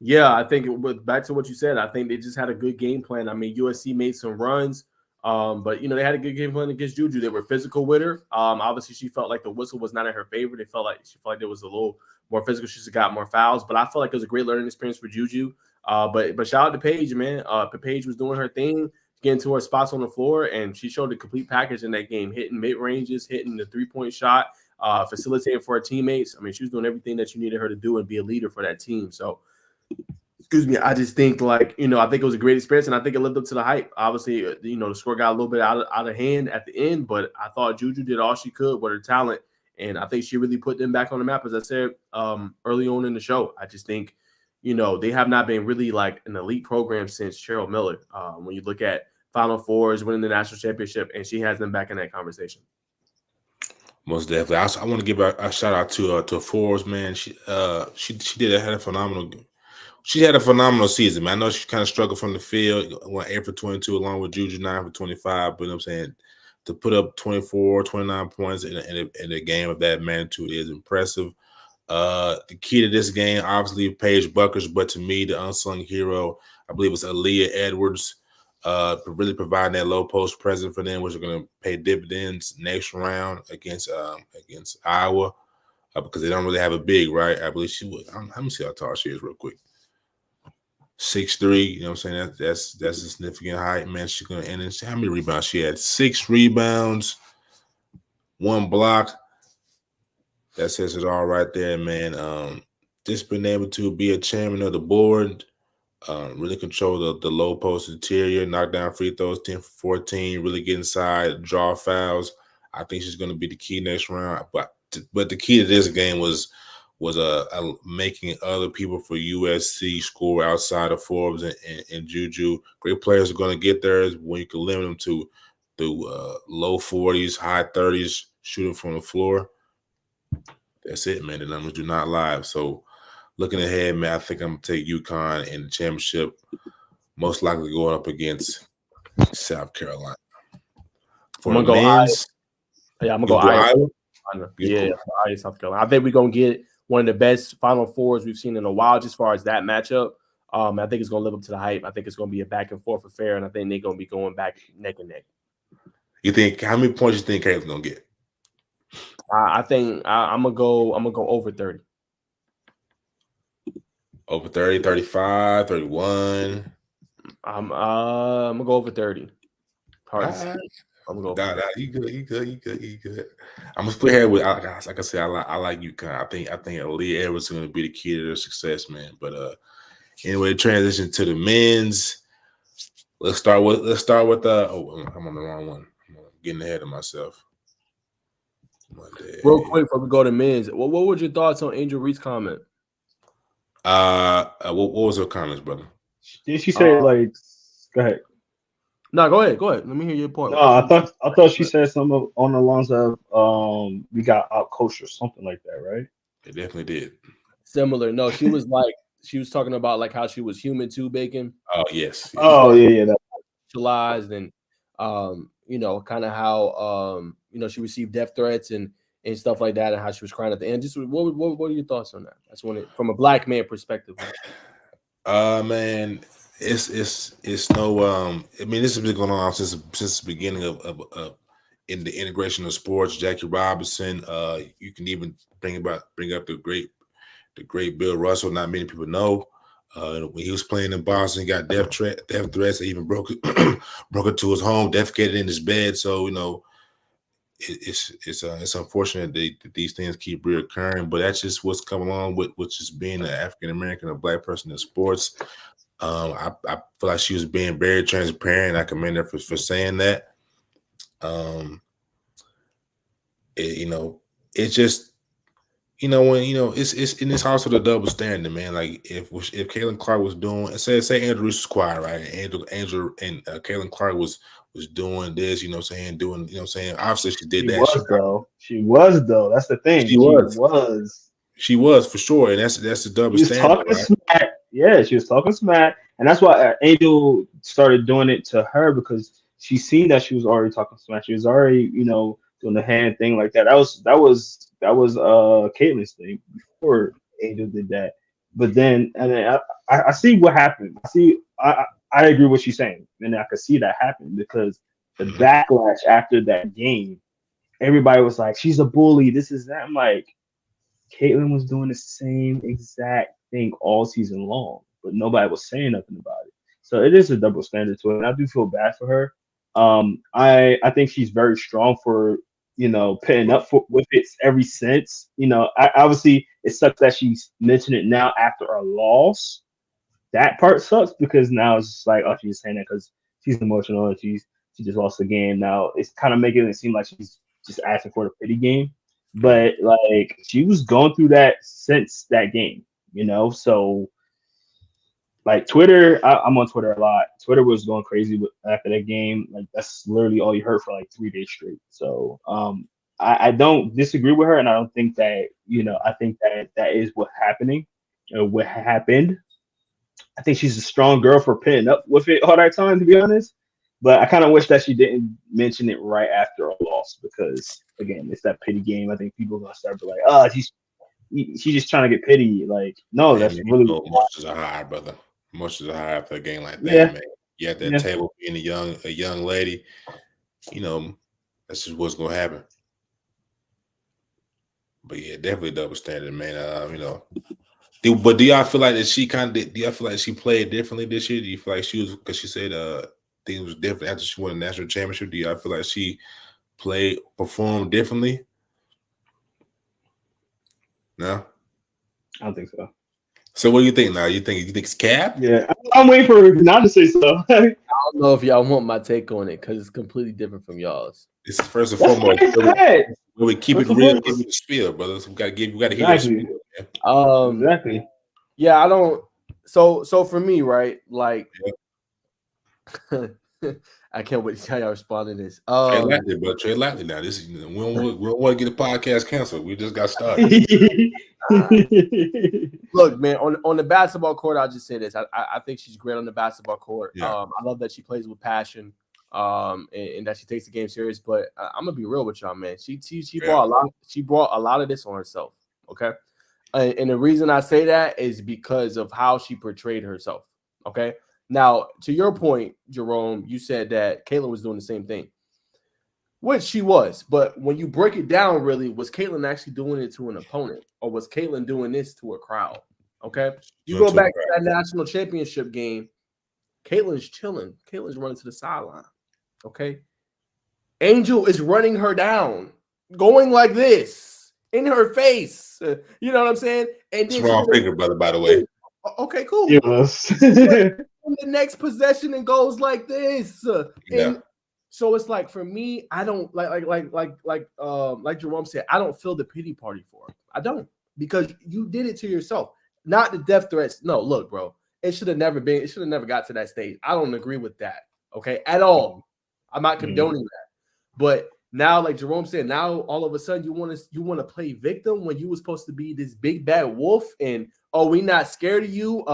Yeah, I think back to what you said. I think they just had a good game plan. I mean, USC made some runs, but they had a good game plan against Juju. They were physical with her. Obviously, she felt like the whistle was not in her favor. She felt like there was a little more physical. She just got more fouls, but I felt like it was a great learning experience for Juju. But shout out to Paige, man. Paige was doing her thing, getting to her spots on the floor, and she showed a complete package in that game, hitting mid ranges, hitting the 3-point shot, facilitating for her teammates. I mean, she was doing everything that you needed her to do and be a leader for that team. So excuse me, I just think I think it was a great experience, and I think it lived up to the hype. Obviously, the score got a little bit out of hand at the end, but I thought Juju did all she could with her talent, and I think she really put them back on the map. As I said early on in the show, I just think they have not been really like an elite program since Cheryl Miller. When you look at Final Fours, winning the national championship, and she has them back in that conversation. Most definitely. I want to give a shout out to Forbes, man. She had a phenomenal. She had a phenomenal season, man. I know she kind of struggled from the field, went 8 for 22 along with Juju 9 for 25. But I'm saying to put up 24, 29 points in a game of that magnitude is impressive. The key to this game, obviously, Paige Buckers, but to me, the unsung hero, I believe, was Aaliyah Edwards. Really providing that low post presence for them, which are going to pay dividends next round against Iowa, because they don't really have a big, right? I believe she would. Let me see how tall she is real quick. 6'3", you know what I'm saying? That's a significant height, man. She's going to end it. How many rebounds she had? 6 rebounds, 1 block. That says it all right there, man. Just being able to be a chairman of the board, really control the low post interior, knock down free throws, 10 for 14, really get inside, draw fouls. I think she's going to be the key next round. But the key to this game was making other people for USC score outside of Forbes and Juju. Great players are going to get theirs when you can limit them to low 40s, high 30s, shooting from the floor. That's it, man. The numbers do not lie. So looking ahead, man, I think I'm going to take UConn in the championship, most likely going up against South Carolina. For the men's, I'm going to go Iowa. Yeah, Iowa, South Carolina. I think we're going to get one of the best Final Fours we've seen in a while, just as far as that matchup. I think it's going to live up to the hype. I think it's going to be a back and forth affair, and I think they're going to be going back neck and neck. You think, how many points you think Caitlin's going to get? I think I'm going to go over 30. Over 30, 35, 31. I'm going to go over 30. Hard to say. Right. I'm going to go. You good. I'm gonna split head with, like I said, I like UConn. I think Aaliyah Edwards is gonna be the key to their success, man. But anyway, transition to the men's. Let's start with I'm on the wrong one. I'm getting ahead of myself. Real quick before we go to men's, what were your thoughts on Angel Reed's comment? What was her comments, brother? Did she say go ahead? No, go ahead. Let me hear your point. No, I thought she said something on the lines of we got out coached or something like that, right? It definitely did. Similar. No, she was she was talking about like how she was human too, Bacon. Oh yes. Oh yeah. Socialized and kind of how she received death threats and stuff like that, and how she was crying at the end. Just what are your thoughts on that? That's from a black man perspective. Man, it's no I mean, this has been going on since the beginning of in the integration of sports. Jackie Robinson, you can even bring up the great Bill Russell. Not many people know. When he was playing in Boston, he got death threats. They even broke into his home, defecated in his bed. So it's unfortunate that these things keep reoccurring, but that's just what's come along with just being an African American or black person in sports. I feel like she was being very transparent. I commend her for saying that. It's just it's also the double standard, man. Like if Caitlin Clark was doing, say Andrew Reese was quiet, right? And Andrew and Caitlin Clark was doing this, obviously she did that. She was though. That's the thing. She was for sure, and that's the double standard. Right? Smack. Yeah, she was talking smack, and that's why Angel started doing it to her, because she seen that she was already talking smack. She was already, doing the hand thing like that. That was Caitlin's thing before Angel did that. But then I see what happened. I agree with what she's saying, and I could see that happen because the backlash after that game, everybody was like, "She's a bully. This is that." I'm like, Caitlin was doing the same exact thing all season long, but nobody was saying nothing about it. So it is a double standard to it, and I do feel bad for her. I think she's very strong for putting up with it ever since. Obviously it sucks that she's mentioning it now after a loss, that part sucks because now it's just like, oh, she's saying that because she's emotional and she just lost the game. Now it's kind of making it seem like she's just asking for the pity game. But like she was going through that since that game, So like Twitter, I'm on Twitter a lot. Twitter was going crazy after that game. Like that's literally all you heard for like 3 days straight. So I don't disagree with her, and I don't think that I think that is what happened. I think she's a strong girl for putting up with it all that time, to be honest. But I kind of wish that she didn't mention it right after a loss because, again, it's that pity game. I think people are gonna start to be like, oh, she's just trying to get pity. Like, no, that's really emotions are high, brother. Emotions are high after a game like that, man. You at that table being a young lady, that's just what's gonna happen. But yeah, definitely double standard, man. But do y'all feel like that she do y'all feel like she played differently this year? Do you feel like she was, because she said things was different after she won the national championship? Do y'all feel like she performed differently? No? I don't think so. So what do you think now? You think it's cap? Yeah, I'm waiting for not to say so. I don't know if y'all want my take on it because it's completely different from y'all's. This is first and foremost. We keep it real, give you the spiel, brothers. We gotta hear the spiel. Man. Exactly. Yeah, I don't. So for me, right? Like, I can't wait to see how y'all respond to this. Trade lightly now. This is we don't want to get a podcast canceled. We just got started. Look, man, on the basketball court, I'll just say this. I think she's great on the basketball court. Yeah. I love that she plays with passion. And that she takes the game serious. But I'm gonna be real with y'all, man. She brought a lot. She brought a lot of this on herself. Okay, and the reason I say that is because of how she portrayed herself. Okay. Now, to your point, Jerome, you said that Caitlin was doing the same thing, which she was. But when you break it down, really, was Caitlin actually doing it to an opponent, or was Caitlin doing this to a crowd? Okay, you go back to that national championship game. Caitlin's chilling. Caitlin's running to the sideline. Okay, Angel is running her down, going like this in her face. You know what I'm saying? And then wrong finger, brother. By the way. Okay, cool. Yes. The next possession and goes like this. And so it's like for me, I don't like Jerome said, I don't feel the pity party for her. I don't, because you did it to yourself. Not the death threats. No, look, bro, it should have never got to that stage. I don't agree with that. Okay, at all. I'm not condoning that. But now, like Jerome said, now all of a sudden you want to play victim when you were supposed to be this big bad wolf and we not scared of you.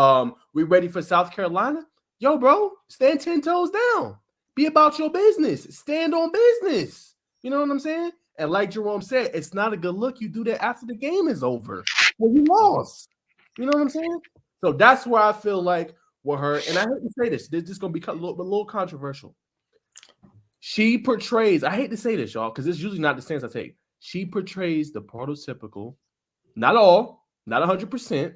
We ready for South Carolina? Yo, bro, stand 10 toes down. Be about your business. Stand on business. You know what I'm saying? And like Jerome said, it's not a good look. You do that after the game is over. Well, you lost. You know what I'm saying? So that's where I feel like with her, and I hate to say this is going to be a little controversial. She portrays, I hate to say this, y'all, because it's usually not the stance I take. She portrays the prototypical, not all, not 100%,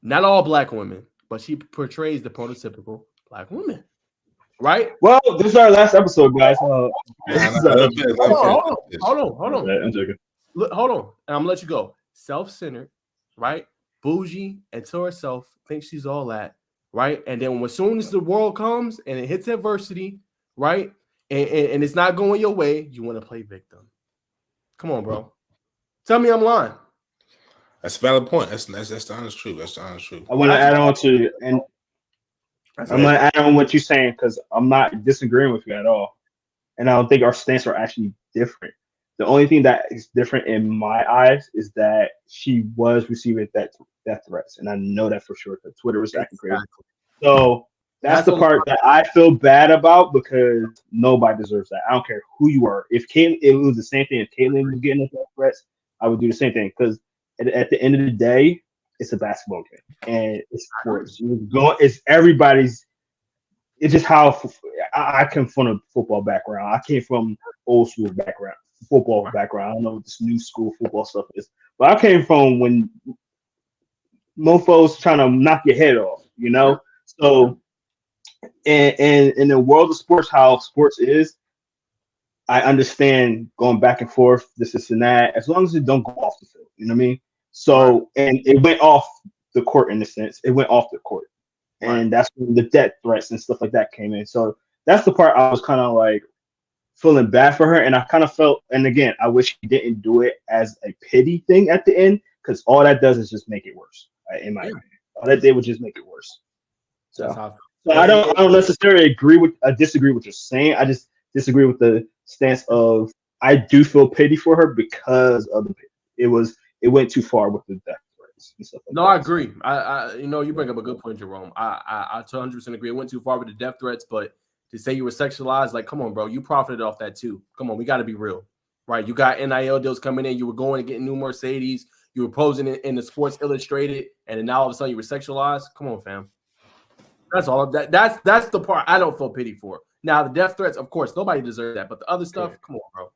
not all black women, but she portrays the prototypical black woman, right? Well, this is our last episode, guys. Hold on. I'm joking. Look, hold on, and I'm gonna let you go. Self-centered, right? Bougie, and to herself, thinks she's all that, right? And then as soon as the world comes and it hits adversity, right? And it's not going your way, you want to play victim. Come on, bro. Tell me I'm lying. That's a valid point. That's the honest truth. That's the honest truth. I want to add on to, and I'm going to add on what you're saying because I'm not disagreeing with you at all. And I don't think our stance are actually different. The only thing that is different in my eyes is that she was receiving death threats. And I know that for sure because Twitter was acting crazy. So that's the part that I feel bad about because nobody deserves that. I don't care who you are. If it was the same thing. If Caitlin was getting death threats, I would do the same thing because at the end of the day, it's a basketball game and it's sports. It's everybody's. It's just how I come from a football background. I came from old school football background. I don't know what this new school football stuff is, but I came from when mofos trying to knock your head off. So. And in the world of sports, how sports is, I understand going back and forth, this and that, as long as it don't go off the field. You know what I mean? So, and it went off the court in a sense. It went off the court. and that's when the death threats and stuff like that came in. So that's the part I was kind of like feeling bad for her, and I kind of felt, and again, I wish he didn't do it as a pity thing at the end, because all that does is just make it worse. In my opinion, all that did was just make it worse. So, I don't necessarily disagree with what you're saying. I just disagree with the stance of I do feel pity for her because of it went too far with the death threats and stuff like that. I agree. I you bring up a good point, Jerome. I 100% agree. It went too far with the death threats, but to say you were sexualized, like, come on, bro, you profited off that too. Come on, we got to be real, right? You got NIL deals coming in. You were going and getting new Mercedes. You were posing in the Sports Illustrated, and then now all of a sudden you were sexualized. Come on, fam. That's all of that. That's the part I don't feel pity for. Now the death threats, of course, nobody deserves that, but the other stuff, come on, bro.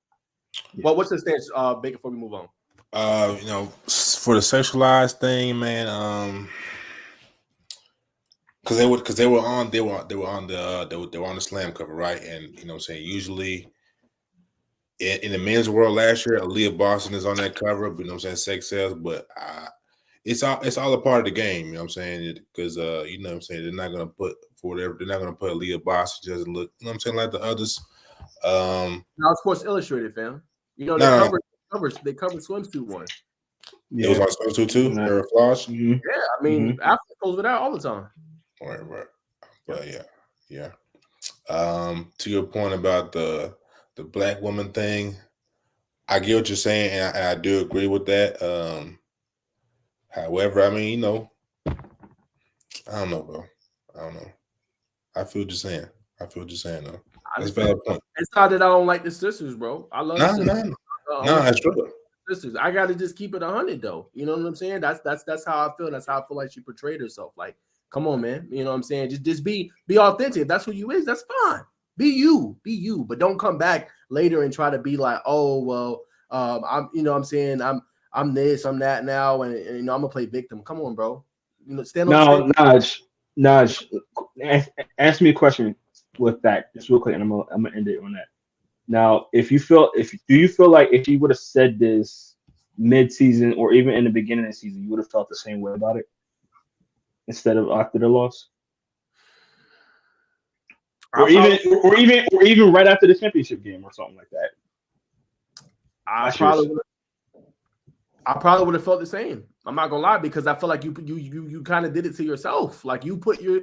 Yeah. Well, what's the stance, Baker, before we move on? For the sexualized thing, man, because they were on the Slam cover, right? And you know what I'm saying, usually in the men's world last year, Aaliyah Boston is on that cover, but you know what I'm saying, sex sells, but it's all a part of the game, you know what I'm saying? Because you know what I'm saying, they're not gonna put Aaliyah Boston doesn't look, you know what I'm saying, like the others. Now Sports Illustrated, fam. You know, they covered swimsuit one. Yeah. It was on swimsuit too. Her flaws. Yeah, I mean, Africa goes with that all the time. Right. But yeah. To your point about the black woman thing, I get what you're saying, and I do agree with that. However, I mean, you know, I don't know, bro. I don't know. I feel what you're saying. Though. That's a valid point. It's not that I don't like the sisters, bro. I love sisters. No, that's true. Sisters, I gotta just keep it 100 though. You know what I'm saying? That's how I feel. That's how I feel like she portrayed herself. Like, come on, man. You know what I'm saying? Just be authentic. If that's who you is, that's fine. Be you. But don't come back later and try to be like, oh well, I'm, you know what I'm saying, I'm this, I'm that now, and you know, I'm gonna play victim. Come on, bro. You know, stand on. No, Naj, answer me a question with that, just real quick, and I'm gonna end it on that. Now, do you feel like if you would have said this mid-season or even in the beginning of the season, you would have felt the same way about it instead of after the loss, or even right after the championship game or something like that? I probably would have felt the same. I'm not gonna lie, because I feel like you kind of did it to yourself. Like, you put your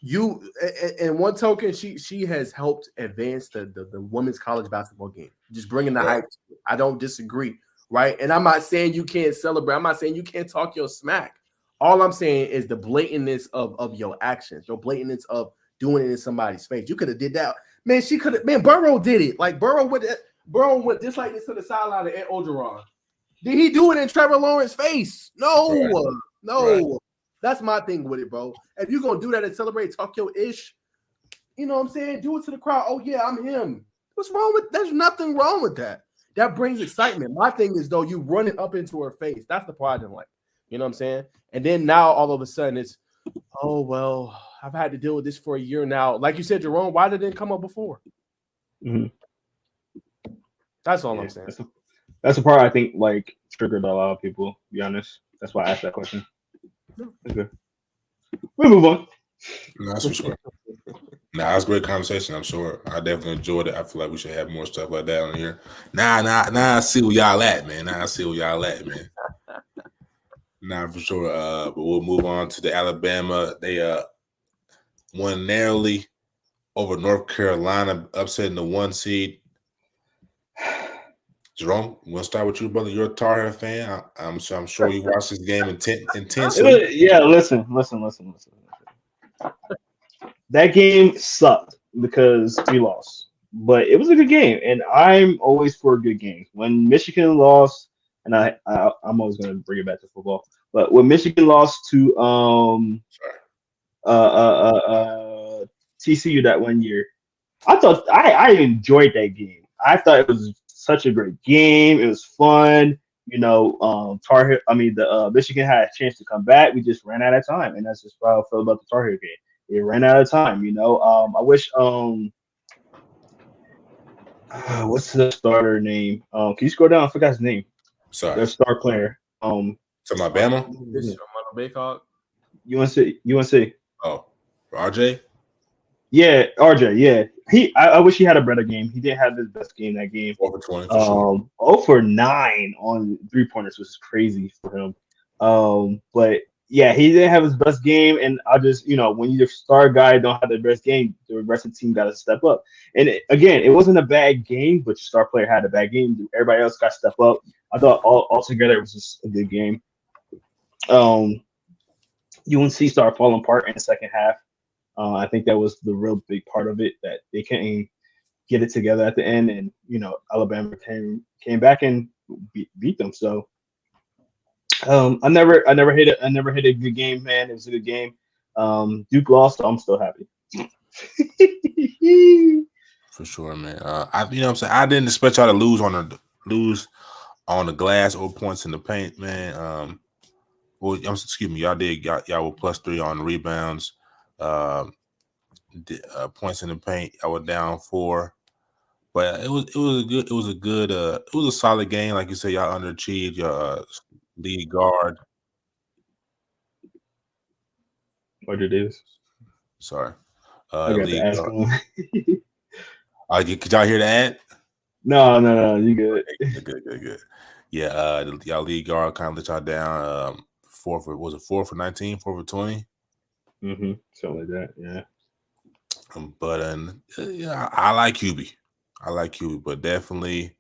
you, in one token, she has helped advance the women's college basketball game. Just bringing the hype. I don't disagree, right? And I'm not saying you can't celebrate. I'm not saying you can't talk your smack. All I'm saying is the blatantness of your actions, your blatantness of doing it in somebody's face. You could have did that, man. She could have. Man, Burrow did it. Like, Burrow went just like this to the sideline of Ed Ogeron. Did he do it in Trevor Lawrence's face? No. Right. That's my thing with it, bro. If you're gonna do that and celebrate, talk your ish, you know what I'm saying? Do it to the crowd. Oh yeah, I'm him. What's wrong with? There's nothing wrong with that. That brings excitement. My thing is, though, you run it up into her face. That's the part I didn't like. You know what I'm saying? And then now all of a sudden it's, oh well, I've had to deal with this for a year now. Like you said, Jerome, why did it come up before? That's all I'm saying. That's the part I think like triggered a lot of people, to be honest. That's why I asked that question. Okay. We'll move on. No, that's for sure. It's a great conversation, I'm sure. I definitely enjoyed it. I feel like we should have more stuff like that on here. Now I see where y'all at, man. For sure. But we'll move on to the Alabama. They won narrowly over North Carolina, upsetting the 1 seed. Jerome, you want to start with you, brother? You're a Tar Heel fan. I'm sure you watched this game intensely. Yeah, listen. That game sucked because we lost, but it was a good game, and I'm always for good games. When Michigan lost, and I'm always going to bring it back to football, but when Michigan lost to TCU that 1 year, I thought I enjoyed that game. I thought it was such a great game. It was fun. You know, Michigan had a chance to come back. We just ran out of time, and that's just how I feel about the Tar Heel game. It ran out of time. You know, I wish. What's the starter name? Can you scroll down? I forgot his name. Sorry, their star player. To Alabama. Bayhawk. UNC. Oh, RJ. Yeah, RJ. Yeah, I wish he had a better game. He didn't have his best game that game. 4 for 20 for sure. 0 for 9 on 3-pointers, which is crazy for him. But yeah, he didn't have his best game, and I just when your star guy don't have the best game, the rest of the team got to step up. And again, it wasn't a bad game, but your star player had a bad game. Everybody else got to step up. I thought altogether it was just a good game. UNC started falling apart in the second half. I think that was the real big part of it, that they couldn't get it together at the end, and Alabama came back and beat them. So I never hit a good game, man. It was a good game. Duke lost, so I'm still happy. For sure, man. What I'm saying, I didn't expect y'all to lose on the glass or points in the paint, man. Well, excuse me, y'all were +3 on the rebounds. Points in the paint, I was down 4, but it was a solid game. Like you said, y'all underachieved your lead guard. What it is? Sorry, I got to ask him. Could y'all hear that? No, you good. Good. Yeah, y'all lead guard kind of let y'all down. 4 for 19, 4 for 20. Something like that. Yeah. But I like QB. But definitely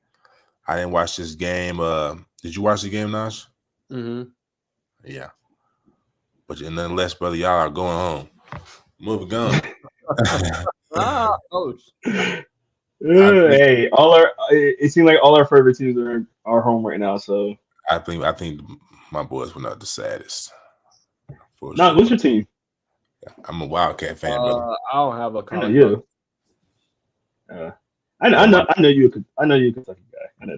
I didn't watch this game. Did you watch the game, Nash? Yeah. But nonetheless, brother, y'all are going home. Moving on. Coach. Hey, it seems like all our favorite teams are home right now. So I think my boys were not the saddest. Nah, what's your team? I'm a Wildcat fan, brother. I don't have a college. I know you. I know you're a Kentucky guy. I know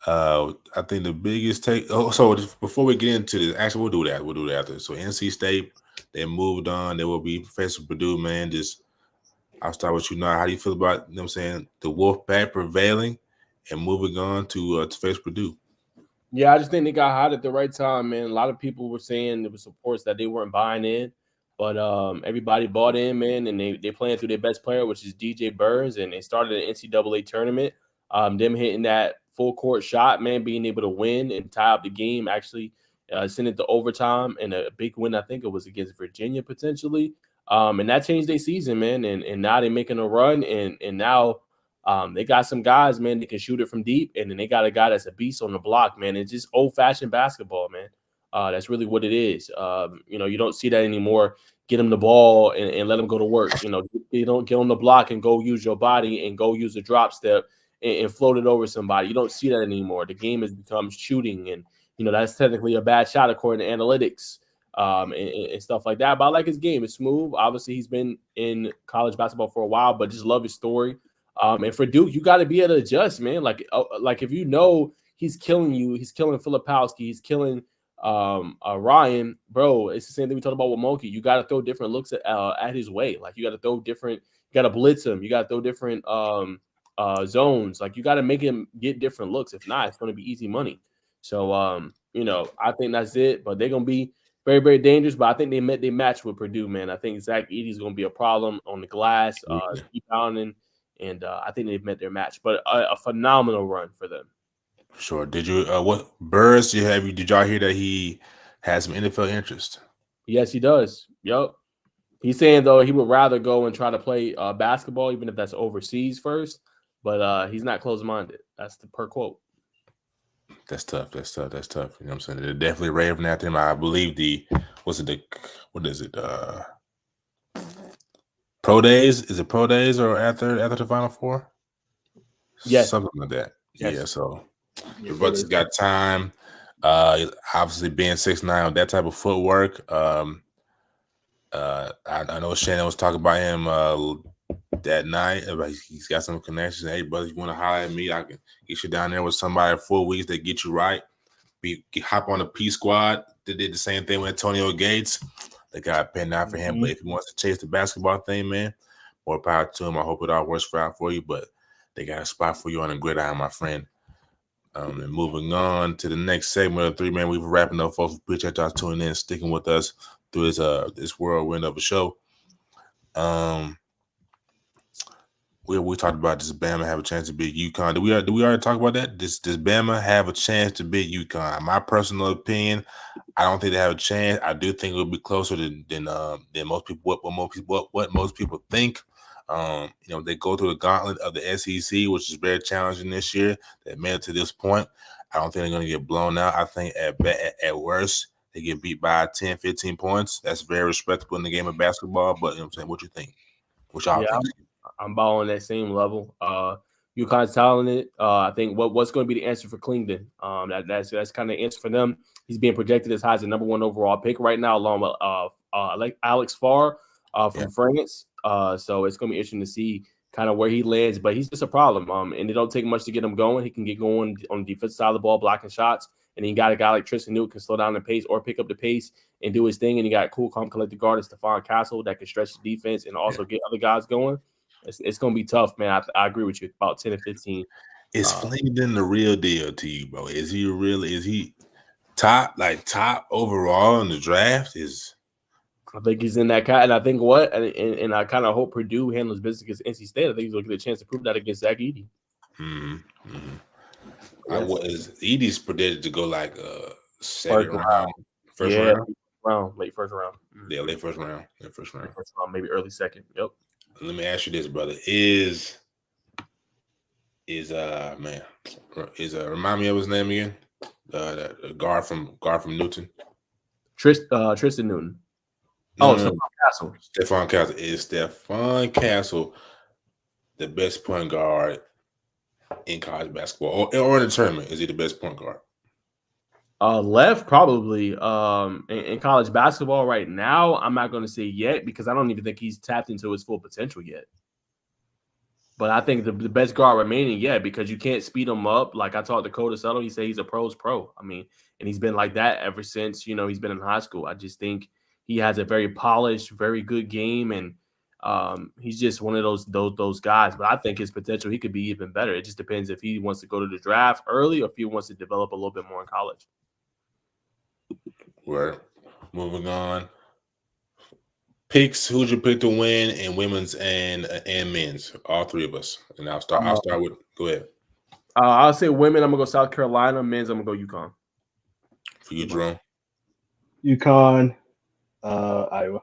that. I think the biggest take. So before we get into this, actually, we'll do that. We'll do that after. So NC State, they moved on. They will be Professor Purdue, man. I'll start with you now. How do you feel about the Wolfpack prevailing and moving on to face Purdue? Yeah, I just think they got hot at the right time, man. A lot of people were saying there was reports that they weren't buying in, but everybody bought in, man, and they playing through their best player, which is DJ Burns, and they started an NCAA tournament. Them hitting that full court shot, man, being able to win and tie up the game, actually send it to overtime, and a big win. I think it was against Virginia potentially, and that changed their season, man. And now they're making a run, and now. They got some guys, man, that can shoot it from deep, and then they got a guy that's a beast on the block, man. It's just old-fashioned basketball, man. That's really what it is. You don't see that anymore. Get them the ball and let them go to work. You don't get on the block and go use your body and go use a drop step and float it over somebody. You don't see that anymore. The game has become shooting, and that's technically a bad shot according to analytics and stuff like that. But I like his game. It's smooth. Obviously, he's been in college basketball for a while, but just love his story. And for Duke, you got to be able to adjust, man. Like if he's killing you, he's killing Filipowski, he's killing Ryan, bro. It's the same thing we talked about with Monkey. You got to throw different looks at his way. Like you got to throw different. You got to blitz him. You got to throw different zones. Like you got to make him get different looks. If not, it's going to be easy money. So I think that's it. But they're going to be very, very dangerous. But I think they match with Purdue, man. I think Zach Edey's going to be a problem on the glass, rebounding. And I think they've met their match, but a phenomenal run for them. Sure. Did you what Burrs? Did y'all hear that he has some NFL interest? Yes, he does. Yep. He's saying though he would rather go and try to play basketball, even if that's overseas first. But he's not closed-minded. That's the per quote. That's tough. You know what I'm saying? They're definitely raving after him. I believe Pro days? Is it pro days or after the Final Four? Yes. Something like that. Yes. Yeah, so the Bucks got time. Obviously being 6'9" with that type of footwork. I know Shannon was talking about him that night. He's got some connections. Hey, brother, if you want to holler at me, I can get you down there with somebody 4 weeks that get you right. Hop on the P squad. They did the same thing with Antonio Gates. They got pinned out for him, but if he wants to chase the basketball thing, man, more power to him. I hope it all works out for you, but they got a spot for you on the gridiron, my friend. And moving on to the next segment of 3 Man, we're wrapping up, folks. Appreciate y'all tuning in, sticking with us through this whirlwind of a show. We talked about does Bama have a chance to beat UConn? Did we already talk about that? Does Bama have a chance to beat UConn? My personal opinion, I don't think they have a chance. I do think it'll be closer than most people what most people think. They go through the gauntlet of the SEC, which is very challenging this year. They made it to this point. I don't think they're going to get blown out. I think at worst, they get beat by 10, 15 points. That's very respectable in the game of basketball. But what I'm saying, what you think? What y'all think? I'm balling that same level. UConn's talented. I think what's going to be the answer for Klington? That's kind of the answer for them. He's being projected as high as the number 1 overall pick right now, along with like Alex Farr from France. So it's going to be interesting to see kind of where he lands. But he's just a problem. And it don't take much to get him going. He can get going on the defensive side of the ball, blocking shots. And then you got a guy like Tristan Newton can slow down the pace or pick up the pace and do his thing. And you got a cool, calm, collected guard, Stephon Castle, that can stretch the defense and also get other guys going. It's going to be tough, man. I agree with you. About 10 and 15. Is Flanagan the real deal to you, bro? Is he top overall in the draft? I think he's in that kind. And I think and I kind of hope Purdue handles business against NC State. I think he's going to get a chance to prove that against Zach Edey. Edey's predicted to go like second round, first round, late first round. Yeah, late first round, maybe early second. Yep. Let me ask you this, brother: Is remind me of his name again? The guard from Newton, Tristan Newton. Stephon Castle. Stephon Castle. Is Stephon Castle the best point guard in college basketball or in the tournament? Is he the best point guard? Left probably. In college basketball right now, I'm not going to say yet because I don't even think he's tapped into his full potential yet. But I think the best guard remaining, because you can't speed him up. Like I talked to Coda Settle, he said he's a pro's pro. I mean, and he's been like that ever since he's been in high school. I just think he has a very polished, very good game, and he's just one of those guys. But I think his potential, he could be even better. It just depends if he wants to go to the draft early or if he wants to develop a little bit more in college. We're moving on. Picks. Who'd you pick to win in women's and men's? All 3 of us. And I'll start with. Go ahead. I'll say women. I'm gonna go South Carolina. Men's. I'm gonna go UConn. For you, Jerome. UConn, Iowa.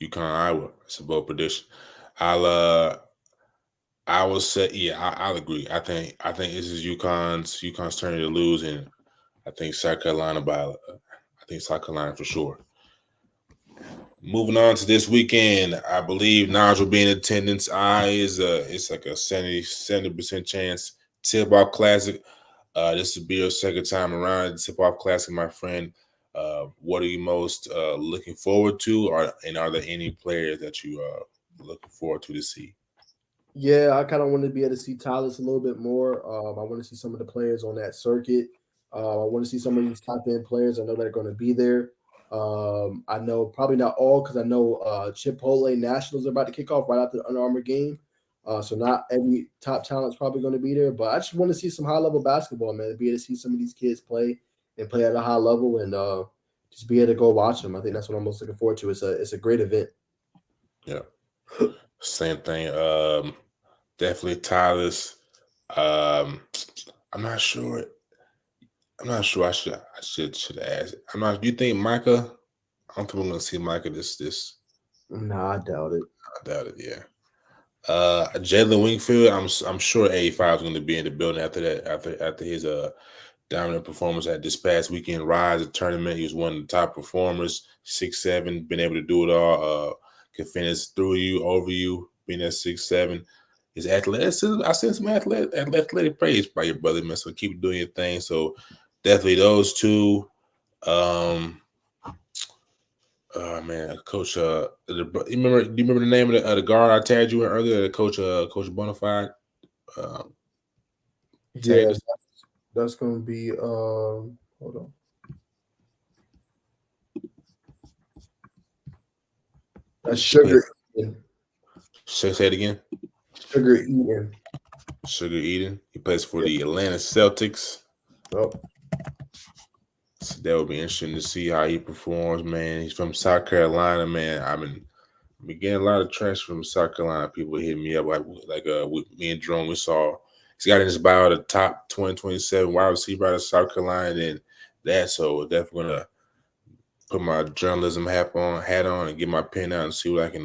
UConn, Iowa. That's a bold prediction. I will say, I'll agree. I think this is UConn's turn to lose, and I think South Carolina for sure. Moving on to this weekend, I believe Naj will be in attendance. It's like a 70% chance. Tip-Off Classic. This will be your second time around at the Tip-Off Classic, my friend. What are you most looking forward to, are there any players that you are looking forward to see? Yeah, I kind of want to be able to see Tyler's a little bit more. I want to see some of the players on that circuit. I want to see some of these top end players. I know they're going to be there. I know probably not all because I know Chipotle Nationals are about to kick off right after the Under Armour game. So not every top talent is probably going to be there. But I just want to see some high-level basketball, man, to be able to see some of these kids play and play at a high level and just be able to go watch them. I think that's what I'm most looking forward to. It's a great event. Yeah. Same thing. Definitely Tyler's. I'm not sure. I should ask. Do you think Micah? I don't think we're gonna see Micah this. Nah, I doubt it. Yeah. Jalen Wingfield, I'm sure 85 is going to be in the building after that. After his dominant performance at this past weekend Rise tournament, he was one of the top performers. 6'7", been able to do it all. Can finish through you, over you, being at 6'7". His athleticism, I seen some athletic praise by your brother, man. So keep doing your thing. So definitely those two. Coach. Do you remember the name of the guard I tagged you in earlier? Coach Bonafide. Yeah, that's going to be. Hold on. That's Sugar. Say it again. Sugar Eaton. Sugar Eden. He plays for the Atlanta Celtics. Oh. So that would be interesting to see how he performs, man. He's from South Carolina, man. I've been getting a lot of trash from South Carolina. People hitting me up like with me and Jerome. We saw he's got in his bio the top 2027 wide receiver out of South Carolina and that. So definitely gonna put my journalism hat on, and get my pen out and see what I can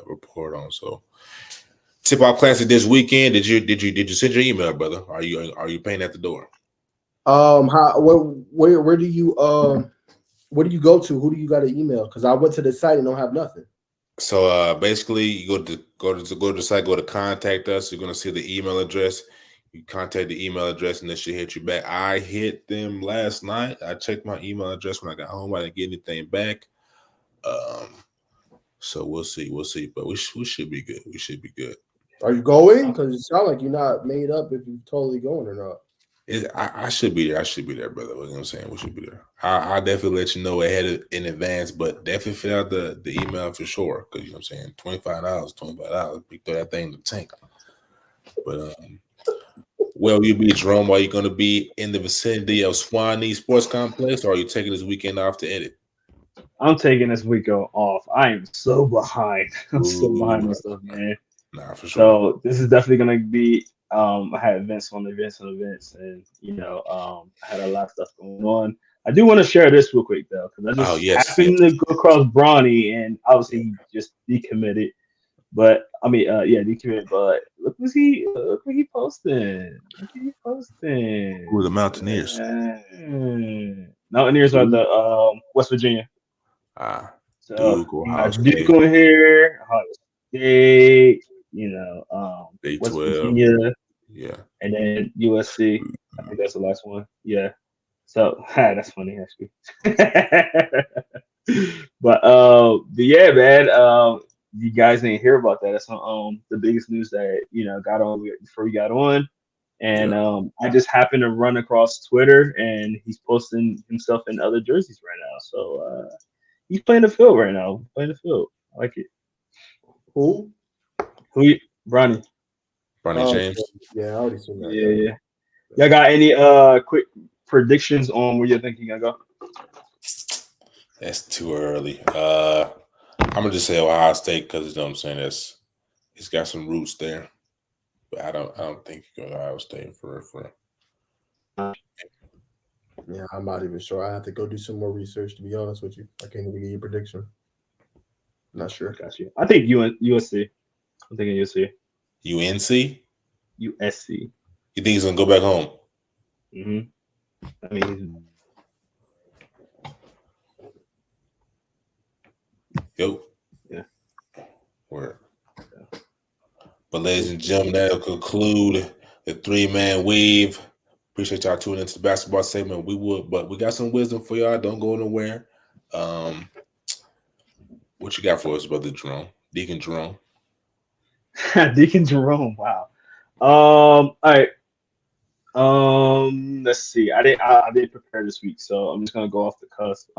report on. So tip off classic this weekend. Did you send your email, brother? Are you paying at the door? Where do you go to? Who do you got an email? Because I went to the site and don't have nothing. So basically, you go to the site, go to contact us. You're gonna see the email address. You contact the email address, and they should hit you back. I hit them last night. I checked my email address when I got home. I didn't get anything back. So we'll see. But we should be good. We should be good. Are you going? Because it sounds like you're not made up if you're totally going or not. I should be there. I should be there, brother. You know what I'm saying? We should be there. I'll definitely let you know in advance, but definitely fill out the email for sure. Because you know what I'm saying, $25. We throw that thing in the tank. But where will you be, Jerome? Are you going to be in the vicinity of Swanee Sports Complex, or are you taking this weekend off to edit? I'm taking this weekend off. I am so behind. I'm so behind myself, man. Nah, for sure. So this is definitely gonna be. I had events on events, and I had a lot of stuff going on. I do want to share this real quick though, because I just happened to go across Bronny, and obviously he just decommitted. But I mean, decommitted. But look what he posting. Look what he posting. Who are the Mountaineers? Mountaineers are the West Virginia. So Duke, Ohio State. Duke on here, Ohio State, Big West 12. Virginia, yeah, and then USC. I think that's the last one. Yeah. So that's funny actually. but yeah, man. You guys didn't hear about that. That's the biggest news that got on before we got on. And I just happened to run across Twitter, and he's posting himself in other jerseys right now. So he's playing the field right now. Playing the field. I like it. Who? Bronny James. Yeah, I already seen that. Yeah. Y'all got any quick predictions on where you think you're gonna go? That's too early. I'm gonna just say Ohio State because you know what I'm saying. He's got some roots there, but I don't think he goes to Ohio State for. Yeah, I'm not even sure. I have to go do some more research to be honest with you. I can't even give you a prediction. Not sure. Got you. I think USC. I'm thinking USC. UNC? USC. You think he's gonna go back home? Mm-hmm. I mean, yo. Yeah. Word. Yeah. But ladies and gentlemen, that'll conclude the 3-man weave. Appreciate y'all tuning into the basketball segment. But we got some wisdom for y'all. Don't go nowhere. What you got for us, Brother Jerome? Deacon Jerome. Deacon Jerome. Wow. All right. Let's see. I didn't prepare this week, so I'm just gonna go off the cusp.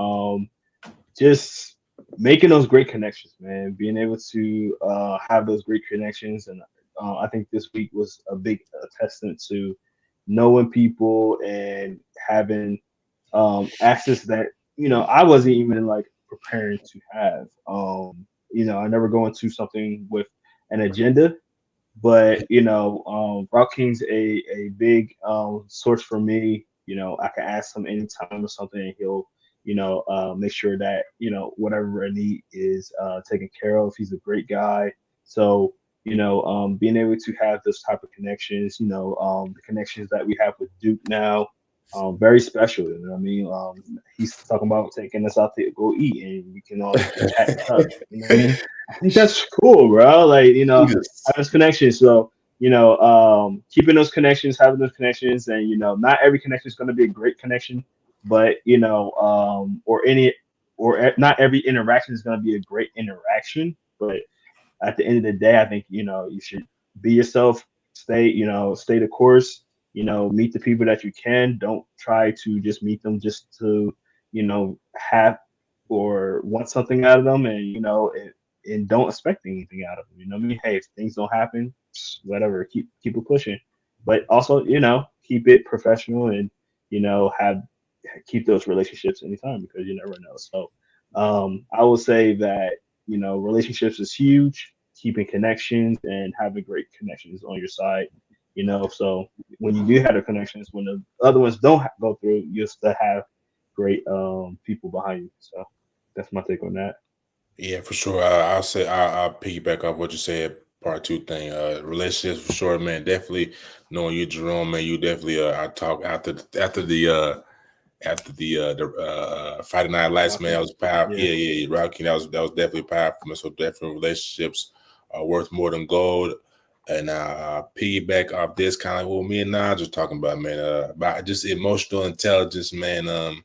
Just making those great connections, man. Being able to have those great connections, and I think this week was a big testament to knowing people and having access that I wasn't even like preparing to have. I never go into something with an agenda, but Brock King's a big source for me. I can ask him anytime or something, and he'll make sure that whatever I need is taken care of. He's a great guy, so being able to have this type of connections, the connections that we have with Duke now, very special. You know what I mean? He's talking about taking us out to go eat, and we can all chat and hug. You know what I mean? I think that's cool, bro. Like have this connection. So keeping those connections, having those connections, and not every connection is going to be a great connection, but not every interaction is going to be a great interaction, but at the end of the day, I think you should be yourself, stay the course, meet the people that you can. Don't try to just meet them just to have or want something out of them, and and don't expect anything out of them. You know what I mean? Hey, if things don't happen, whatever, keep it pushing. But also, keep it professional and keep those relationships anytime because you never know. So I will say that relationships is huge. Keeping connections and having great connections on your side. So when you do have the connections, when the other ones don't go through, you still have great people behind you. So that's my take on that. Yeah, for sure. I'll say I'll piggyback off what you said. Part two thing, relationships for sure, man. Definitely knowing you, Jerome, man. You definitely. I talk after the Friday Night Lights, man. That was powerful. Yeah. Rocky. That was definitely powerful, man. So definitely relationships are worth more than gold. And piggyback off this, kind of like what me and Naj was talking about, man. About just emotional intelligence, man.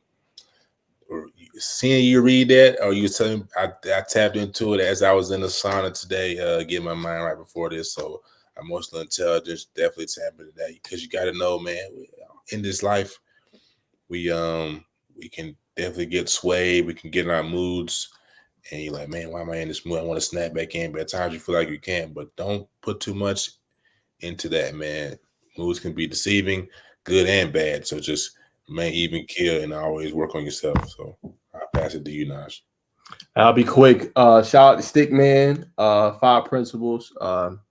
Seeing you read that, or you telling I tapped into it as I was in the sauna today, getting my mind right before this. So emotional intelligence, definitely tap into that because you got to know, man. In this life, we can definitely get swayed. We can get in our moods, and you're like, man, why am I in this mood? I want to snap back in. But at times you feel like you can't. But don't put too much into that, man. Moods can be deceiving, good and bad. So just remain even keel and always work on yourself. So I'll pass it to you, Naj. I'll be quick. Shout out to Stickman, 5 Principles.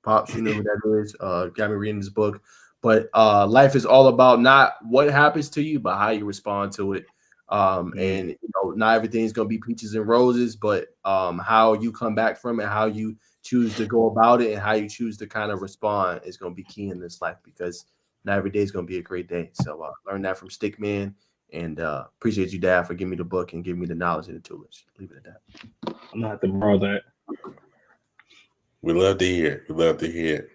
Pops, you know who that is. Got me reading this book. But life is all about not what happens to you, but how you respond to it. And not everything's gonna be peaches and roses, but how you come back from it, how you choose to go about it, and how you choose to kind of respond is gonna be key in this life because not every day is gonna be a great day. So learn that from Stickman. And appreciate you, Dad, for giving me the book and giving me the knowledge and the tools. Leave it at that. I'm gonna have to borrow that. We love to hear it.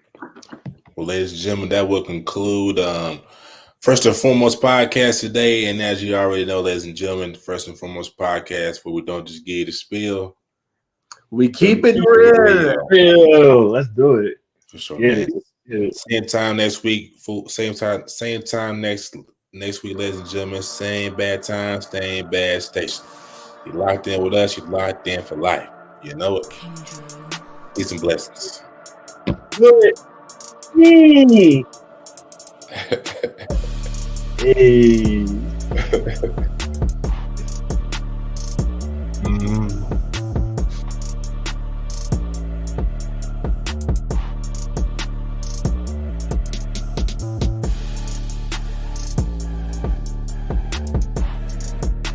Well, ladies and gentlemen, that will conclude First and Foremost podcast today. And as you already know, ladies and gentlemen, First and Foremost podcast where we don't just give you the spiel. We keep it real. Let's do it. For sure, Get man. it. Same time next week. Same time next week, ladies and gentlemen. Same bad time, same bad station. You locked in with us, you locked in for life. You know it. Peace and blessings. Good. Hey.